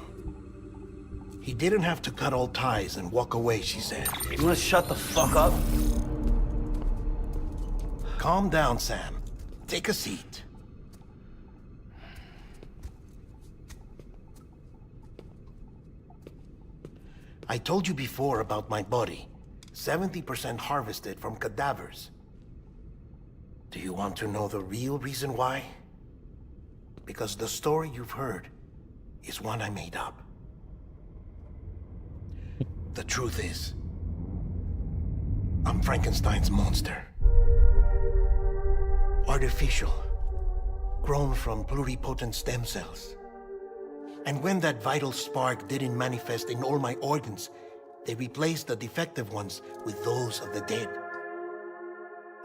He didn't have to cut all ties and walk away, she said. You wanna shut the fuck up? Calm down, Sam. Take a seat. I told you before about my body. 70% harvested from cadavers. Do you want to know the real reason why? Because the story you've heard is one I made up. The truth is, I'm Frankenstein's monster. Artificial, grown from pluripotent stem cells. And when that vital spark didn't manifest in all my organs, they replaced the defective ones with those of the dead.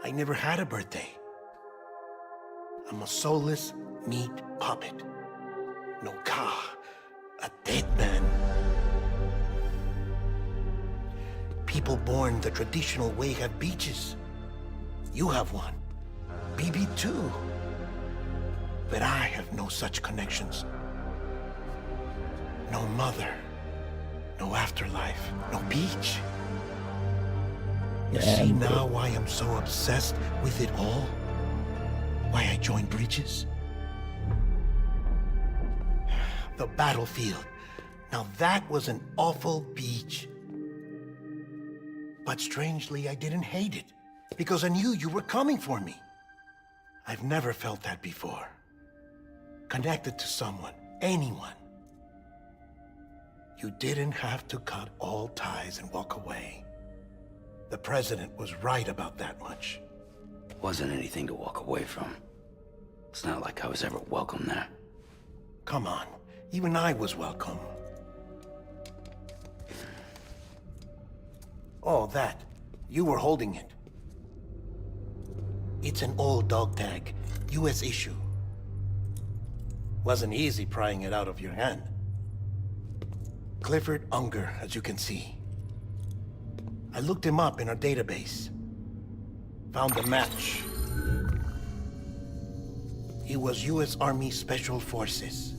I never had a birthday. I'm a soulless meat puppet. No ka, a dead man. People born the traditional way have beaches. You have one. BB too. But I have no such connections. No mother. No afterlife. No beach. You see now why I'm so obsessed with it all? Why I joined Bridges? The battlefield. Now that was an awful beach. But strangely, I didn't hate it. Because I knew you were coming for me. I've never felt that before. Connected to someone, anyone. You didn't have to cut all ties and walk away. The president was right about that much. Wasn't anything to walk away from. It's not like I was ever welcome there. Come on, even I was welcome. Oh, that. You were holding it. It's an old dog tag, US issue. Wasn't easy prying it out of your hand. Clifford Unger, as you can see. I looked him up in our database. Found a match. He was US Army Special Forces.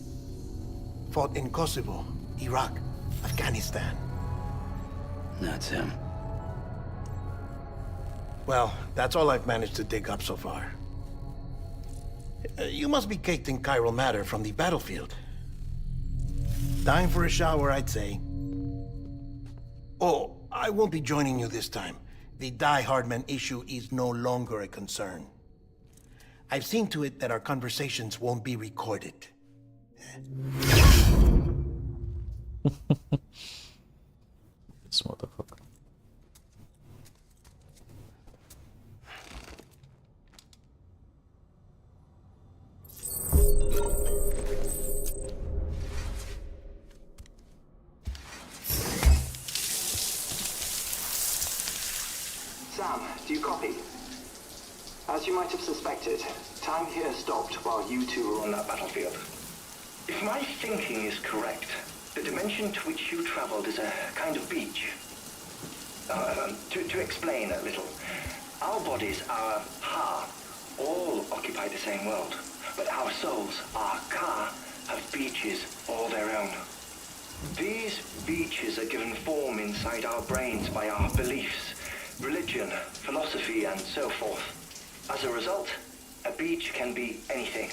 Fought in Kosovo, Iraq, Afghanistan. That's him. Well, that's all I've managed to dig up so far. You must be caked in chiral matter from the battlefield. Time for a shower, I'd say. Oh, I won't be joining you this time. The Die Hardman issue is no longer a concern. I've seen to it that our conversations won't be recorded. This motherfucker. Sam, do you copy? As you might have suspected, time here stopped while you two were on that battlefield. If my thinking is correct, the dimension to which you traveled is a kind of beach. To explain a little, our bodies, our ha, all occupy the same world, but our souls, our ka, have beaches all their own. These beaches are given form inside our brains by our beliefs, religion, philosophy, and so forth. As a result, a beach can be anything,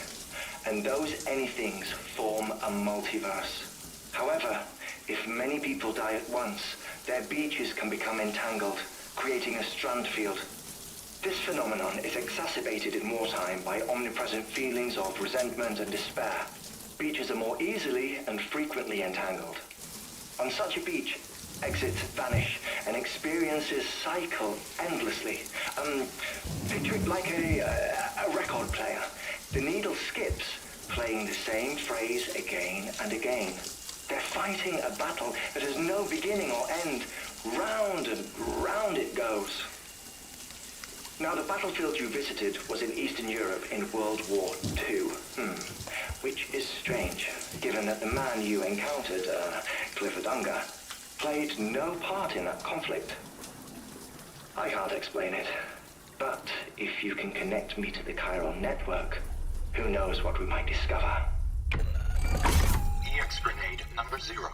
and those anythings form a multiverse. However, if many people die at once, their beaches can become entangled, creating a strand field. This phenomenon is exacerbated in wartime by omnipresent feelings of resentment and despair. Beaches are more easily and frequently entangled. On such a beach, exits vanish and experiences cycle endlessly. Picture it like a record player. The needle skips, playing the same phrase again and again. They're fighting a battle that has no beginning or end. Round and round it goes. Now, the battlefield you visited was in Eastern Europe in World War II. Which is strange, given that the man you encountered, Clifford Unger, played no part in that conflict. I can't explain it, but If you can connect me to the chiral network, who knows what we might discover. EX grenade number 0.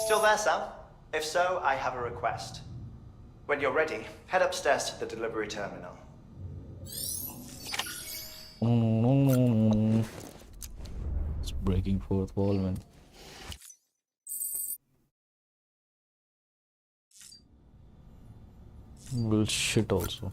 Still there, Sam? If so, I have a request. When you're ready, head upstairs to the delivery terminal. It's breaking fourth wall, man. Will shit also.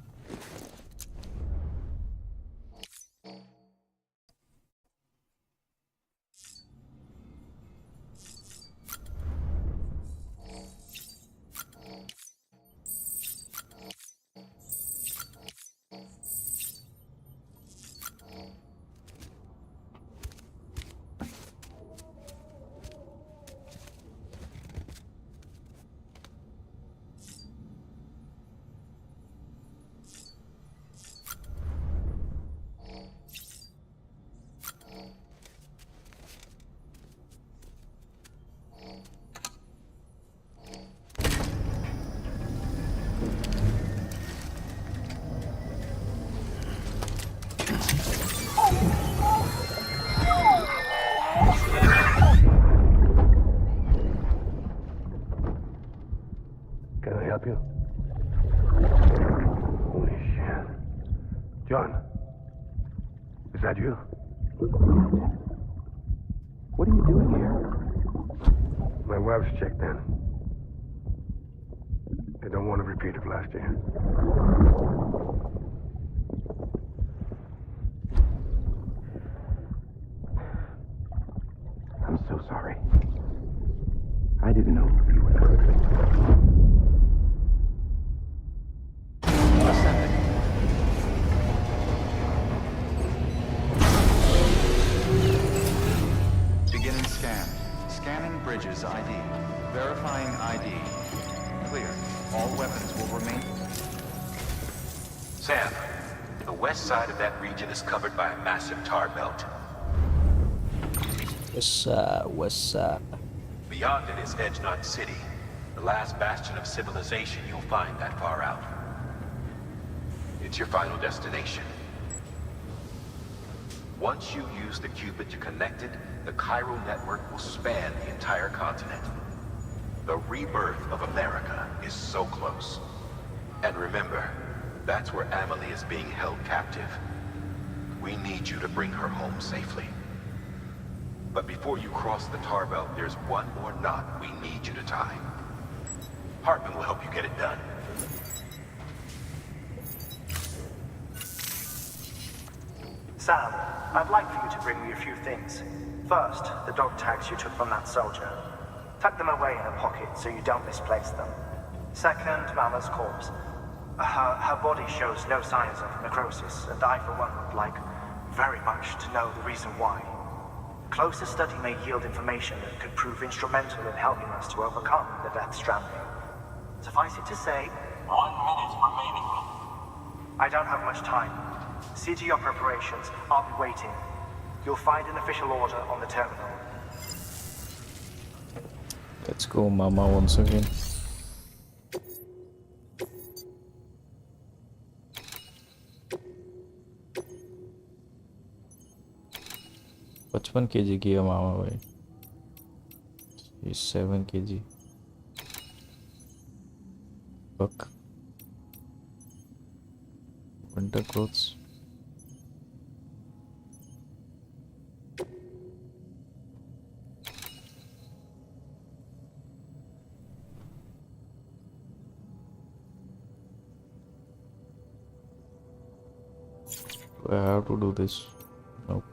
Can I help you? Holy shit. John, is that you? What are you doing here? My wife's checked in. I don't want to repeat of last year. I'm so sorry. I didn't know you were perfect. Beginning scan. Scanning bridges ID. Verifying ID. Clear. All weapons will remain. Sam, the west side of that region is covered by a massive tar belt. West side. Beyond it is Edgenut City, the last bastion of civilization you'll find that far out. It's your final destination. Once you use the Cupid to connect it, the chiral network will span the entire continent. The rebirth of America is so close. And remember, that's where Amelie is being held captive. We need you to bring her home safely. But before you cross the tar belt, there's one more knot we need you to tie. Hartman will help you get it done. Sam, I'd like for you to bring me a few things. First, the dog tags you took from that soldier. Tuck them away in a pocket so you don't misplace them. Second, Mama's corpse. Her body shows no signs of necrosis, and I, for one, would like very much to know the reason why. Closer study may yield information that could prove instrumental in helping us to overcome the Death Stranding. Suffice it to say, 1 minute remaining. I don't have much time. See to your preparations. I'll be waiting. You'll find an official order on the terminal. Let's go, Mama, once again. Pachpan kg किया मामा भाई. He's 7 kg. Fuck. Winter clothes. Do I have to do this? Nope.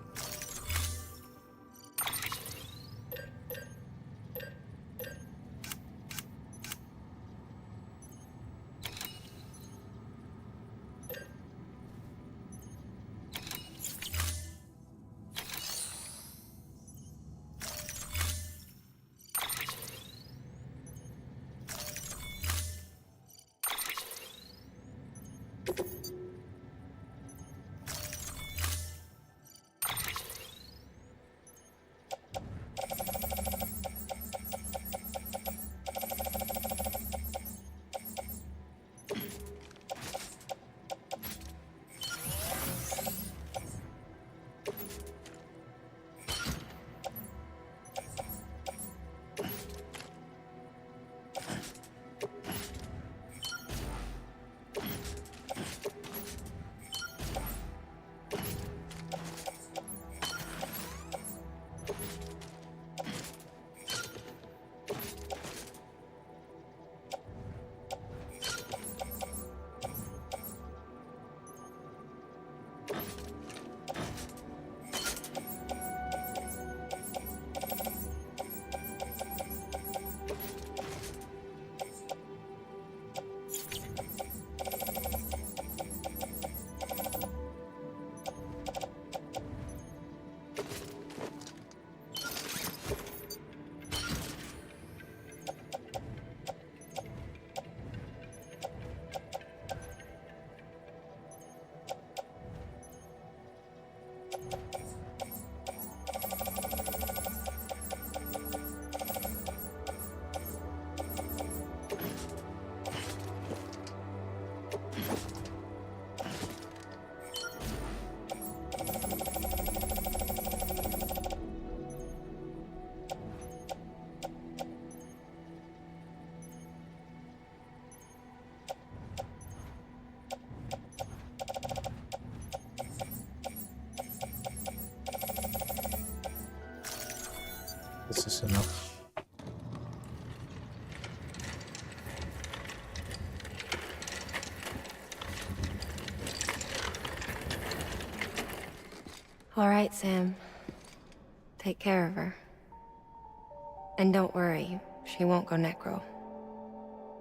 This is enough. All right, Sam. Take care of her. And don't worry, she won't go necro.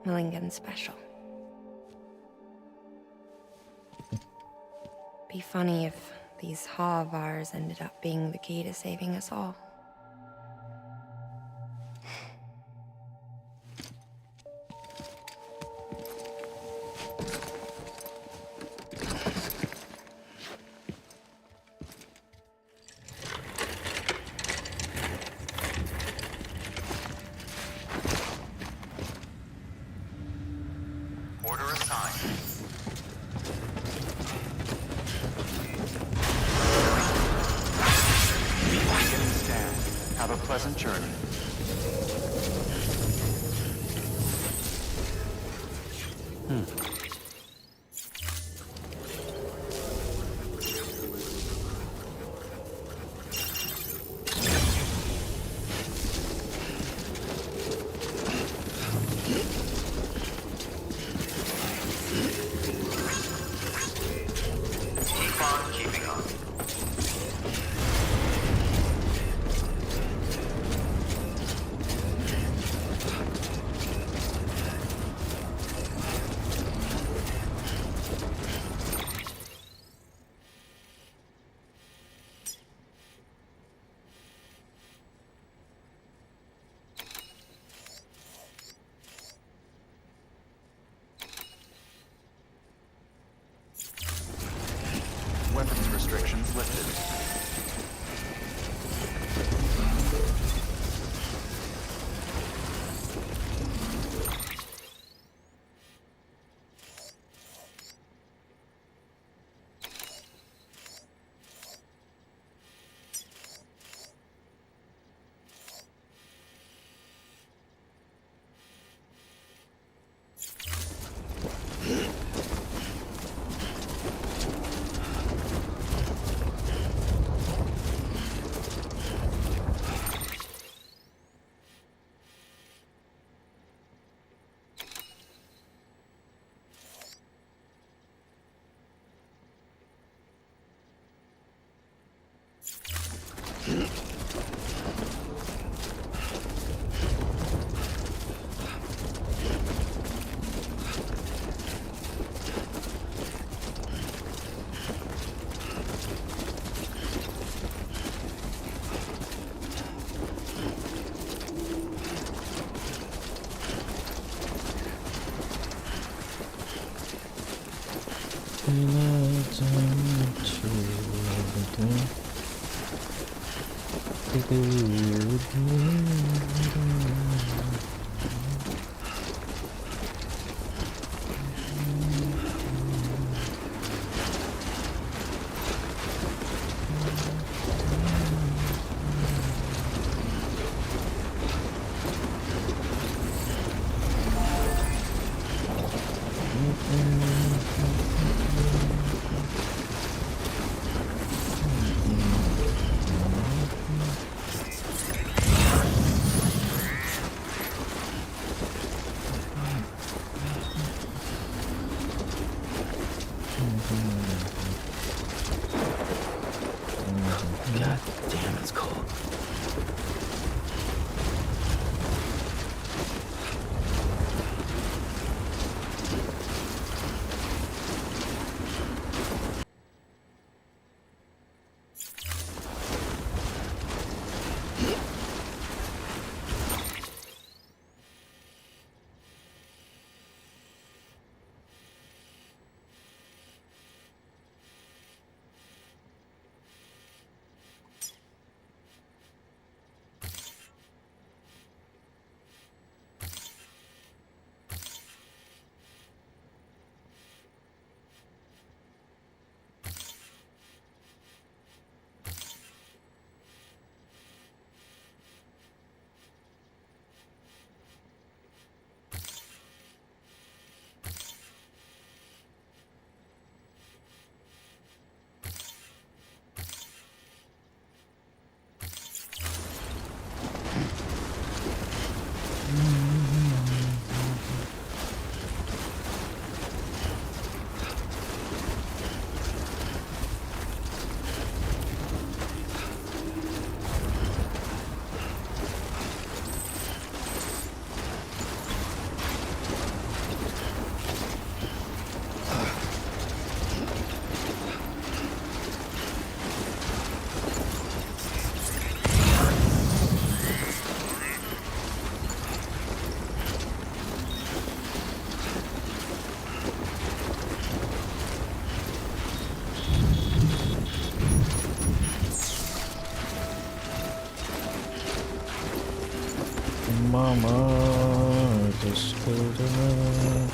Millingan's special. Be funny if these Ha of ours ended up being the key to saving us all. Order assigned. Beginning stand. Have a pleasant journey. Keep on keeping on. Weapons restrictions lifted. Mama, just hold on.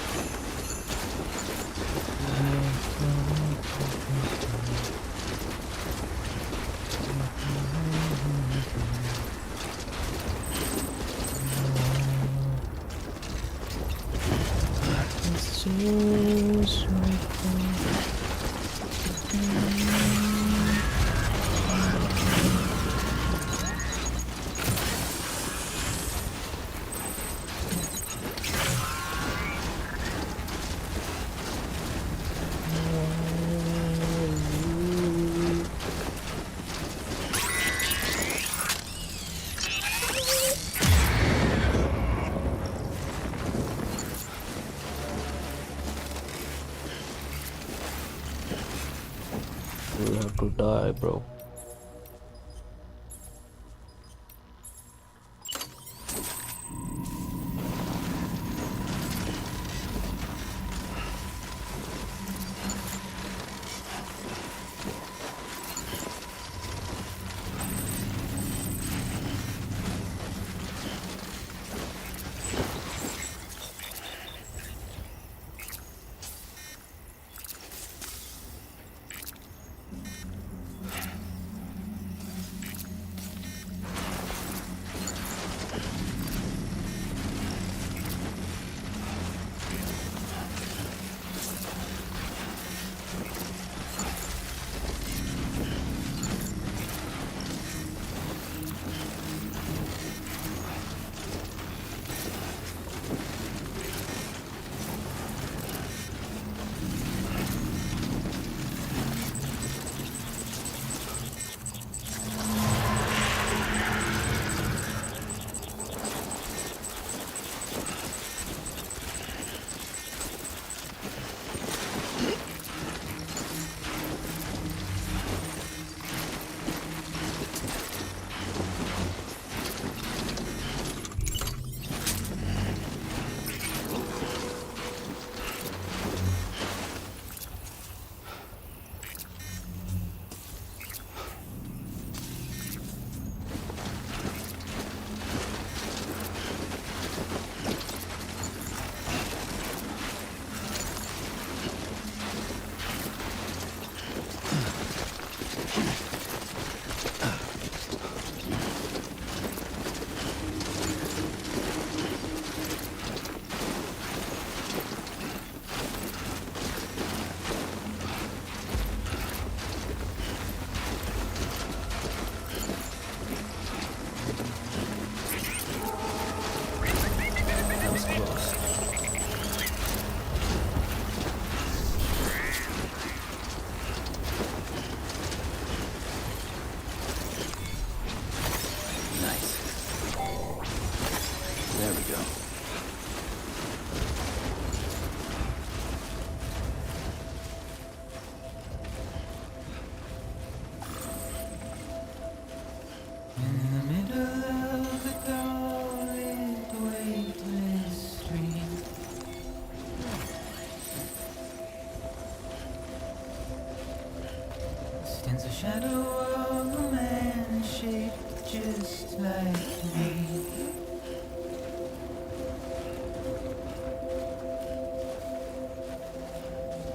It's just you have to die, bro. Stands a shadow of a man shaped just like me.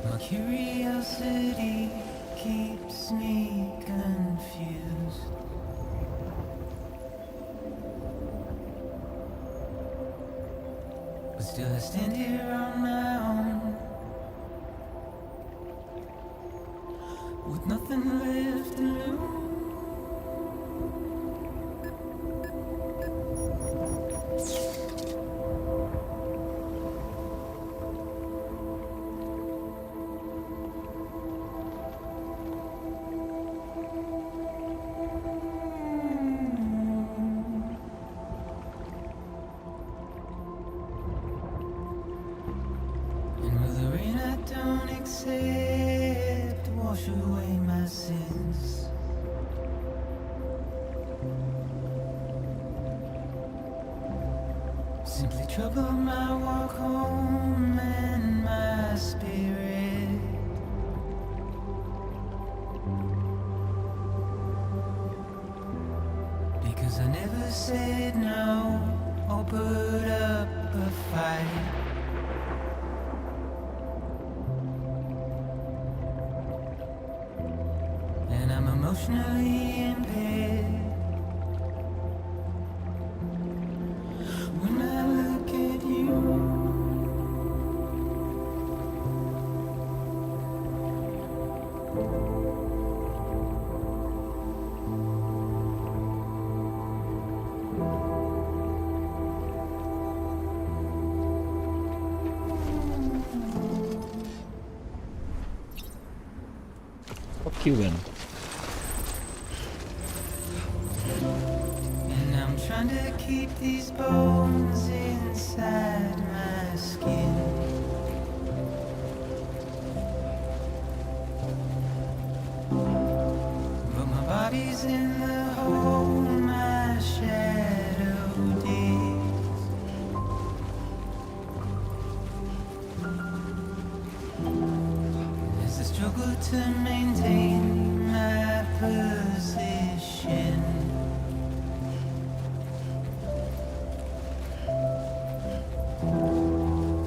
My curiosity keeps me confused. But still I stand here on my own, with nothing left to lose. And with the rain I don't accept, wash away my sins. Simply trouble my walk home and my spirit. Because I never said no or put up a fight. And I'm emotionally impaired. When I look at you, Fuck you then. and I'm trying to keep these bones inside my skin. But my body's in the hole my shadow digs. There's a struggle to maintain my position.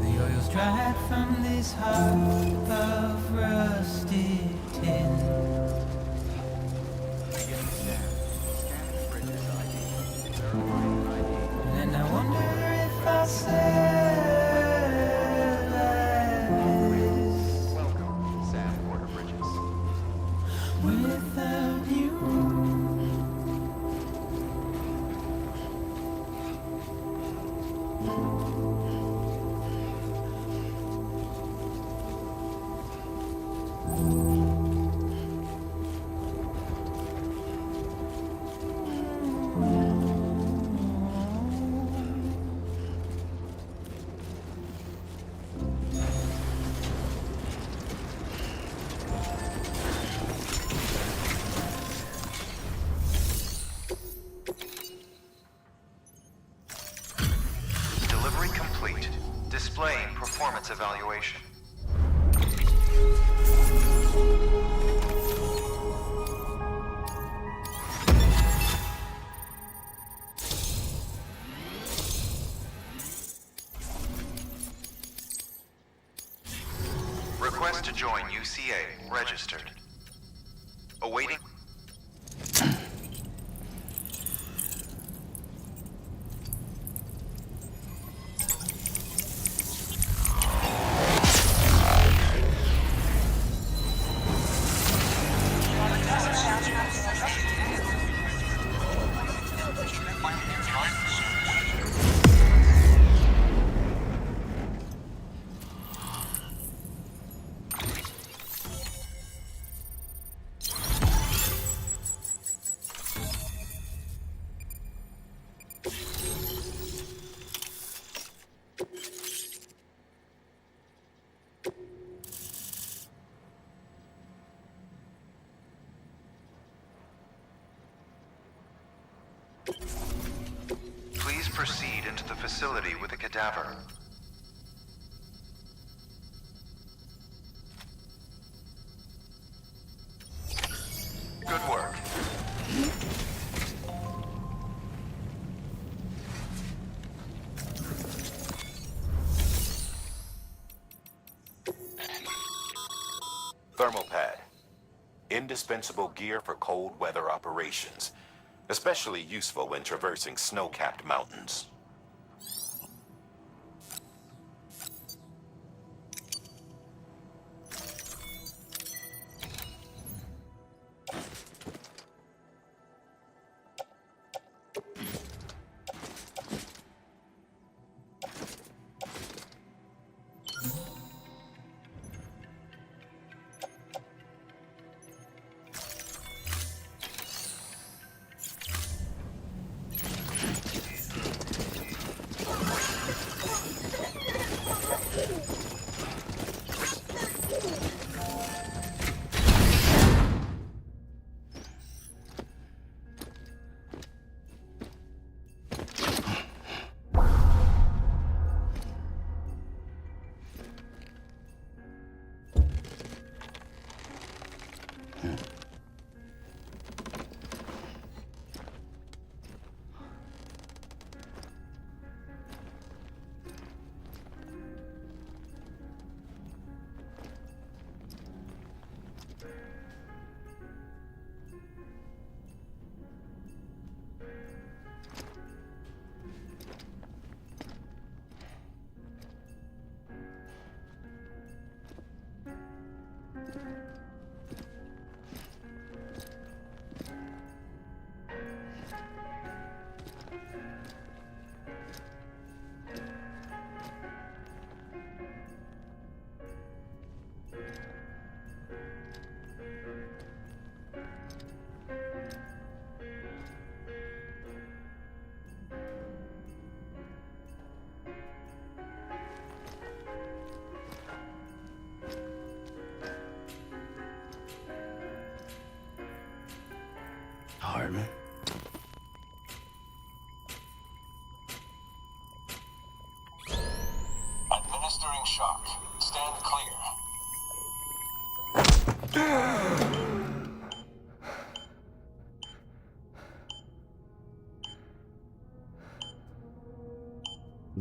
The oil's dried from this heart of rusted tin. And I wonder if I survive Welcome, Sam Porter Bridges. without you. Delivery complete. Displaying performance evaluation. Request to join UCA. Registered. Awaiting. Please proceed into the facility with a cadaver. Good work. Thermal pad. Indispensable gear for cold weather operations. Especially useful when traversing snow-capped mountains.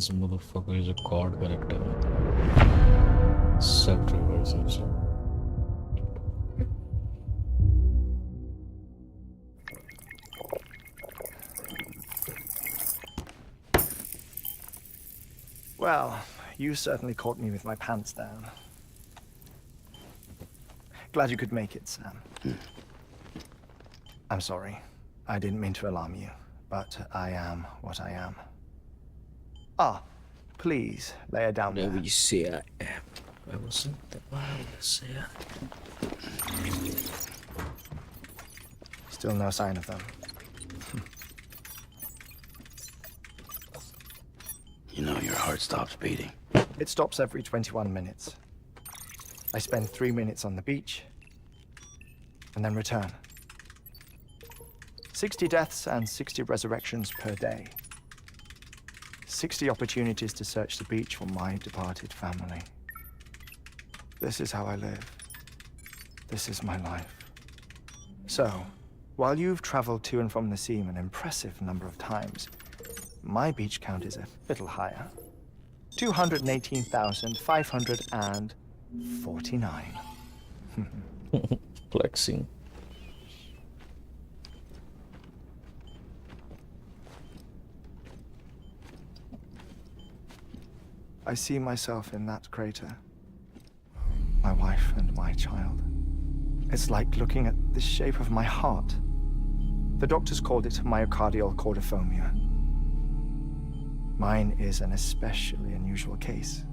This motherfucker is a god character. Self-reversal. Well, you certainly caught me with my pants down. Glad you could make it, Sam. I'm sorry. I didn't mean to alarm you, but I am what I am. Ah, please lay her down Whatever there. you say I am. I wasn't the one to say Still no sign of them. You know your heart stops beating. It stops every 21 minutes. I spend 3 minutes on the beach, and then return. 60 deaths and 60 resurrections per day. 60 opportunities to search the beach for my departed family. This is how I live. This is my life. So, while you've traveled to and from the seam an impressive number of times, my beach count is a little higher. 218,549. flexing. I see myself in that crater. My wife and my child. It's like looking at the shape of my heart. The doctors called it myocardial cordiformia. Mine is an especially unusual case.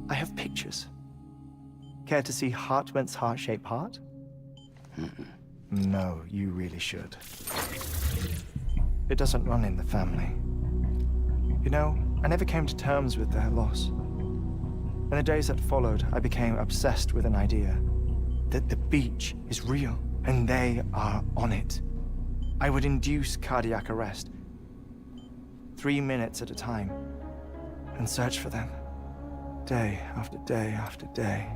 I have pictures. Care to see Hartman's heart-shaped heart? No, you really should. It doesn't run in the family. You know, I never came to terms with their loss. In the days that followed, I became obsessed with an idea that the beach is real and they are on it. I would induce cardiac arrest, 3 minutes at a time, and search for them, day after day after day.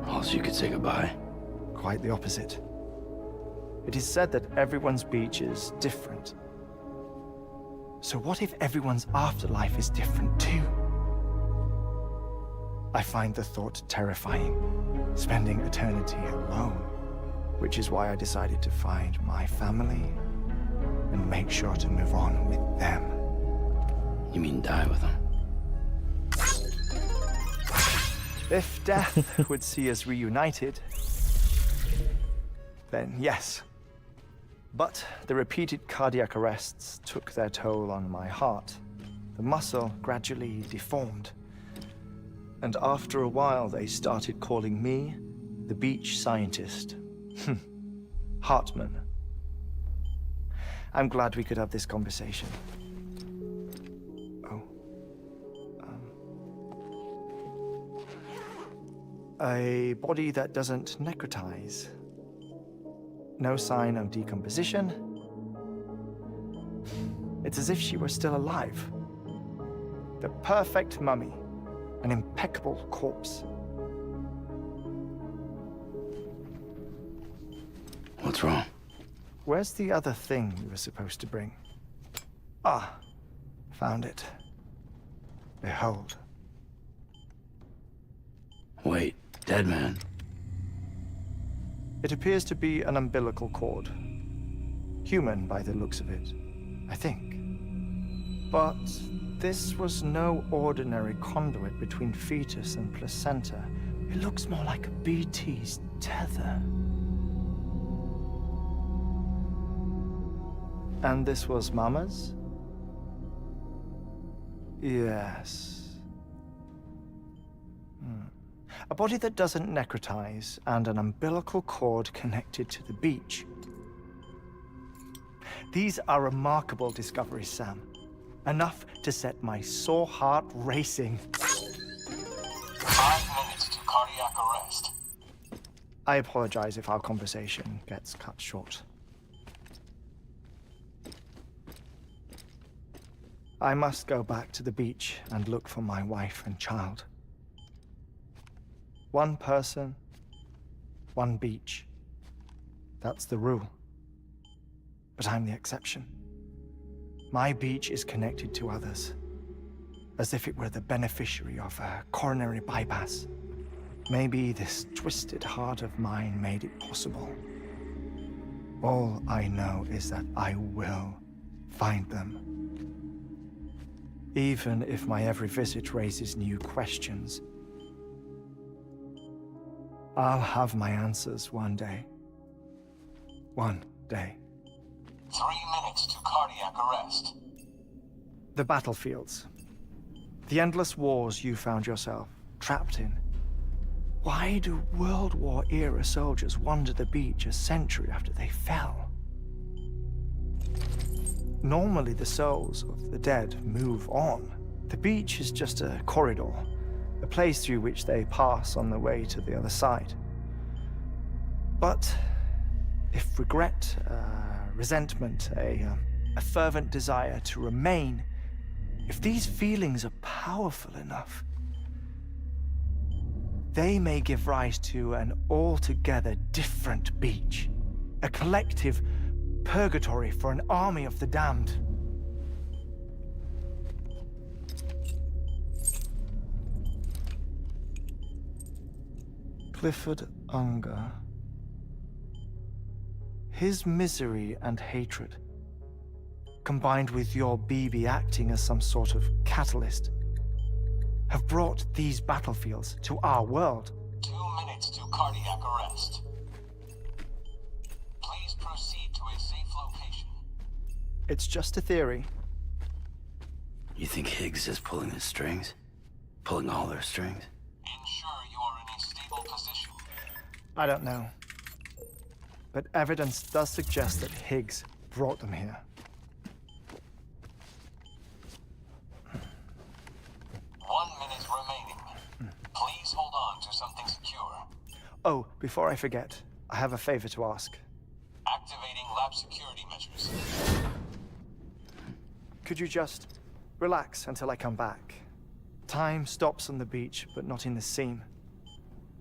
Also, you could say goodbye. Quite the opposite. It is said that everyone's beach is different. So what if everyone's afterlife is different too? I find the thought terrifying, spending eternity alone, which is why I decided to find my family and make sure to move on with them. You mean die with them? If death would see us reunited, then yes. But the repeated cardiac arrests took their toll on my heart. The muscle gradually deformed. And after a while, they started calling me the beach scientist. Hartman. I'm glad we could have this conversation. Oh. A body that doesn't necrotize. No sign of decomposition. It's as if she were still alive. The perfect mummy. An impeccable corpse. What's wrong? Where's the other thing you were supposed to bring? Ah, found it. Behold. Wait, dead man. It appears to be an umbilical cord. Human by the looks of it, I think. But this was no ordinary conduit between fetus and placenta. It looks more like a BT's tether. And this was Mama's? Yes. A body that doesn't necrotize and an umbilical cord connected to the beach. These are remarkable discoveries, Sam. Enough to set my sore heart racing. 5 minutes to cardiac arrest. I apologize if our conversation gets cut short. I must go back to the beach and look for my wife and child. One person, one beach. That's the rule. But I'm the exception. My beach is connected to others. as if it were the beneficiary of a coronary bypass. Maybe this twisted heart of mine made it possible. All I know is that I will find them. Even if my every visit raises new questions, I'll have my answers one day. One day. 3 minutes to cardiac arrest. The battlefields. The endless wars you found yourself trapped in. Why do World War-era soldiers wander the beach a century after they fell? Normally the souls of the dead move on. The beach is just a corridor, a place through which they pass on the way to the other side. But if regret, resentment, a fervent desire to remain, if these feelings are powerful enough, they may give rise to an altogether different beach, a collective purgatory for an army of the damned. Clifford Unger. His misery and hatred, combined with your BB acting as some sort of catalyst, have brought these battlefields to our world. 2 minutes to cardiac arrest. Please proceed to a safe location. It's just a theory. You think Higgs is pulling the strings? Pulling all their strings? Ensure you are in a stable position. I don't know. But evidence does suggest that Higgs brought them here. 1 minute remaining. Please hold on to something secure. Oh, before I forget, I have a favor to ask. Activating lab security measures. Could you just relax until I come back? Time stops on the beach, but not in the scene.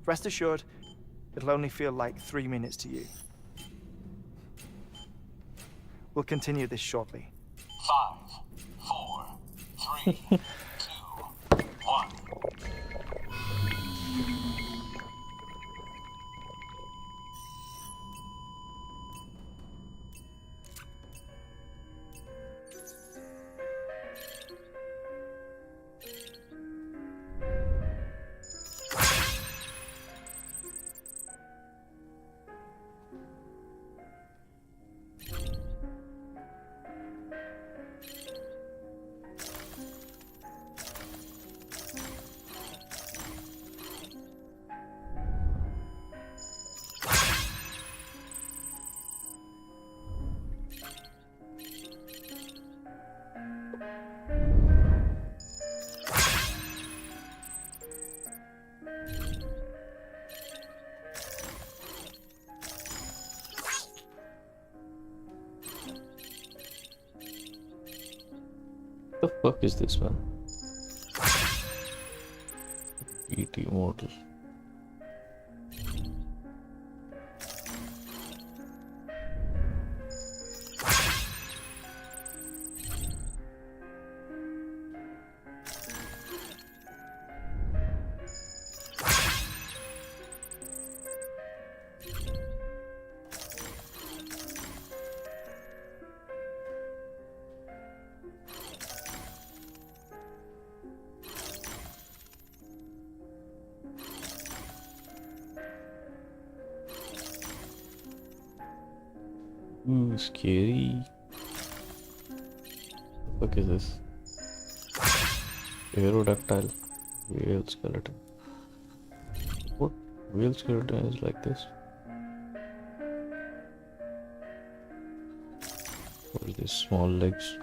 Rest assured, it'll only feel like 3 minutes to you. We'll continue this shortly. 5, 4, 3, 2, 1. The fuck is this, man? E.T. Mortal. Ooh, scary. What is this? Aerodactyl whale skeleton. What whale skeleton is like this? What are these small legs?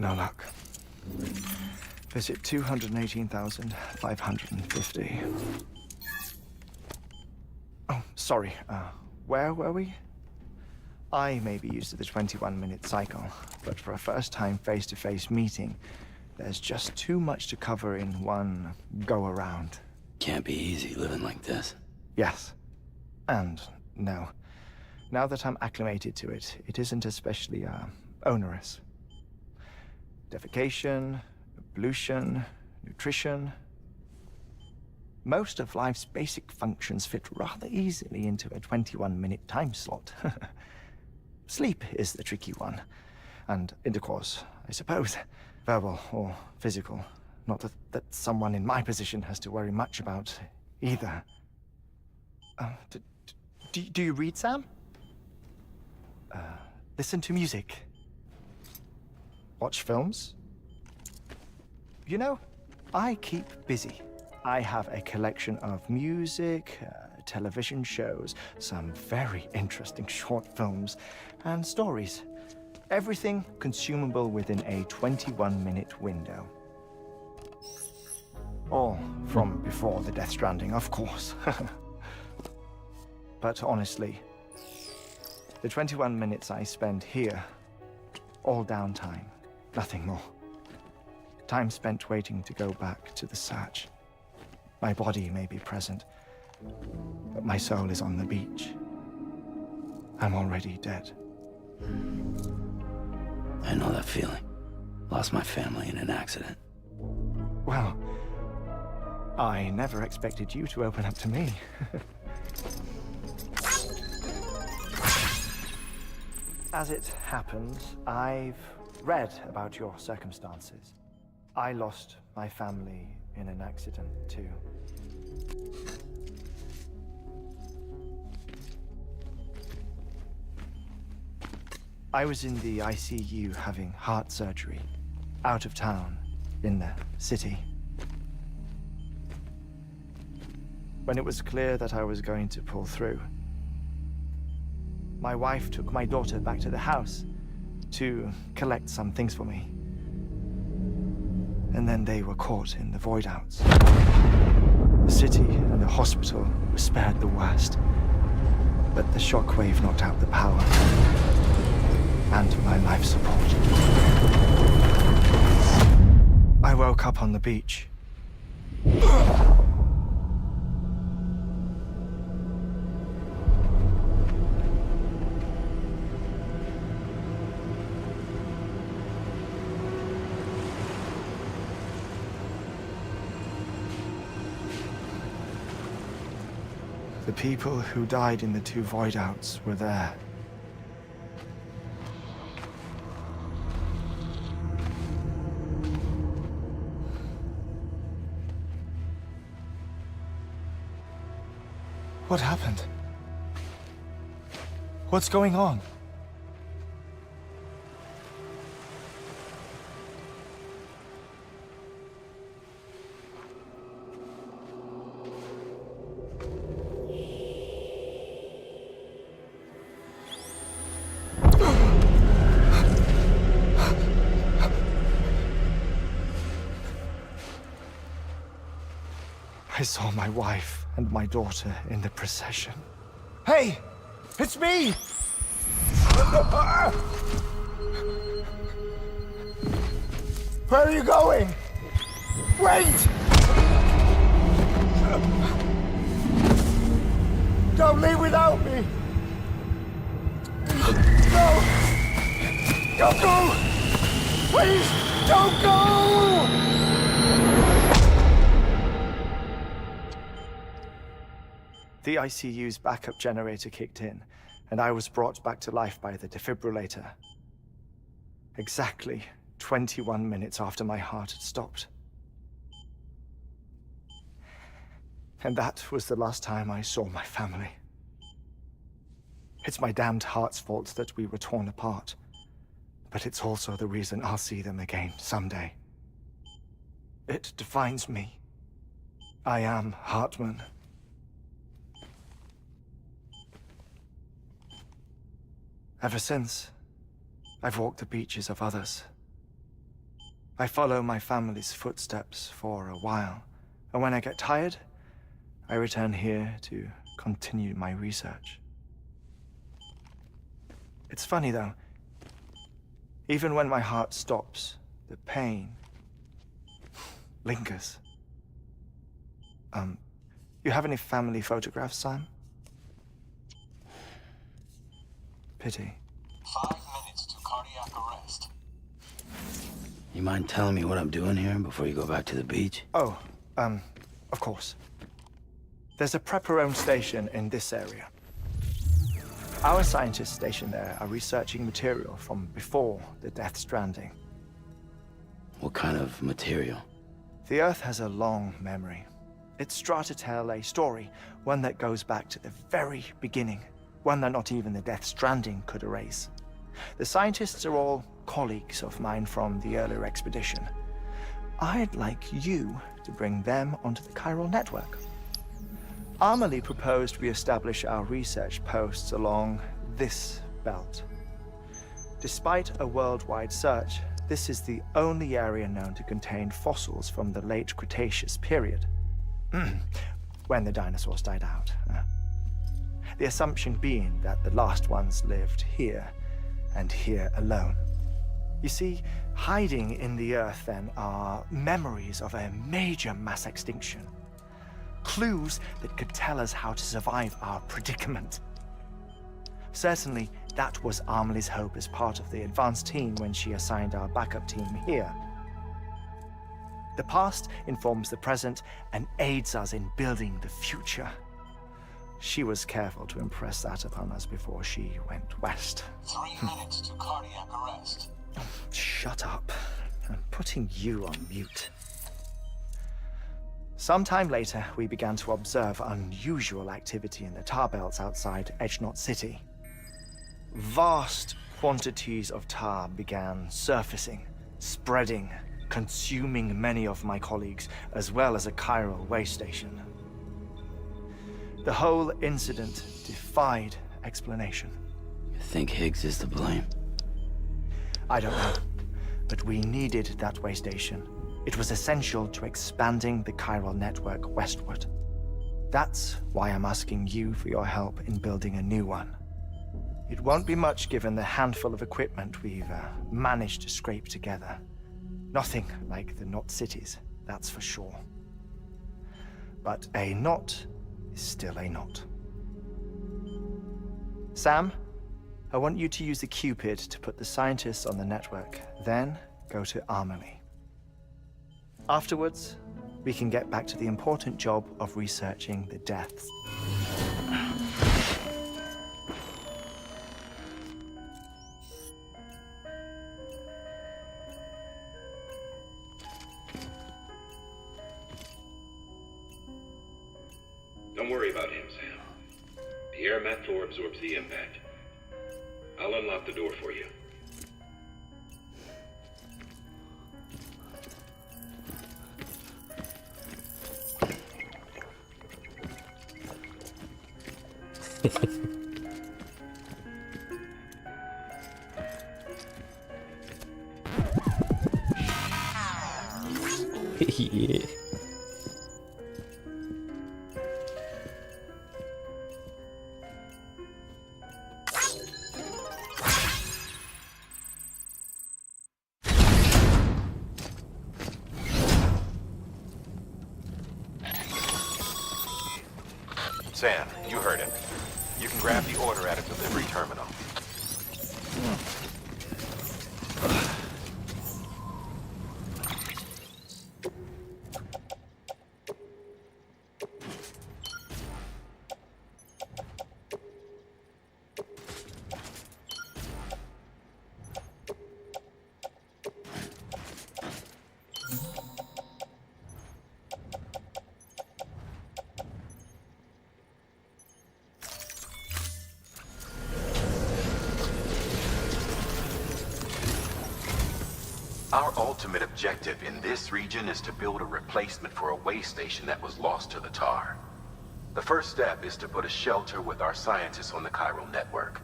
No luck. Visit 218,550. Oh, sorry. Where were we? I may be used to the 21-minute cycle, but for a first-time face-to-face meeting, there's just too much to cover in one go-around. Can't be easy living like this. Yes. And no. Now that I'm acclimated to it, it isn't especially, onerous. Defecation, ablution, nutrition. Most of life's basic functions fit rather easily into a 21-minute time slot. Sleep is the tricky one. And intercourse, I suppose. Verbal or physical. Not that someone in my position has to worry much about either. Do you read, Sam? Listen to music. Watch films. You know, I keep busy. I have a collection of music, television shows, some very interesting short films, and stories. Everything consumable within a 21-minute window. All from before the Death Stranding, of course. But honestly, the 21 minutes I spend here, all downtime, nothing more. Time spent waiting to go back to the search. My body may be present, but my soul is on the beach. I'm already dead. I know that feeling. Lost my family in an accident. Well, I never expected you to open up to me. As it happens, I've read about your circumstances. I lost my family in an accident, too. I was in the ICU having heart surgery, out of town, in the city. When it was clear that I was going to pull through, my wife took my daughter back to the house to collect some things for me. And then they were caught in the void-outs. The city and the hospital were spared the worst, but the shockwave knocked out the power and my life support. I woke up on the beach. The people who died in the two void-outs were there. What happened? What's going on? I saw my wife and my daughter in the procession. Hey! It's me! Where are you going? Wait! Don't leave without me! No! Don't go! Please, don't go! The ICU's backup generator kicked in, and I was brought back to life by the defibrillator. Exactly 21 minutes after my heart had stopped. And that was the last time I saw my family. It's my damned heart's fault that we were torn apart, but it's also the reason I'll see them again someday. It defines me. I am Hartman. Ever since, I've walked the beaches of others, I follow my family's footsteps for a while, and when I get tired, I return here to continue my research. It's funny though, even when my heart stops, the pain lingers. You have any family photographs, Sam? Pity. 5 minutes to cardiac arrest. You mind telling me what I'm doing here before you go back to the beach? Oh, of course. There's a prepper-owned station in this area. Our scientists stationed there are researching material from before the Death Stranding. What kind of material? The Earth has a long memory. It's trying to tell a story, one that goes back to the very beginning, one that not even the Death Stranding could erase. The scientists are all colleagues of mine from the earlier expedition. I'd like you to bring them onto the chiral network. Amelie proposed we establish our research posts along this belt. Despite a worldwide search, this is the only area known to contain fossils from the late Cretaceous period, when the dinosaurs died out. The assumption being that the last ones lived here, and here alone. You see, hiding in the Earth then are memories of a major mass extinction. Clues that could tell us how to survive our predicament. Certainly, that was Amelie's hope as part of the advanced team when she assigned our backup team here. The past informs the present and aids us in building the future. She was careful to impress that upon us before she went west. 3 minutes to cardiac arrest. Shut up. I'm putting you on mute. Sometime later, we began to observe unusual activity in the tar belts outside Edgenot City. Vast quantities of tar began surfacing, spreading, consuming many of my colleagues, as well as a chiral way station. The whole incident defied explanation. You think Higgs is to blame? I don't know, but we needed that way station. It was essential to expanding the chiral network westward. That's why I'm asking you for your help in building a new one. It won't be much given the handful of equipment we've managed to scrape together. Nothing like the knot cities, that's for sure. But a knot is still a knot. Sam, I want you to use the Cupid to put the scientists on the network, then go to Amelie. Afterwards, we can get back to the important job of researching the deaths. Don't worry about him, Sam. The air mat floor absorbs the impact. I'll unlock the door for you. Yeah. Sam, you heard him. You can grab the order at a delivery terminal. Our ultimate objective in this region is to build a replacement for a way station that was lost to the tar. The first step is to put a shelter with our scientists on the chiral network.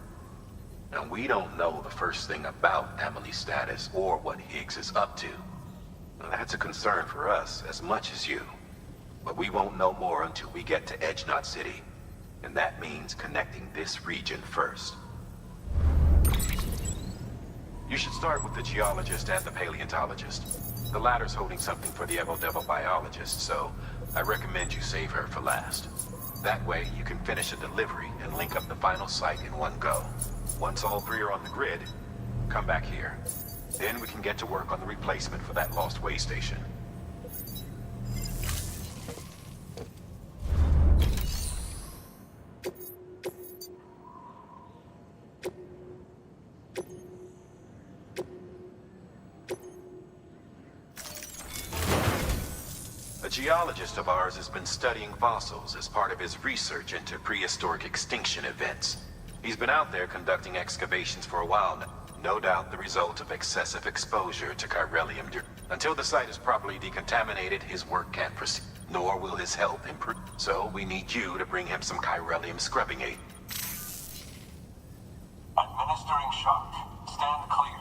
Now, we don't know the first thing about Amelie's status or what Higgs is up to, Well, that's a concern for us as much as you. But we won't know more until we get to Edge Knot City. And that means connecting this region first. You should start with the geologist and the paleontologist. The latter's holding something for the Evo-Devo biologist, so I recommend you save her for last. That way, you can finish a delivery and link up the final site in one go. Once all three are on the grid, come back here. Then we can get to work on the replacement for that lost way station. A geologist of ours has been studying fossils as part of his research into prehistoric extinction events. He's been out there conducting excavations for a while now. No doubt the result of excessive exposure to chiralium. Until the site is properly decontaminated, his work can't proceed, nor will his health improve. So we need you to bring him some chiralium scrubbing aid. Administering shock. Stand clear.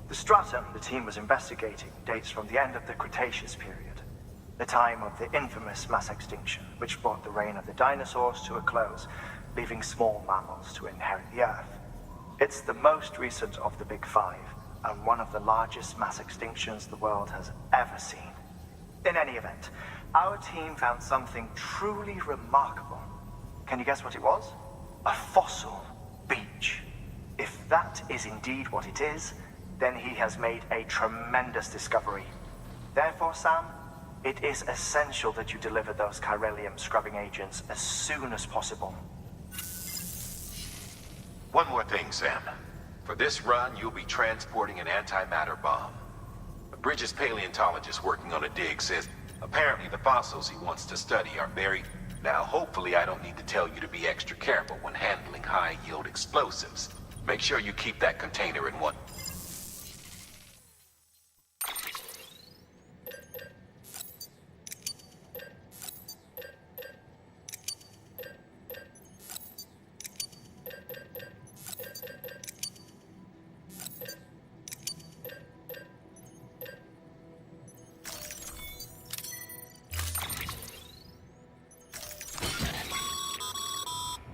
The stratum the team was investigating dates from the end of the Cretaceous period, the time of the infamous mass extinction, which brought the reign of the dinosaurs to a close, leaving small mammals to inherit the Earth. It's the most recent of the Big Five, and one of the largest mass extinctions the world has ever seen. In any event, our team found something truly remarkable. Can you guess what it was? A fossil beach. If that is indeed what it is, then he has made a tremendous discovery. Therefore, Sam, it is essential that you deliver those chiralium scrubbing agents as soon as possible. One more thing, Sam. For this run, you'll be transporting an antimatter bomb. A Bridges paleontologist working on a dig says apparently the fossils he wants to study are buried. Now, hopefully I don't need to tell you to be extra careful when handling high-yield explosives. Make sure you keep that container in one.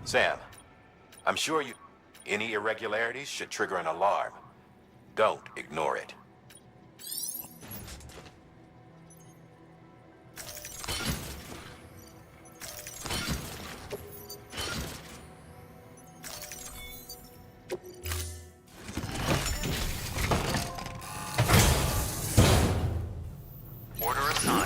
Sam, I'm sure any irregularities should trigger an alarm. Don't ignore it. Order assigned.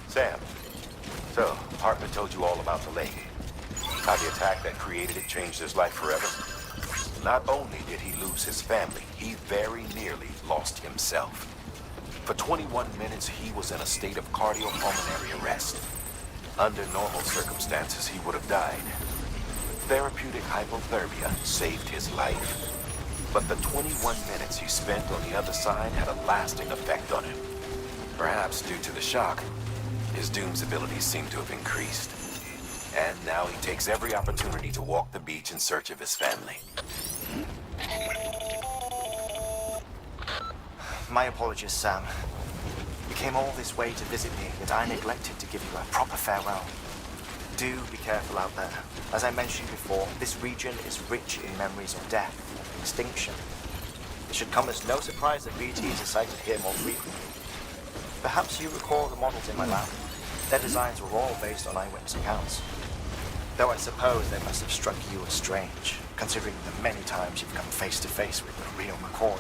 Sam, so Hartman told you all about the lake. How the attack that created it changed his life forever. Not only did he lose his family, he very nearly lost himself. For 21 minutes, he was in a state of cardiopulmonary arrest. Under normal circumstances, he would have died. Therapeutic hypothermia saved his life. But the 21 minutes he spent on the other side had a lasting effect on him. Perhaps due to the shock, his Doom's abilities seem to have increased. And now he takes every opportunity to walk the beach in search of his family. My apologies, Sam. You came all this way to visit me, yet I neglected to give you a proper farewell. Do be careful out there. As I mentioned before, this region is rich in memories of death and extinction. It should come as no surprise that BTs are sighted here more frequently. Perhaps you recall the models in my lab. Their designs were all based on eyewitness accounts. Though I suppose they must have struck you as strange, considering the many times you've come face to face with the real McCoy.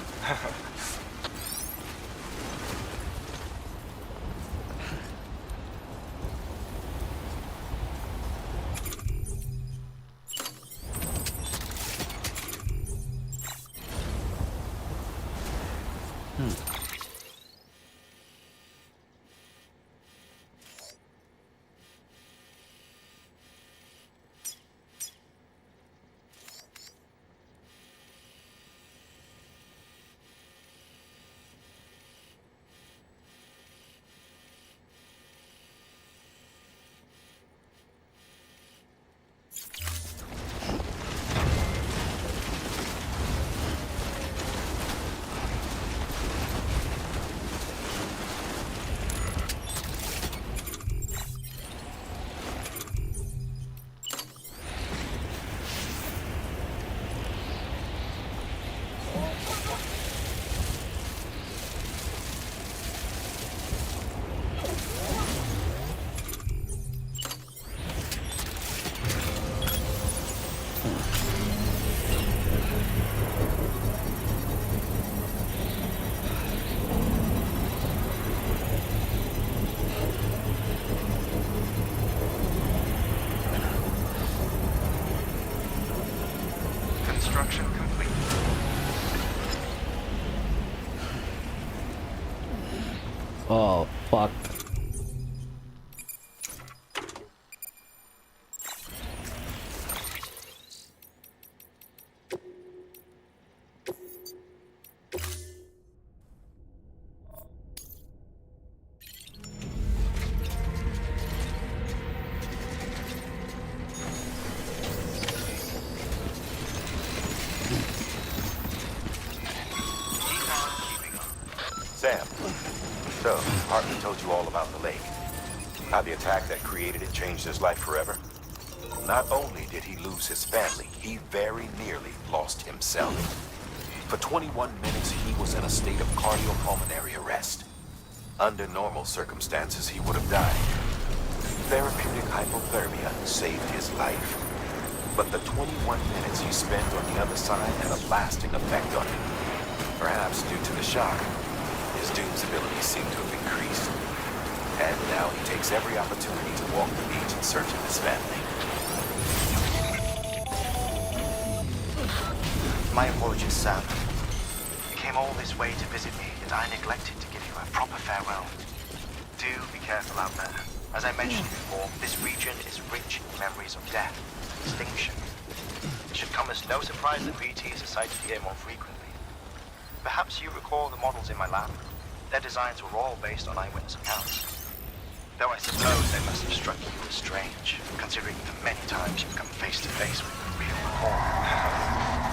Construction complete. Oh, fuck. Sam, so Hartley told you all about the lake. How the attack that created it changed his life forever. Not only did he lose his family, he very nearly lost himself. For 21 minutes, he was in a state of cardiopulmonary arrest. Under normal circumstances, he would have died. Therapeutic hypothermia saved his life. But the 21 minutes he spent on the other side had a lasting effect on him. Perhaps due to the shock, his Doom's abilities seem to have increased. And now he takes every opportunity to walk the beach in search of his family. My apologies, Sam. You came all this way to visit me, yet I neglected to give you a proper farewell. Do be careful out there. As I mentioned before, this region is rich in memories of death and extinction. It should come as no surprise that BTs are sighted here more frequently. Perhaps you recall the models in my lab? Their designs were all based on eyewitness accounts. Though I suppose they must have struck you as strange, considering the many times you've come face to face with the real McCoy.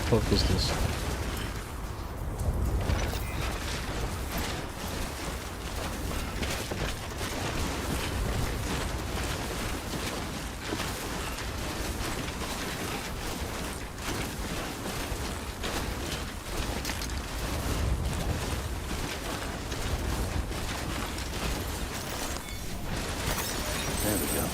the fuck is this? There we go.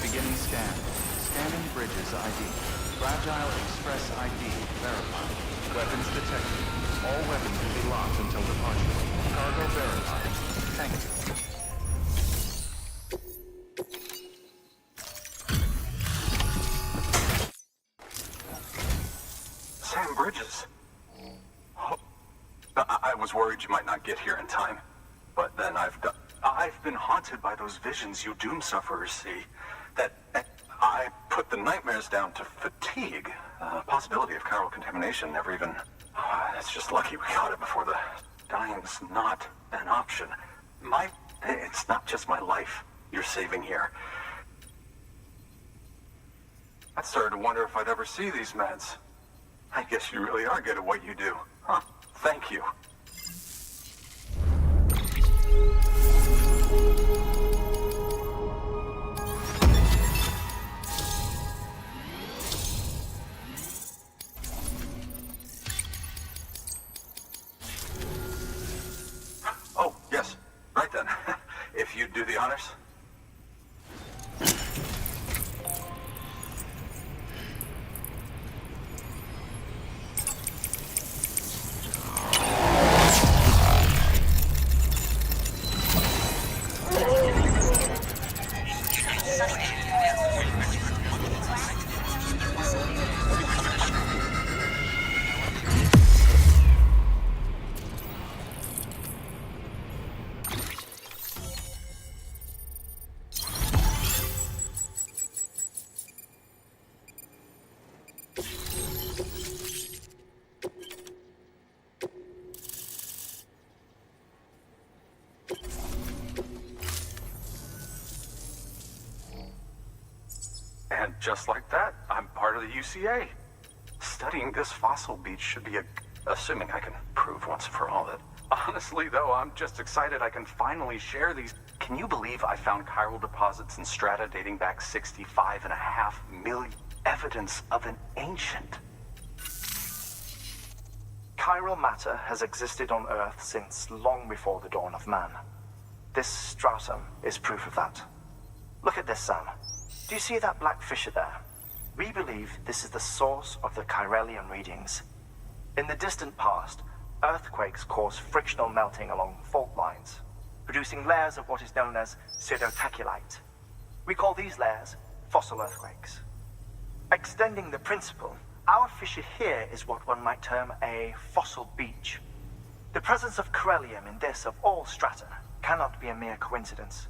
Beginning scan. Scanning bridges ID. Fragile Express ID verified. Weapons detected. All weapons will be locked until departure. Cargo verified. Thank you. Sam Bridges. Oh, I was worried you might not get here in time, but then I've been haunted by those visions you doom sufferers see. That I put the nightmares down to fatigue. Possibility of chiral contamination never even... it's just lucky we got it before the... Dying's not an option. It's not just my life you're saving here. I started to wonder if I'd ever see these meds. I guess you really are good at what you do. Huh. Thank you. Oh, yes. Right then. If you'd do the honors. And just like that, I'm part of the UCA. Studying this fossil beach should be assuming I can prove once for all that. Honestly, though, I'm just excited I can finally share these. Can you believe I found chiral deposits in strata dating back 65.5 million? Evidence of an ancient. Chiral matter has existed on Earth since long before the dawn of man. This stratum is proof of that. Look at this, Sam. Do you see that black fissure there? We believe this is the source of the Chiralian readings. In the distant past, earthquakes cause frictional melting along fault lines, producing layers of what is known as pseudotachylite. We call these layers fossil earthquakes. Extending the principle, our fissure here is what one might term a fossil beach. The presence of Chiralium in this of all strata cannot be a mere coincidence.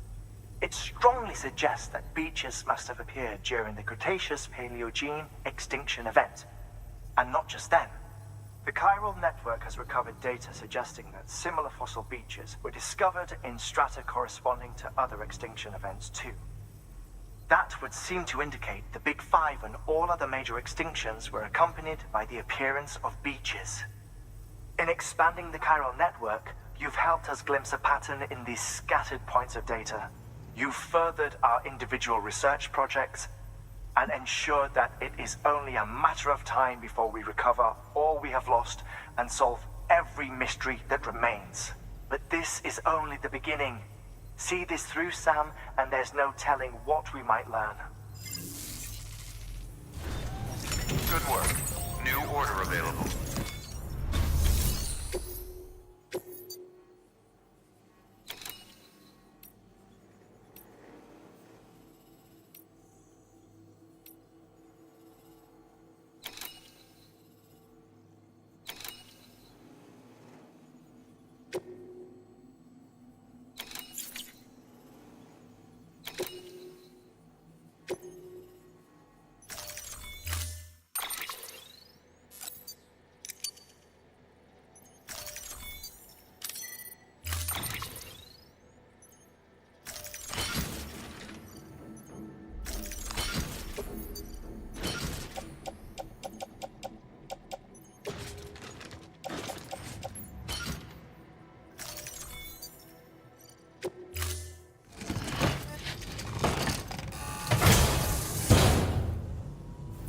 It strongly suggests that beaches must have appeared during the Cretaceous-Paleogene extinction event. And not just then. The chiral network has recovered data suggesting that similar fossil beaches were discovered in strata corresponding to other extinction events too. That would seem to indicate the Big Five and all other major extinctions were accompanied by the appearance of beaches. In expanding the chiral network, you've helped us glimpse a pattern in these scattered points of data. You've furthered our individual research projects and ensured that it is only a matter of time before we recover all we have lost and solve every mystery that remains. But this is only the beginning. See this through, Sam, and there's no telling what we might learn. Good work. New order available.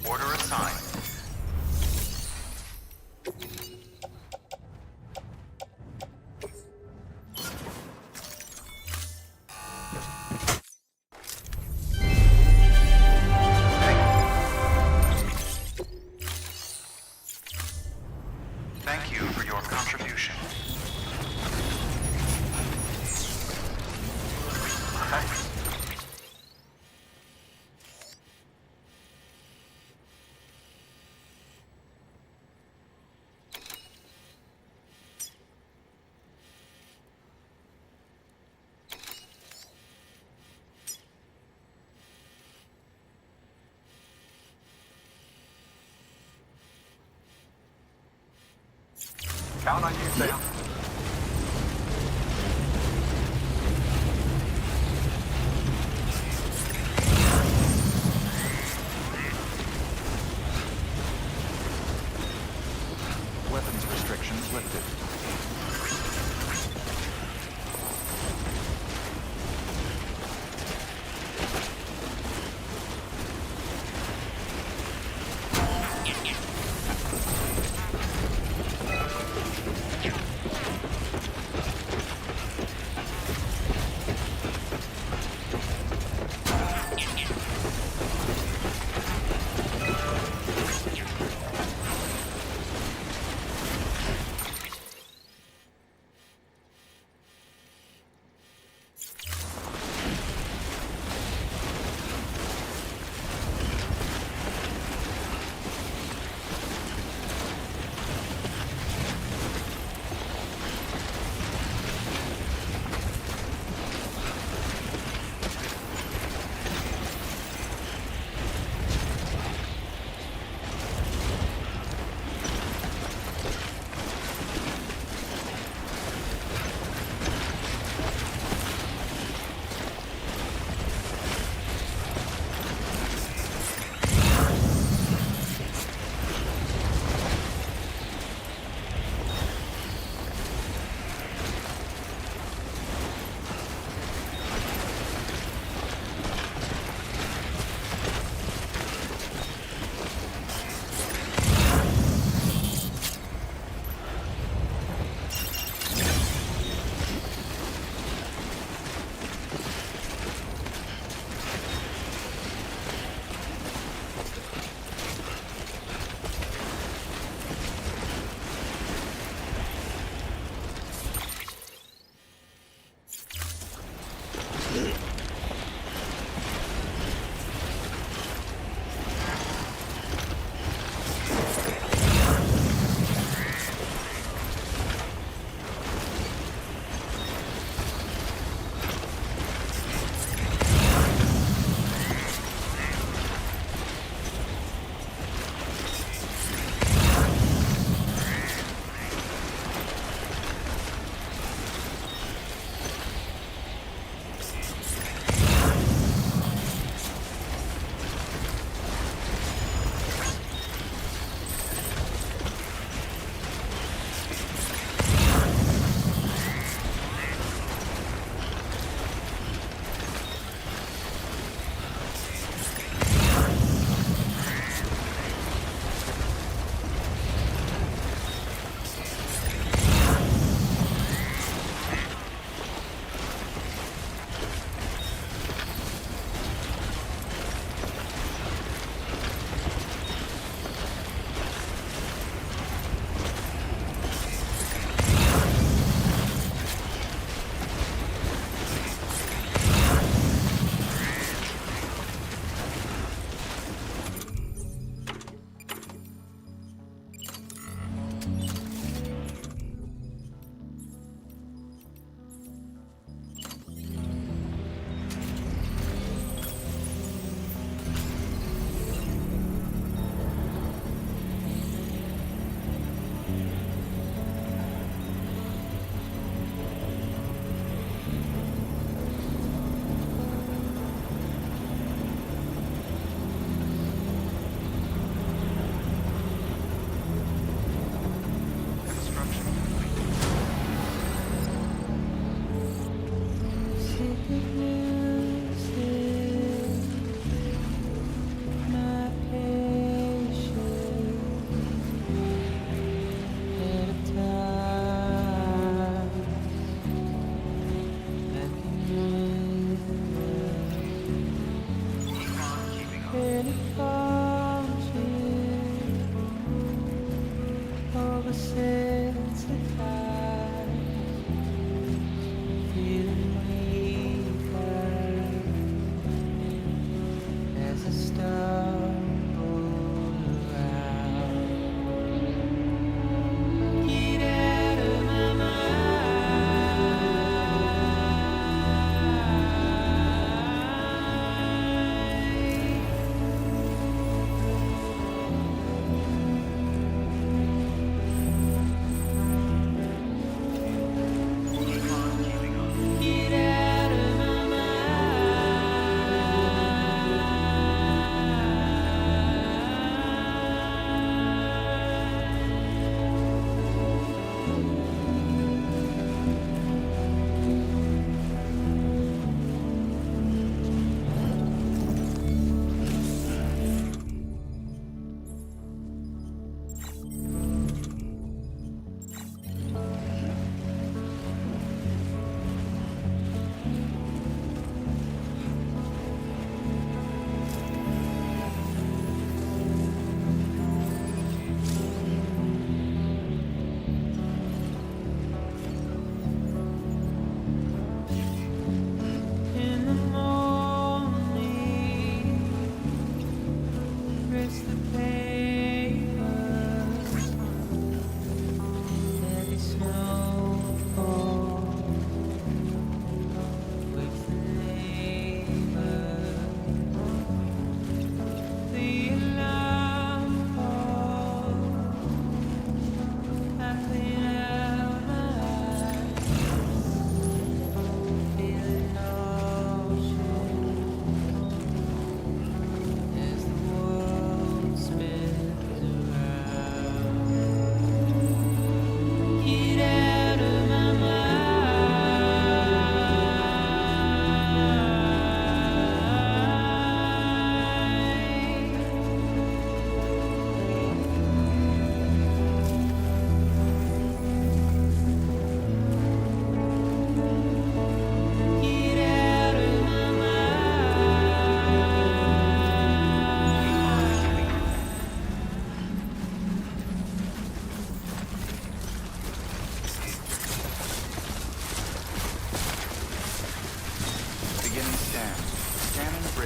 Order assigned. Thank you for your contribution. Thanks. Count on you, Sam. Weapons restrictions lifted.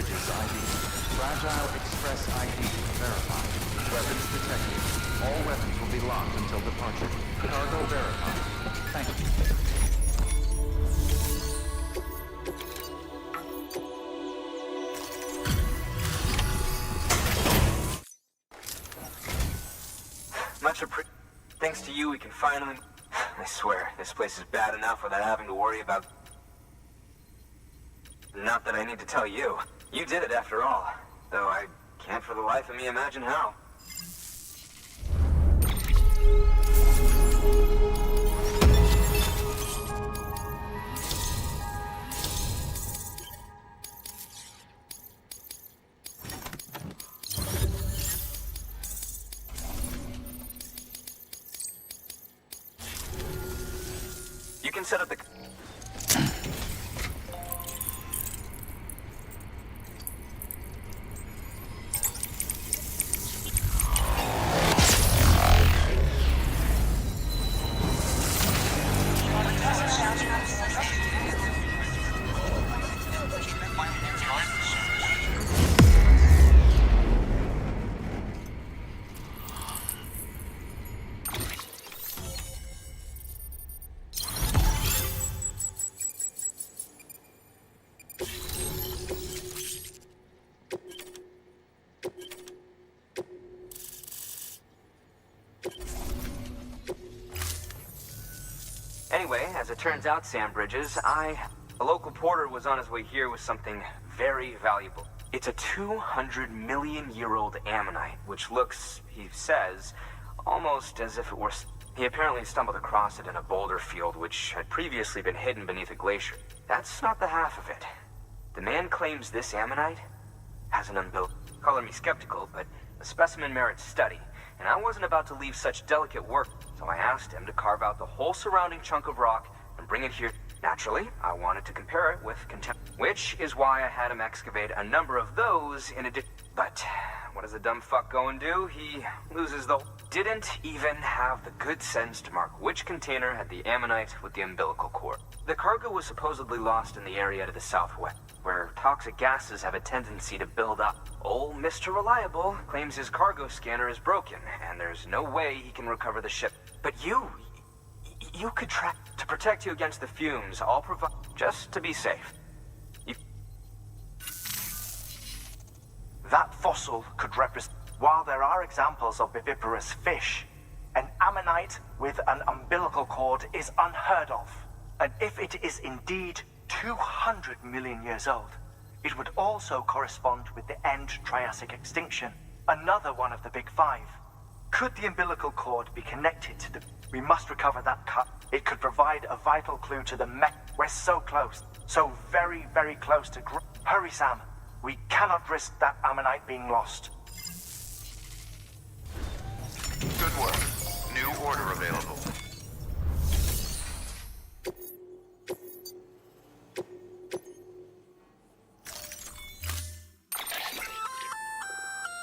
Bridges ID. Fragile Express ID verified. Weapons detected. All weapons will be locked until departure. Cargo verified. Thank you. Thanks to you, we can finally... I swear, this place is bad enough without having to worry about... Not that I need to tell you. You did it after all. Though I can't for the life of me imagine how. You can set up the... Anyway, as it turns out, Sam Bridges, a local porter was on his way here with something very valuable. It's a 200-million-year-old ammonite, which looks, he says, almost as if it were... He apparently stumbled across it in a boulder field which had previously been hidden beneath a glacier. That's not the half of it. The man claims this ammonite has an umbilical... Color me skeptical, but the specimen merits study, and I wasn't about to leave such delicate work, so I asked him to carve out the whole surrounding chunk of rock and bring it here. Naturally, I wanted to compare it with contempt, which is why I had him excavate a number of those in addition. But what does the dumb fuck go and do? He loses the... Didn't even have the good sense to mark which container had the ammonite with the umbilical cord. The cargo was supposedly lost in the area to the southwest, where toxic gases have a tendency to build up. Old Mr. Reliable claims his cargo scanner is broken, and there's no way he can recover the ship. But you could track... To protect you against the fumes, I'll provide... Just to be safe. That fossil could represent... While there are examples of viviparous fish, an ammonite with an umbilical cord is unheard of. And if it is indeed 200 million years old, it would also correspond with the end Triassic extinction, another one of the big five. Could the umbilical cord be connected to the... We must recover that cut. It could provide a vital clue to the mech. We're so close. So very, very close to... Hurry, Sam. We cannot risk that ammonite being lost. Good work. New order available.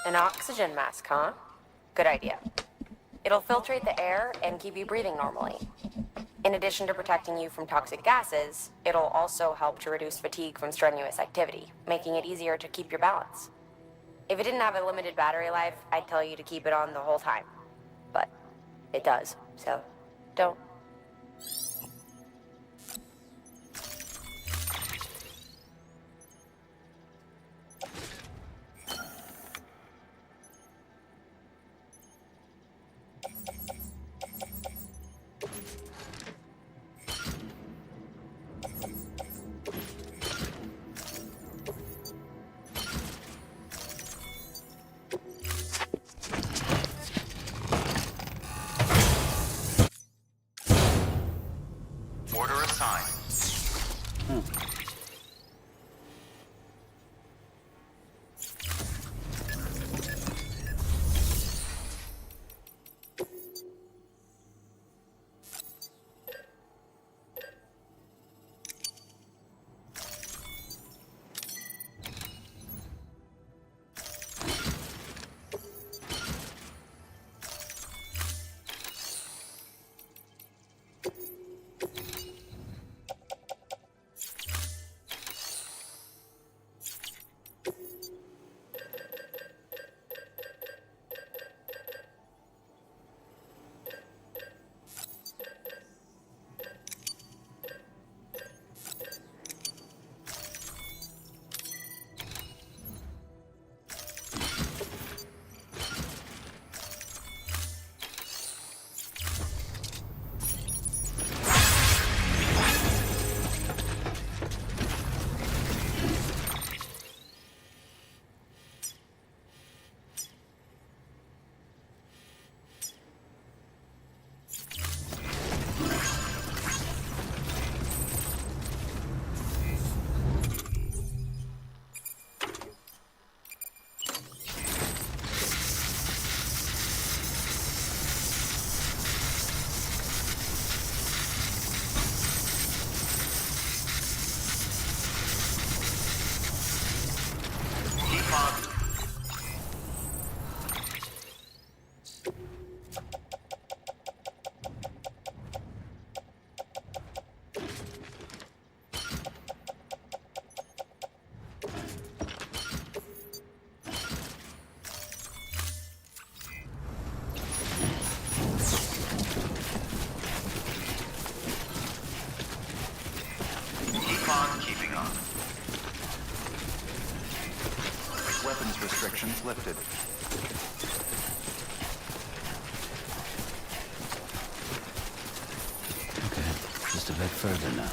An oxygen mask, huh? Good idea. It'll filtrate the air and keep you breathing normally. In addition to protecting you from toxic gases, it'll also help to reduce fatigue from strenuous activity, making it easier to keep your balance. If it didn't have a limited battery life, I'd tell you to keep it on the whole time. But it does, so don't. Order assigned. on keeping on. Weapons restrictions lifted. Okay, just a bit further now.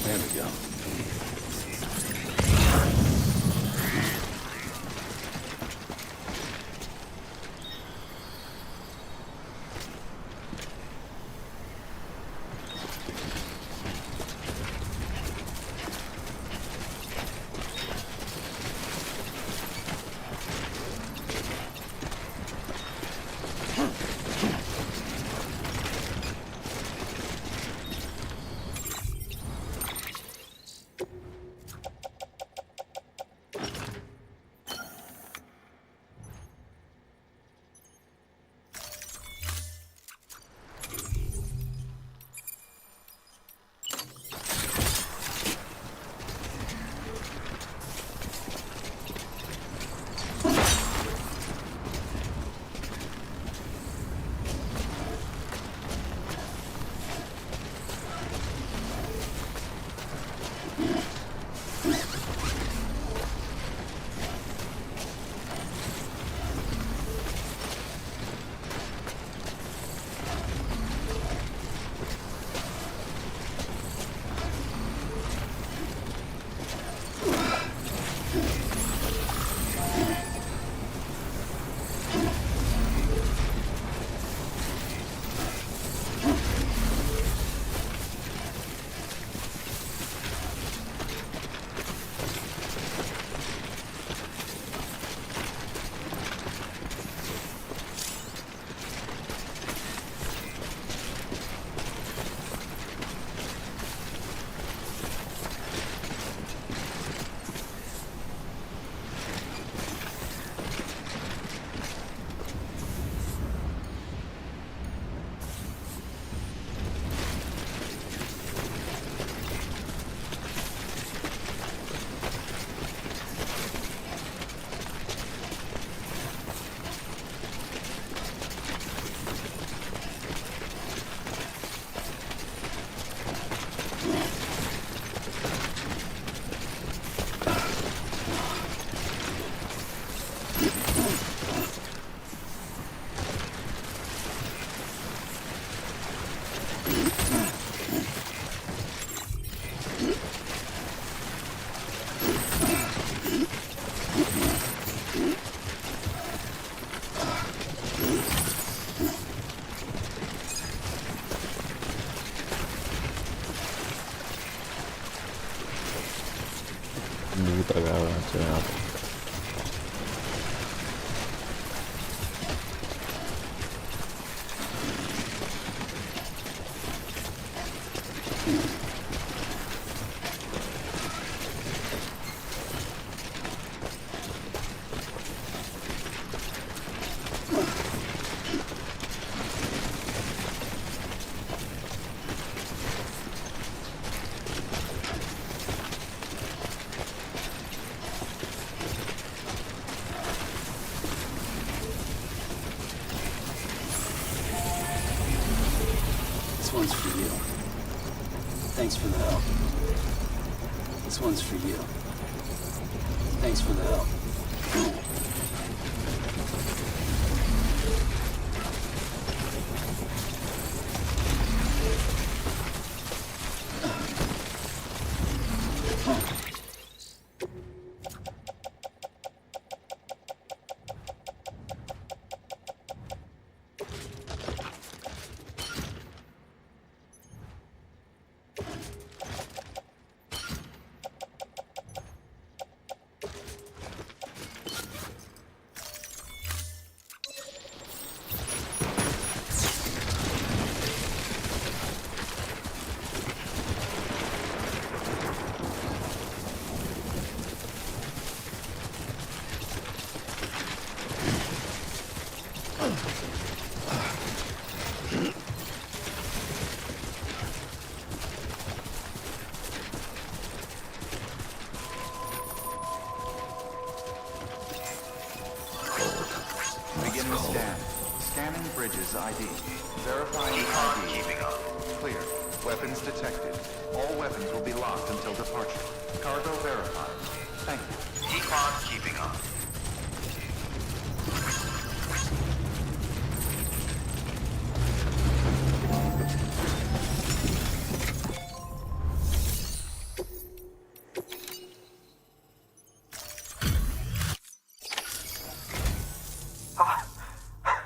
There we go. This one's for you. Thanks for the help. This one's for you. Thanks for the help. ID. Verifying ID. Keeping up. Clear. Weapons detected. All weapons will be locked until departure. Cargo verified. Thank you. Econ keeping up.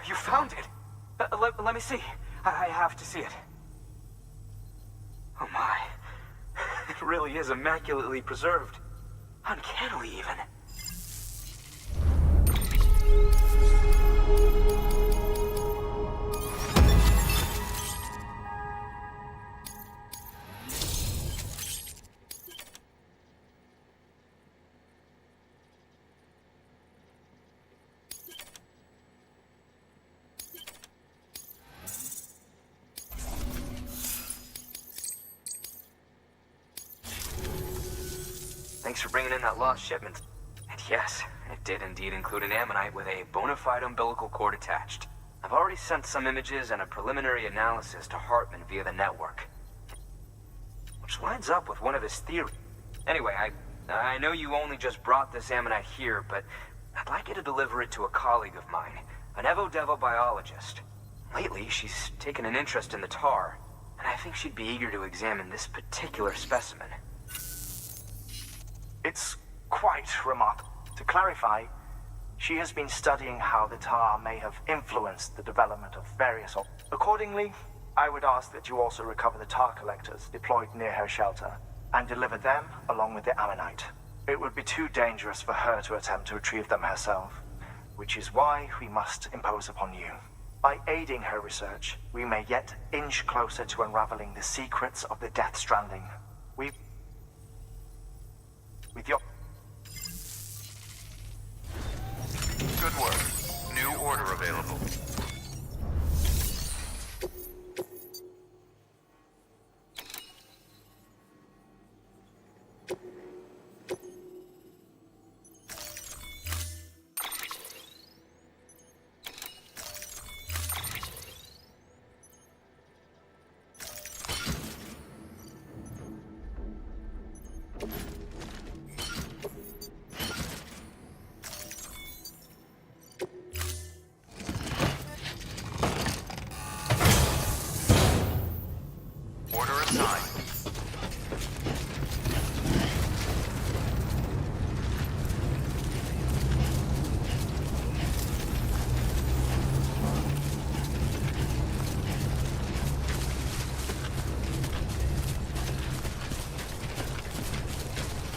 You found it. Let me see. I have to see it. Oh my. It really is immaculately preserved. Uncannily, even. Thanks for bringing in that lost shipment. And yes, it did indeed include an ammonite with a bona fide umbilical cord attached. I've already sent some images and a preliminary analysis to Hartman via the network. Which lines up with one of his theories. Anyway, I know you only just brought this ammonite here, but I'd like you to deliver it to a colleague of mine, an Evo-Devo biologist. Lately, she's taken an interest in the tar, and I think she'd be eager to examine this particular specimen. It's quite remarkable. To clarify, she has been studying how the tar may have influenced the development of various... Accordingly, I would ask that you also recover the tar collectors deployed near her shelter and deliver them along with the ammonite. It would be too dangerous for her to attempt to retrieve them herself, which is why we must impose upon you. By aiding her research, we may yet inch closer to unraveling the secrets of the Death Stranding. With your... Good work. New order available.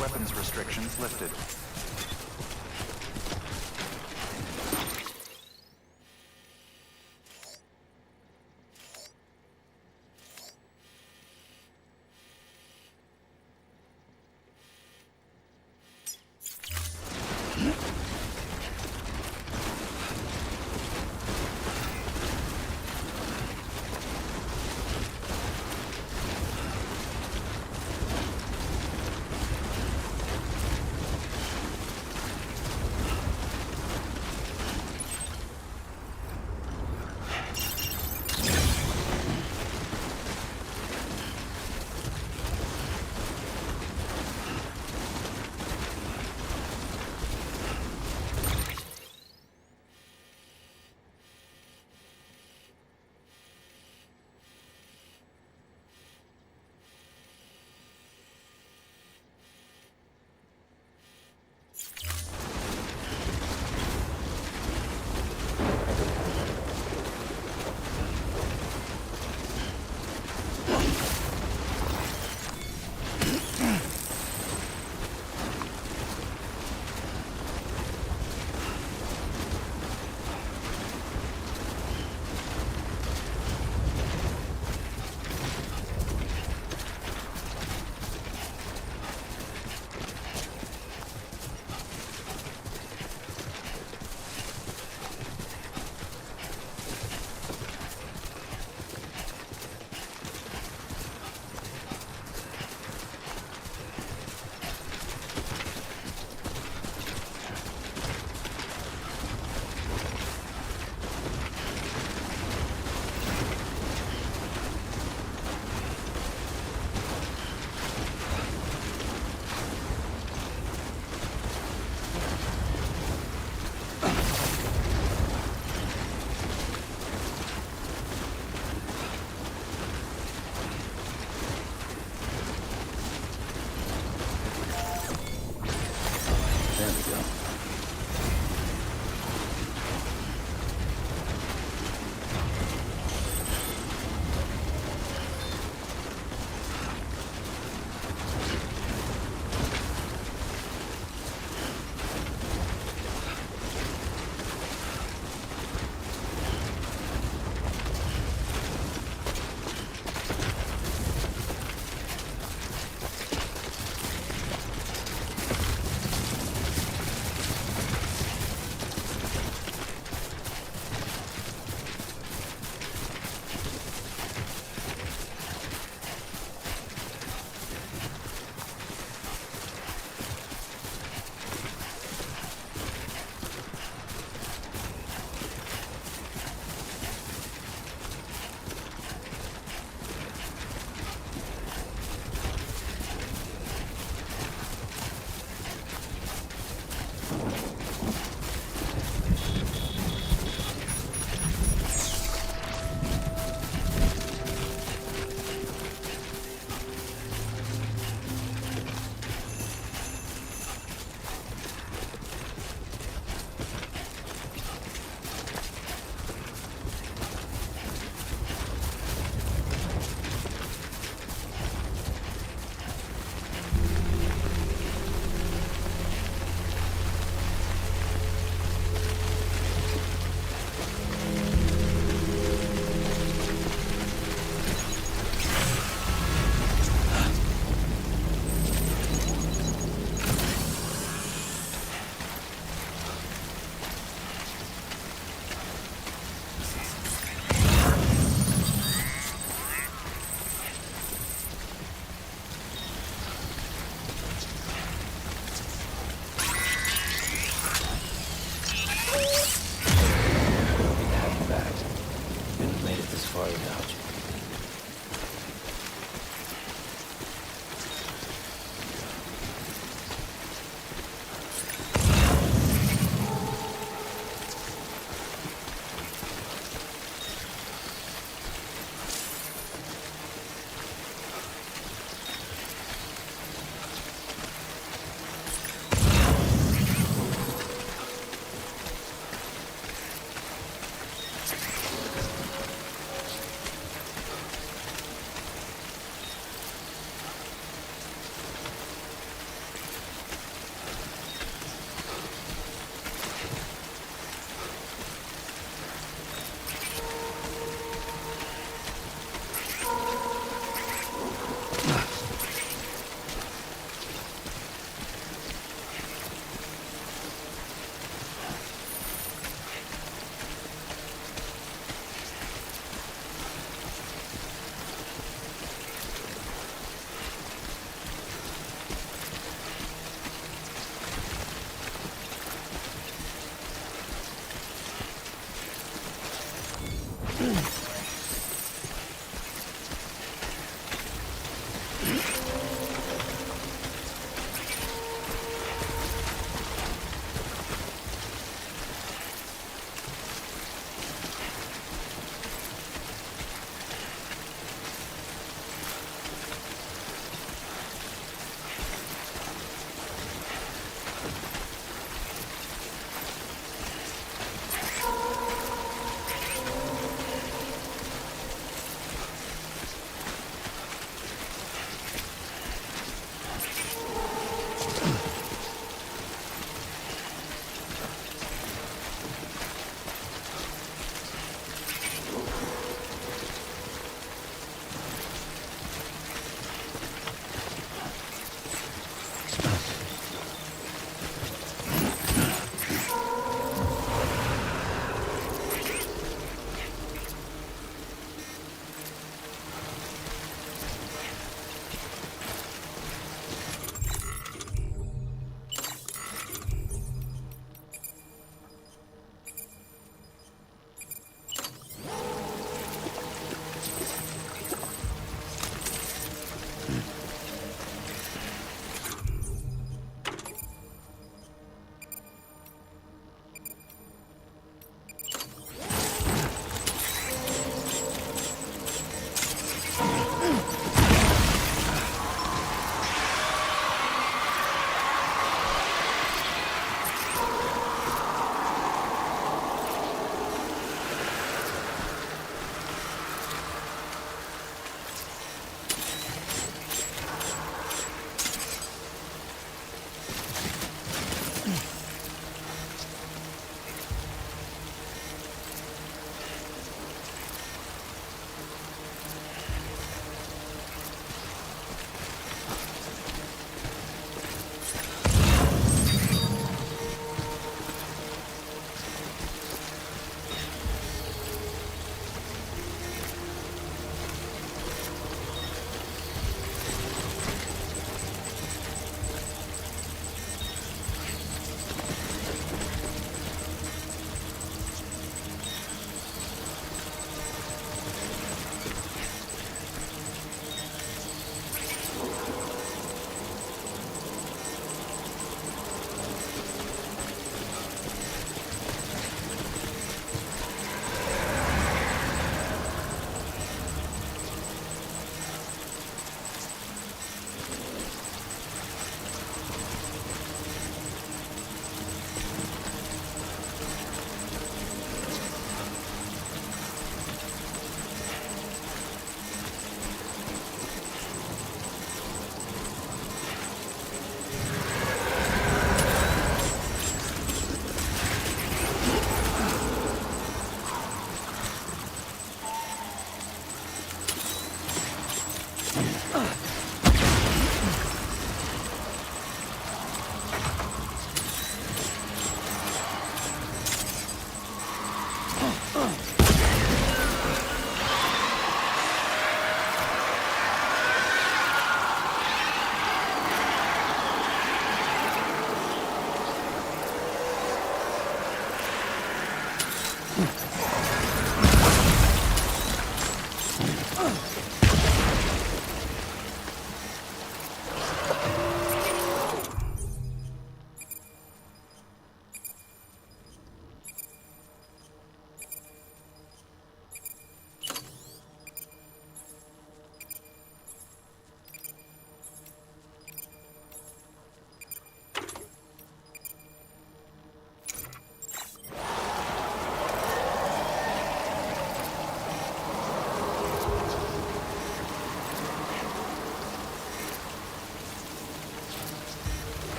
Weapons restrictions lifted.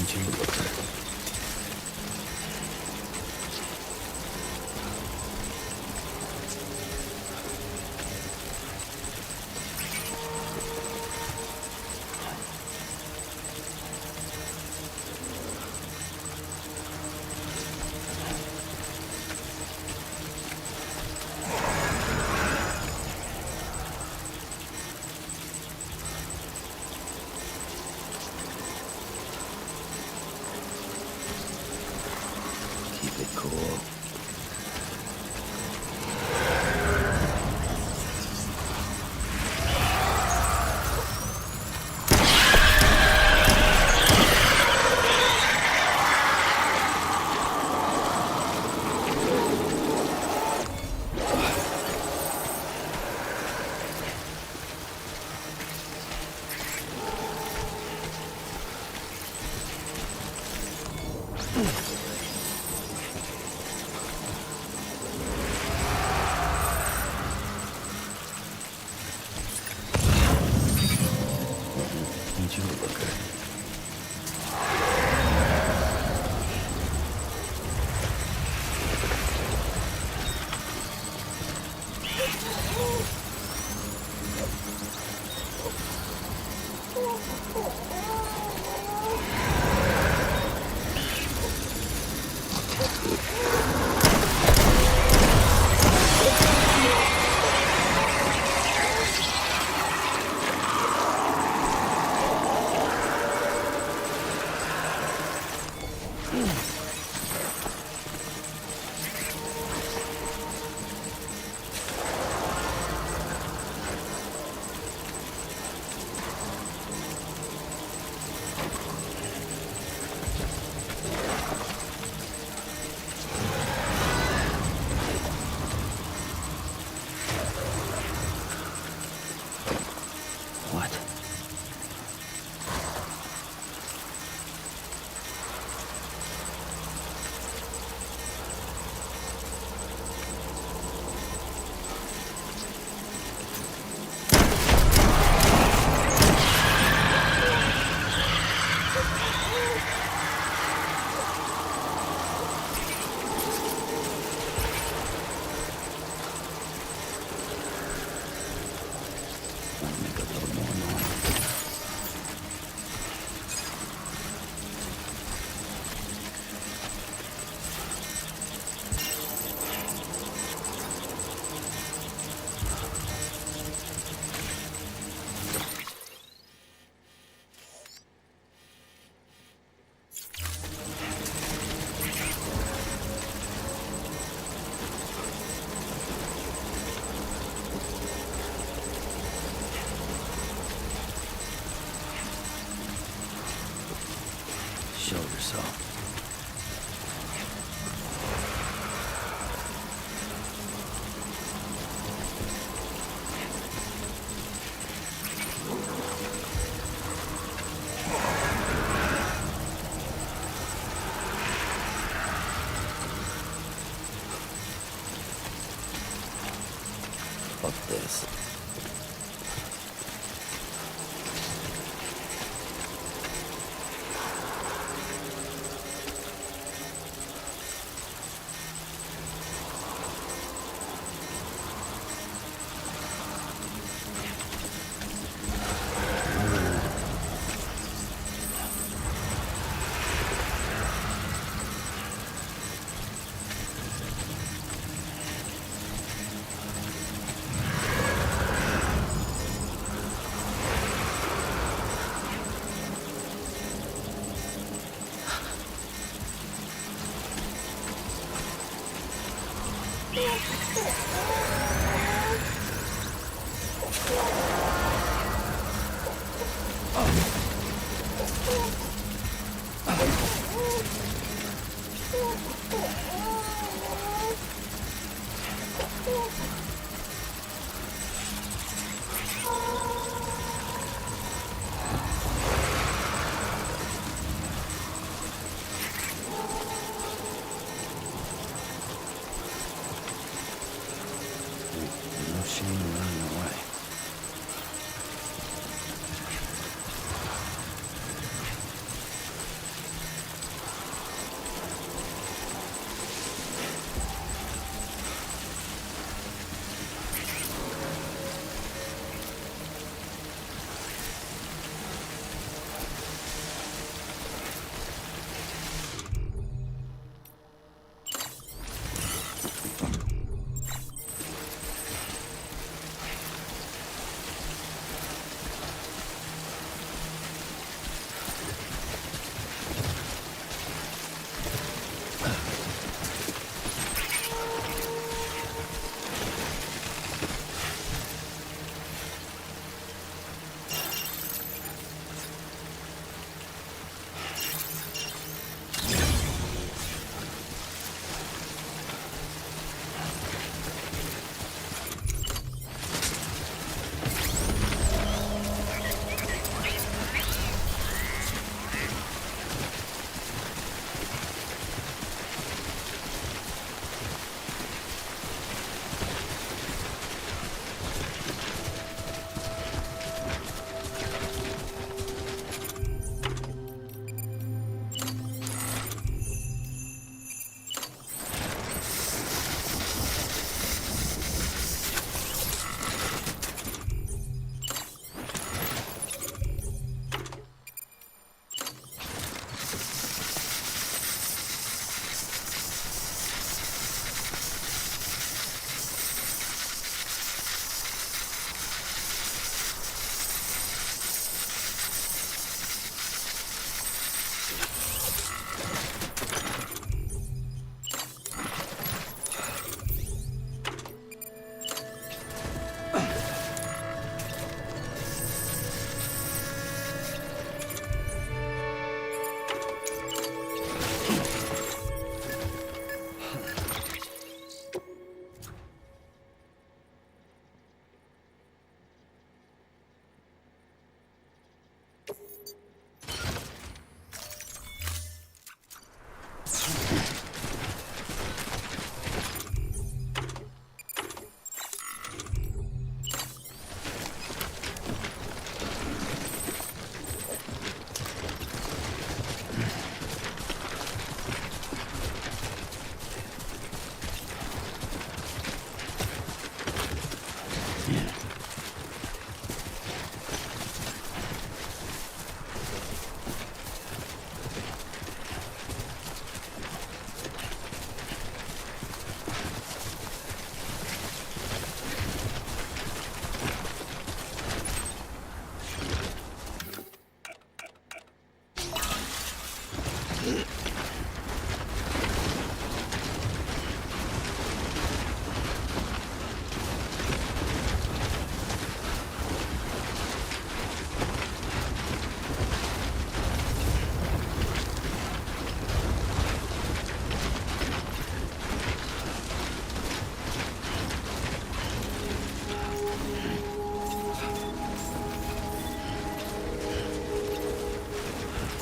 Need you to look at it. Keep it cool. Need you to look at it. What? Might make a little more noise. Show yourself. Fuck this.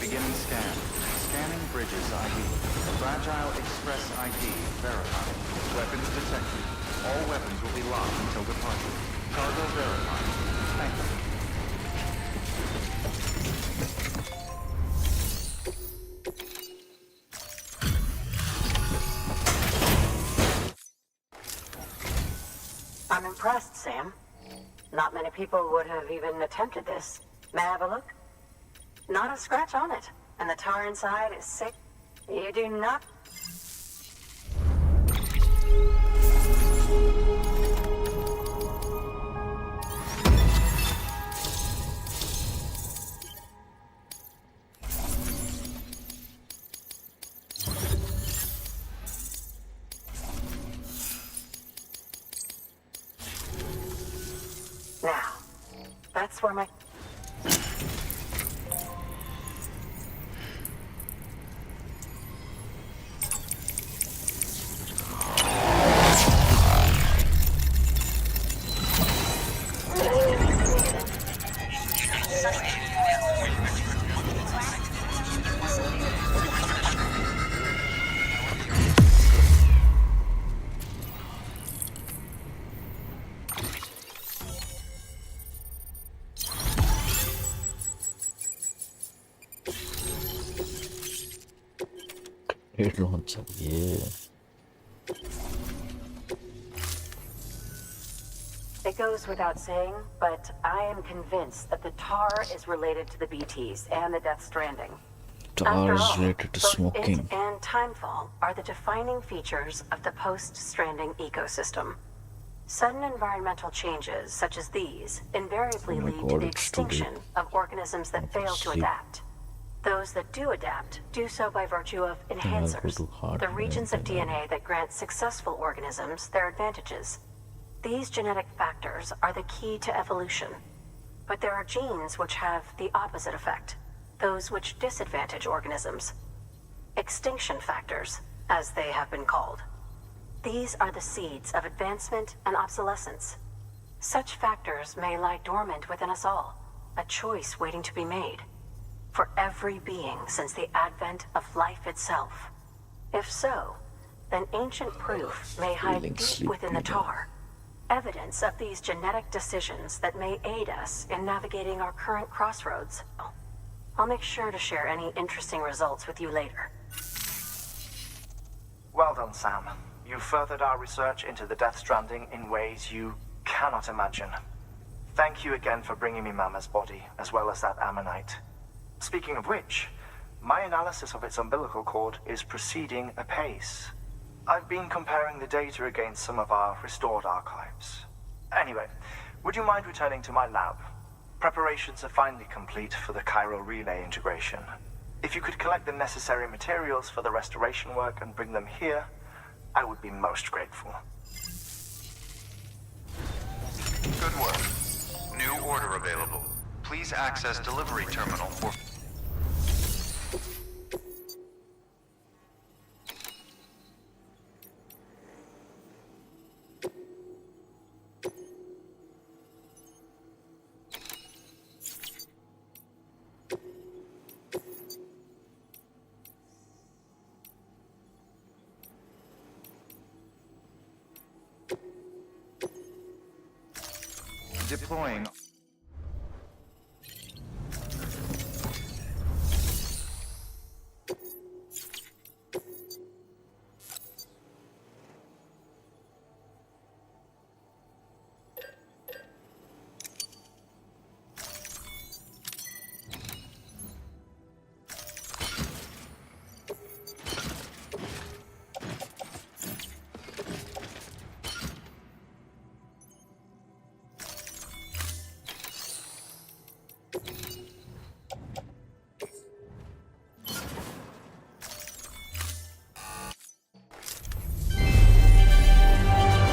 Beginning scan. Scanning bridges ID. Fragile Express ID verified. Weapons detected. All weapons will be locked until departure. Cargo verified. Thank you. I'm impressed, Sam. Not many people would have even attempted this. May I have a look? Not a scratch on it, and the tar inside is sick. You do not... Now, that's where my... It launcher, yeah. It goes without saying, but I am convinced that the tar is related to the BTs and the Death Stranding. Tar After is all, related to both smoking. it and Timefall are the defining features of the post-Stranding ecosystem. Sudden environmental changes such as these invariably Oh my lead God, to the it's too deep. extinction of organisms that fail to Sleep. adapt. Those that do adapt do so by virtue of I'll go enhancers, to hard the mode regions of then. DNA that grant successful organisms their advantages. These genetic factors are the key to evolution. But there are genes which have the opposite effect, those which disadvantage organisms. Extinction factors, as they have been called. These are the seeds of advancement and obsolescence. Such factors may lie dormant within us all, a choice waiting to be made. For every being since the advent of life itself. If so, then ancient proof may hide Feeling deep within the sleepy tar. Evidence of these genetic decisions that may aid us in navigating our current crossroads. I'll make sure to share any interesting results with you later. Well done, Sam. You furthered our research into the Death Stranding in ways you cannot imagine. Thank you again for bringing me Mama's body, as well as that ammonite. Speaking of which, my analysis of its umbilical cord is proceeding apace. I've been comparing the data against some of our restored archives. Anyway, would you mind returning to my lab? Preparations are finally complete for the Cairo relay integration. If you could collect the necessary materials for the restoration work and bring them here, I would be most grateful. Good work. New order available. Please access delivery terminal for... Deploying.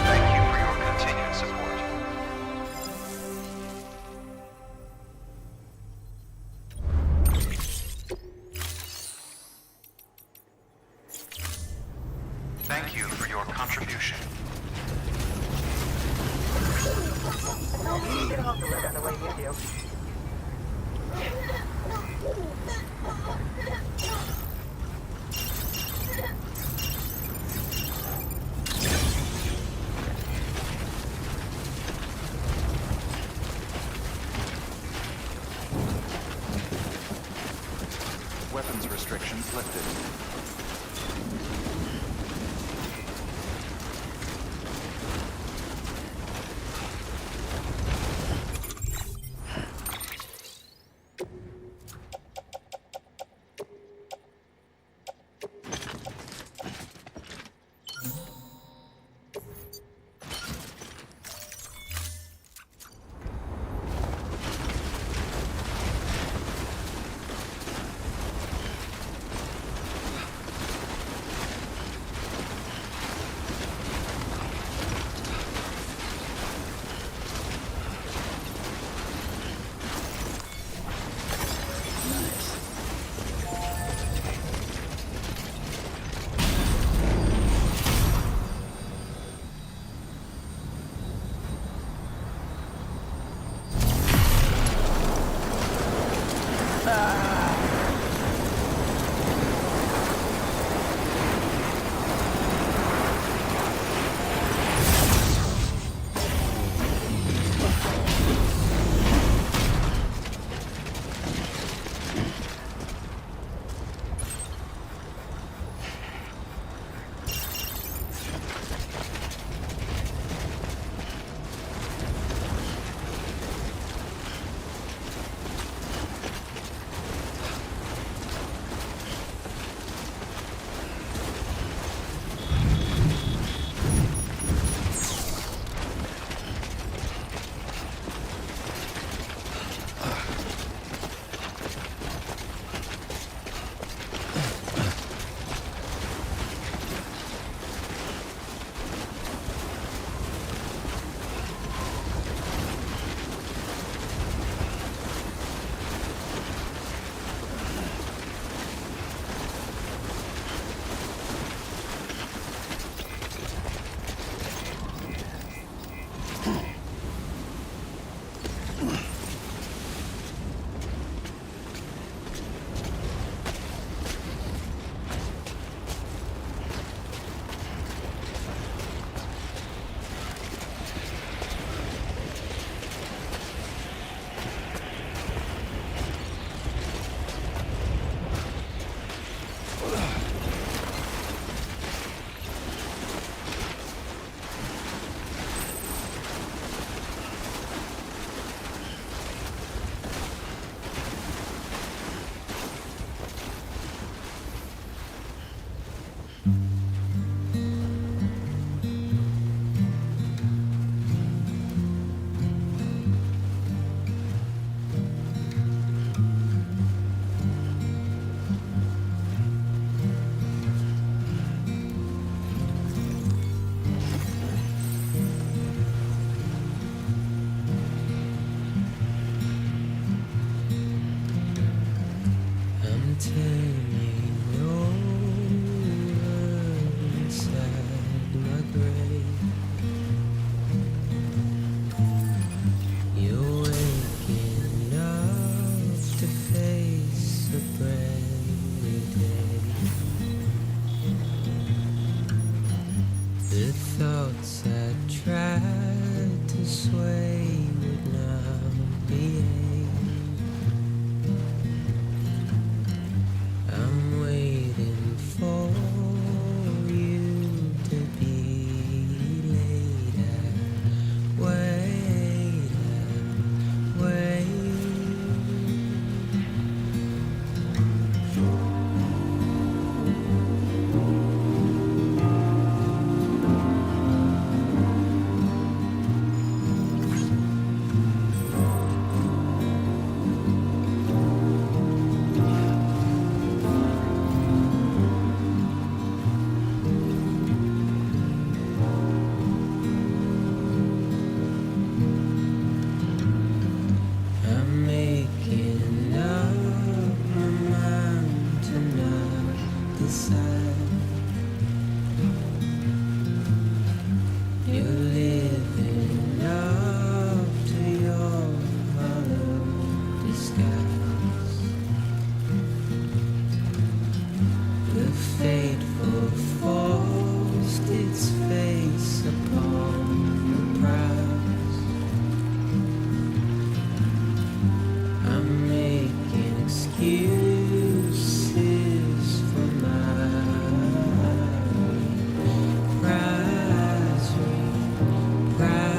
Thank you for your continued support. Thank you for your contribution. Get off the lid the way you do. Weapons restrictions lifted. I'm turning over inside. You're living up to your hollow disguise. The fateful forced its face upon the prize. I'm making excuses for my prize pride.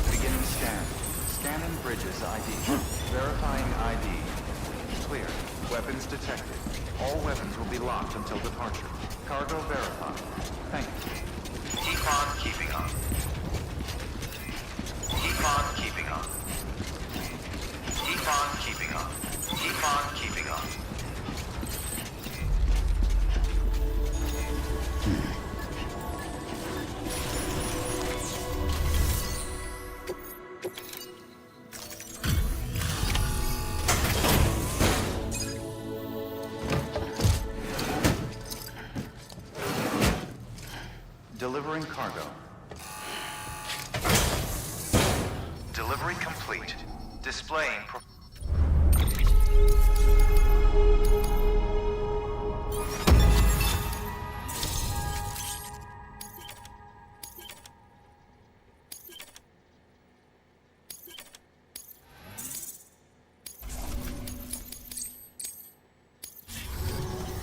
Beginning scan. Scanning bridges ID. Verifying ID. Clear. Weapons detected. All weapons will be locked until departure. Cargo verified. Thank you. Keep on keeping on. Keep on keeping on. Keep on keeping on. Keep on keeping on. Delivering cargo. Delivery complete. Displaying.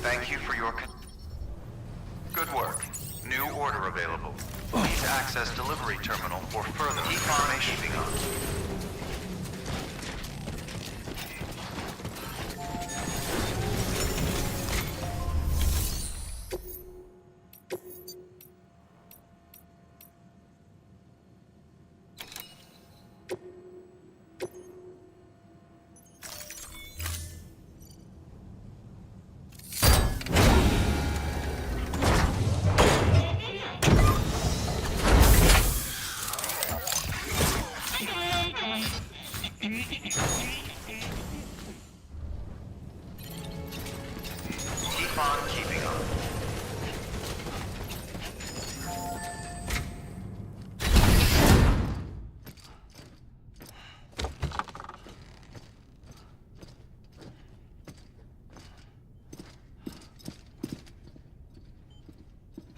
Thank you for your good work. New order available. Please access delivery terminal for further information. Keeping on. Keep on keeping on.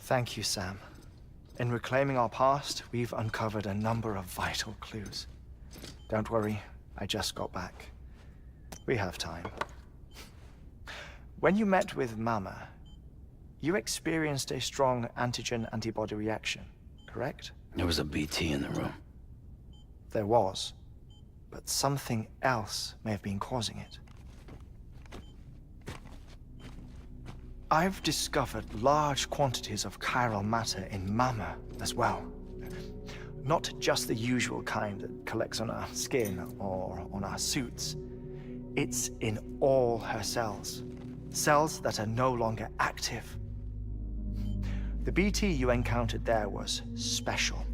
Thank you, Sam. In reclaiming our past, we've uncovered a number of vital clues. Don't worry, I just got back. We have time. When you met with Mama, you experienced a strong antigen-antibody reaction, correct? There was a BT in the room. There was, but something else may have been causing it. I've discovered large quantities of chiral matter in Mama as well. Not just the usual kind that collects on our skin or on our suits. It's in all her cells. Cells that are no longer active. The BT you encountered there was special.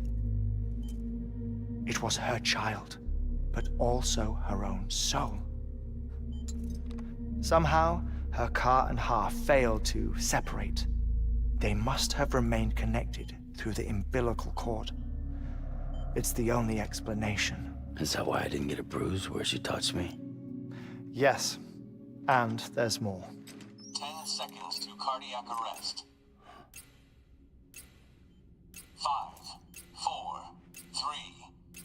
It was her child, but also her own soul. Somehow, her car and half failed to separate. They must have remained connected through the umbilical cord. It's the only explanation. Is that why I didn't get a bruise where she touched me? Yes, and there's more. 10 seconds to cardiac arrest. 5, 4, 3,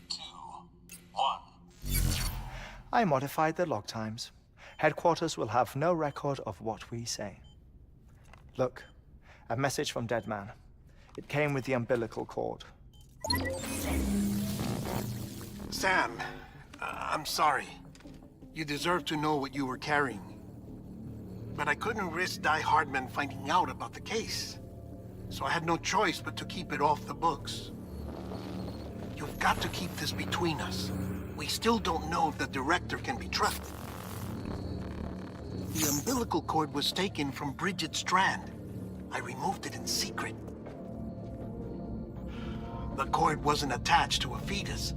2, 1. I modified the log times. Headquarters will have no record of what we say. Look, a message from Deadman. It came with the umbilical cord. Sam, I'm sorry. You deserve to know what you were carrying. But I couldn't risk Die Hardman finding out about the case. So I had no choice but to keep it off the books. You've got to keep this between us. we still don't know if the director can be trusted. The umbilical cord was taken from Bridget Strand. I removed it in secret. The cord wasn't attached to a fetus.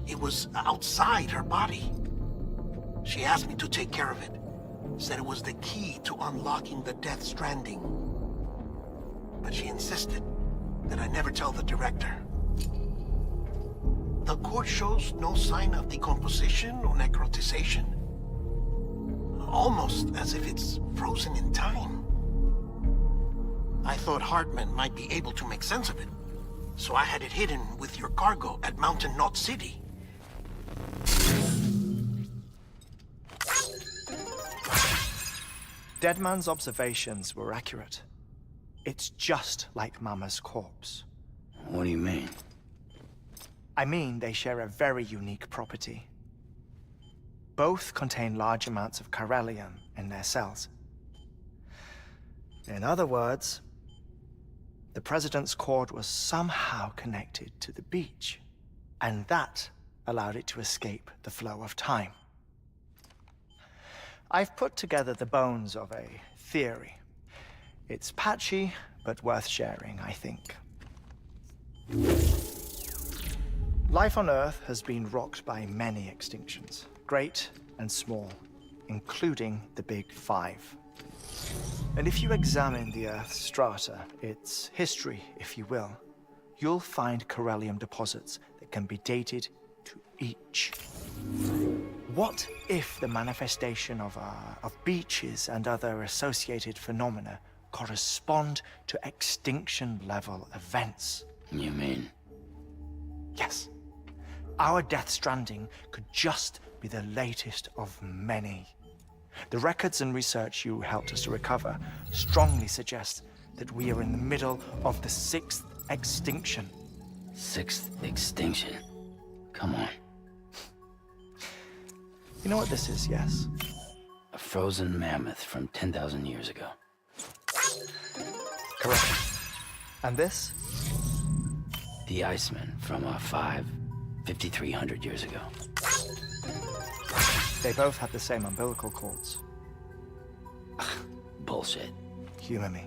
It was outside her body. She asked me to take care of it. Said it was the key to unlocking the Death Stranding. But she insisted that I never tell the director. The cord shows no sign of decomposition or necrotization. Almost as if it's frozen in time. I thought Hartman might be able to make sense of it, so I had it hidden with your cargo at Mountain Knot City. Deadman's observations were accurate. It's just like Mama's corpse. What do you mean? I mean, they share a very unique property. Both contain large amounts of chiralium in their cells. In other words, the President's cord was somehow connected to the beach, and that allowed it to escape the flow of time. I've put together the bones of a theory. It's patchy, but worth sharing, I think. Life on Earth has been rocked by many extinctions, great and small, including the Big Five. And if you examine the Earth's strata, its history, if you will, you'll find chiralium deposits that can be dated to each. What if the manifestation of beaches and other associated phenomena correspond to extinction-level events? You mean? Yes. Our Death Stranding could just be the latest of many. The records and research you helped us to recover strongly suggest that we are in the middle of the 6th extinction. 6th extinction? Come on. You know what this is, yes? A frozen mammoth from 10,000 years ago. Correct. And this? The Iceman from 5,300 years ago. They both have the same umbilical cords. Bullshit. Humor me.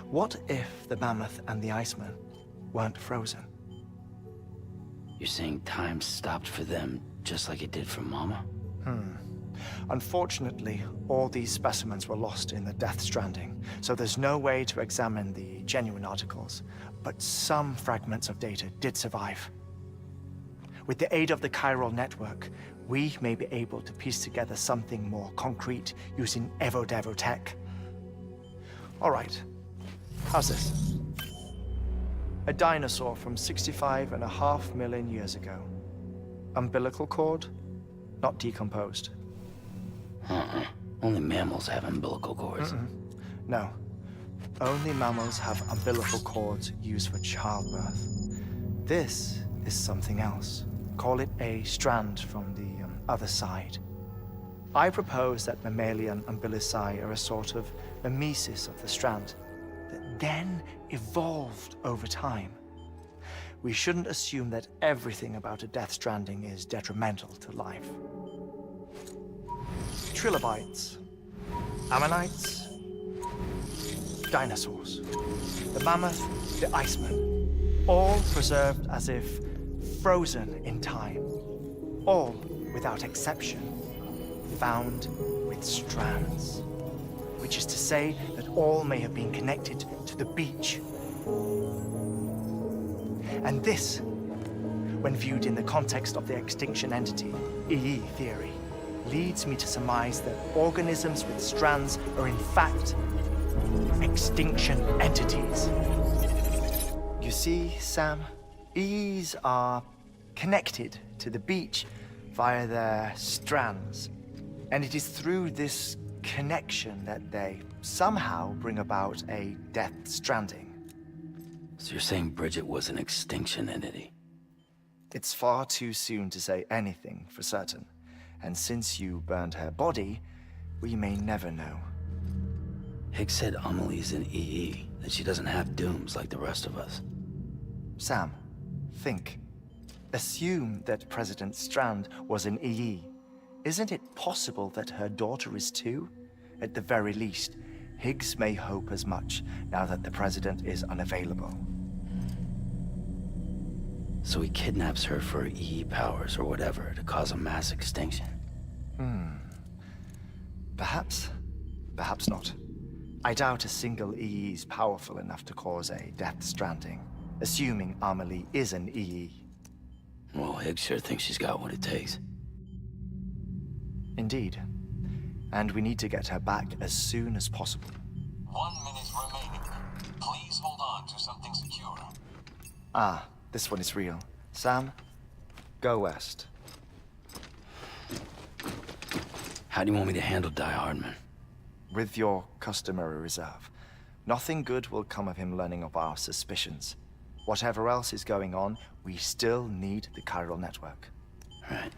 What if the mammoth and the Iceman weren't frozen? You're saying time stopped for them just like it did for Mama? Unfortunately, all these specimens were lost in the Death Stranding, so there's no way to examine the genuine articles, but some fragments of data did survive. With the aid of the chiral network, we may be able to piece together something more concrete using Evo-Devo tech. All right, how's this? A dinosaur from 65.5 million years ago. Umbilical cord, not decomposed. Only mammals have umbilical cords. No. Only mammals have umbilical cords used for childbirth. This is something else. Call it a strand from the other side. I propose that mammalian umbilici are a sort of mimesis of the strand that then evolved over time. We shouldn't assume that everything about a Death Stranding is detrimental to life. Trilobites, ammonites, dinosaurs, the mammoth, the Iceman, all preserved as if frozen in time, all, without exception, found with strands, which is to say that all may have been connected to the beach. And this, when viewed in the context of the extinction entity, EE theory, leads me to surmise that organisms with strands are in fact extinction entities. You see, Sam, EEs are connected to the beach via their strands. And it is through this connection that they somehow bring about a Death Stranding. So you're saying Bridget was an extinction entity? It's far too soon to say anything for certain. And since you burned her body, we may never know. Hicks said Amelie's an EE, that she doesn't have dooms like the rest of us. Sam, think. Assume that President Strand was an EE. Isn't it possible that her daughter is too? At the very least, Higgs may hope as much now that the President is unavailable. So he kidnaps her for EE powers or whatever to cause a mass extinction. Perhaps. Perhaps not. I doubt a single EE is powerful enough to cause a death stranding, assuming Amelie is an EE. Well, Higgs sure thinks she's got what it takes. Indeed. And we need to get her back as soon as possible. 1 minute remaining. Please hold on to something secure. Ah, this one is real. Sam, go west. How do you want me to handle Die Hardman? With your customary reserve. Nothing good will come of him learning of our suspicions. Whatever else is going on, we still need the chiral network. Right.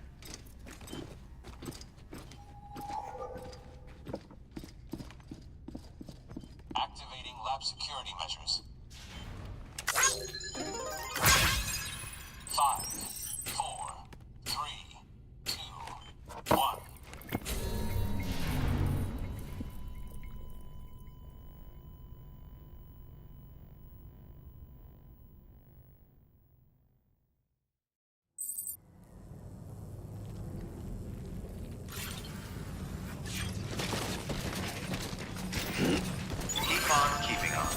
Activating lab security measures. 5, 4, 3, 2, 1. Keep on keeping on.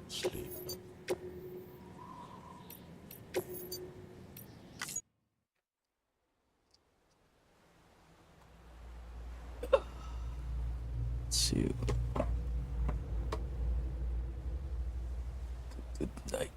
Sleep. See you. Good night.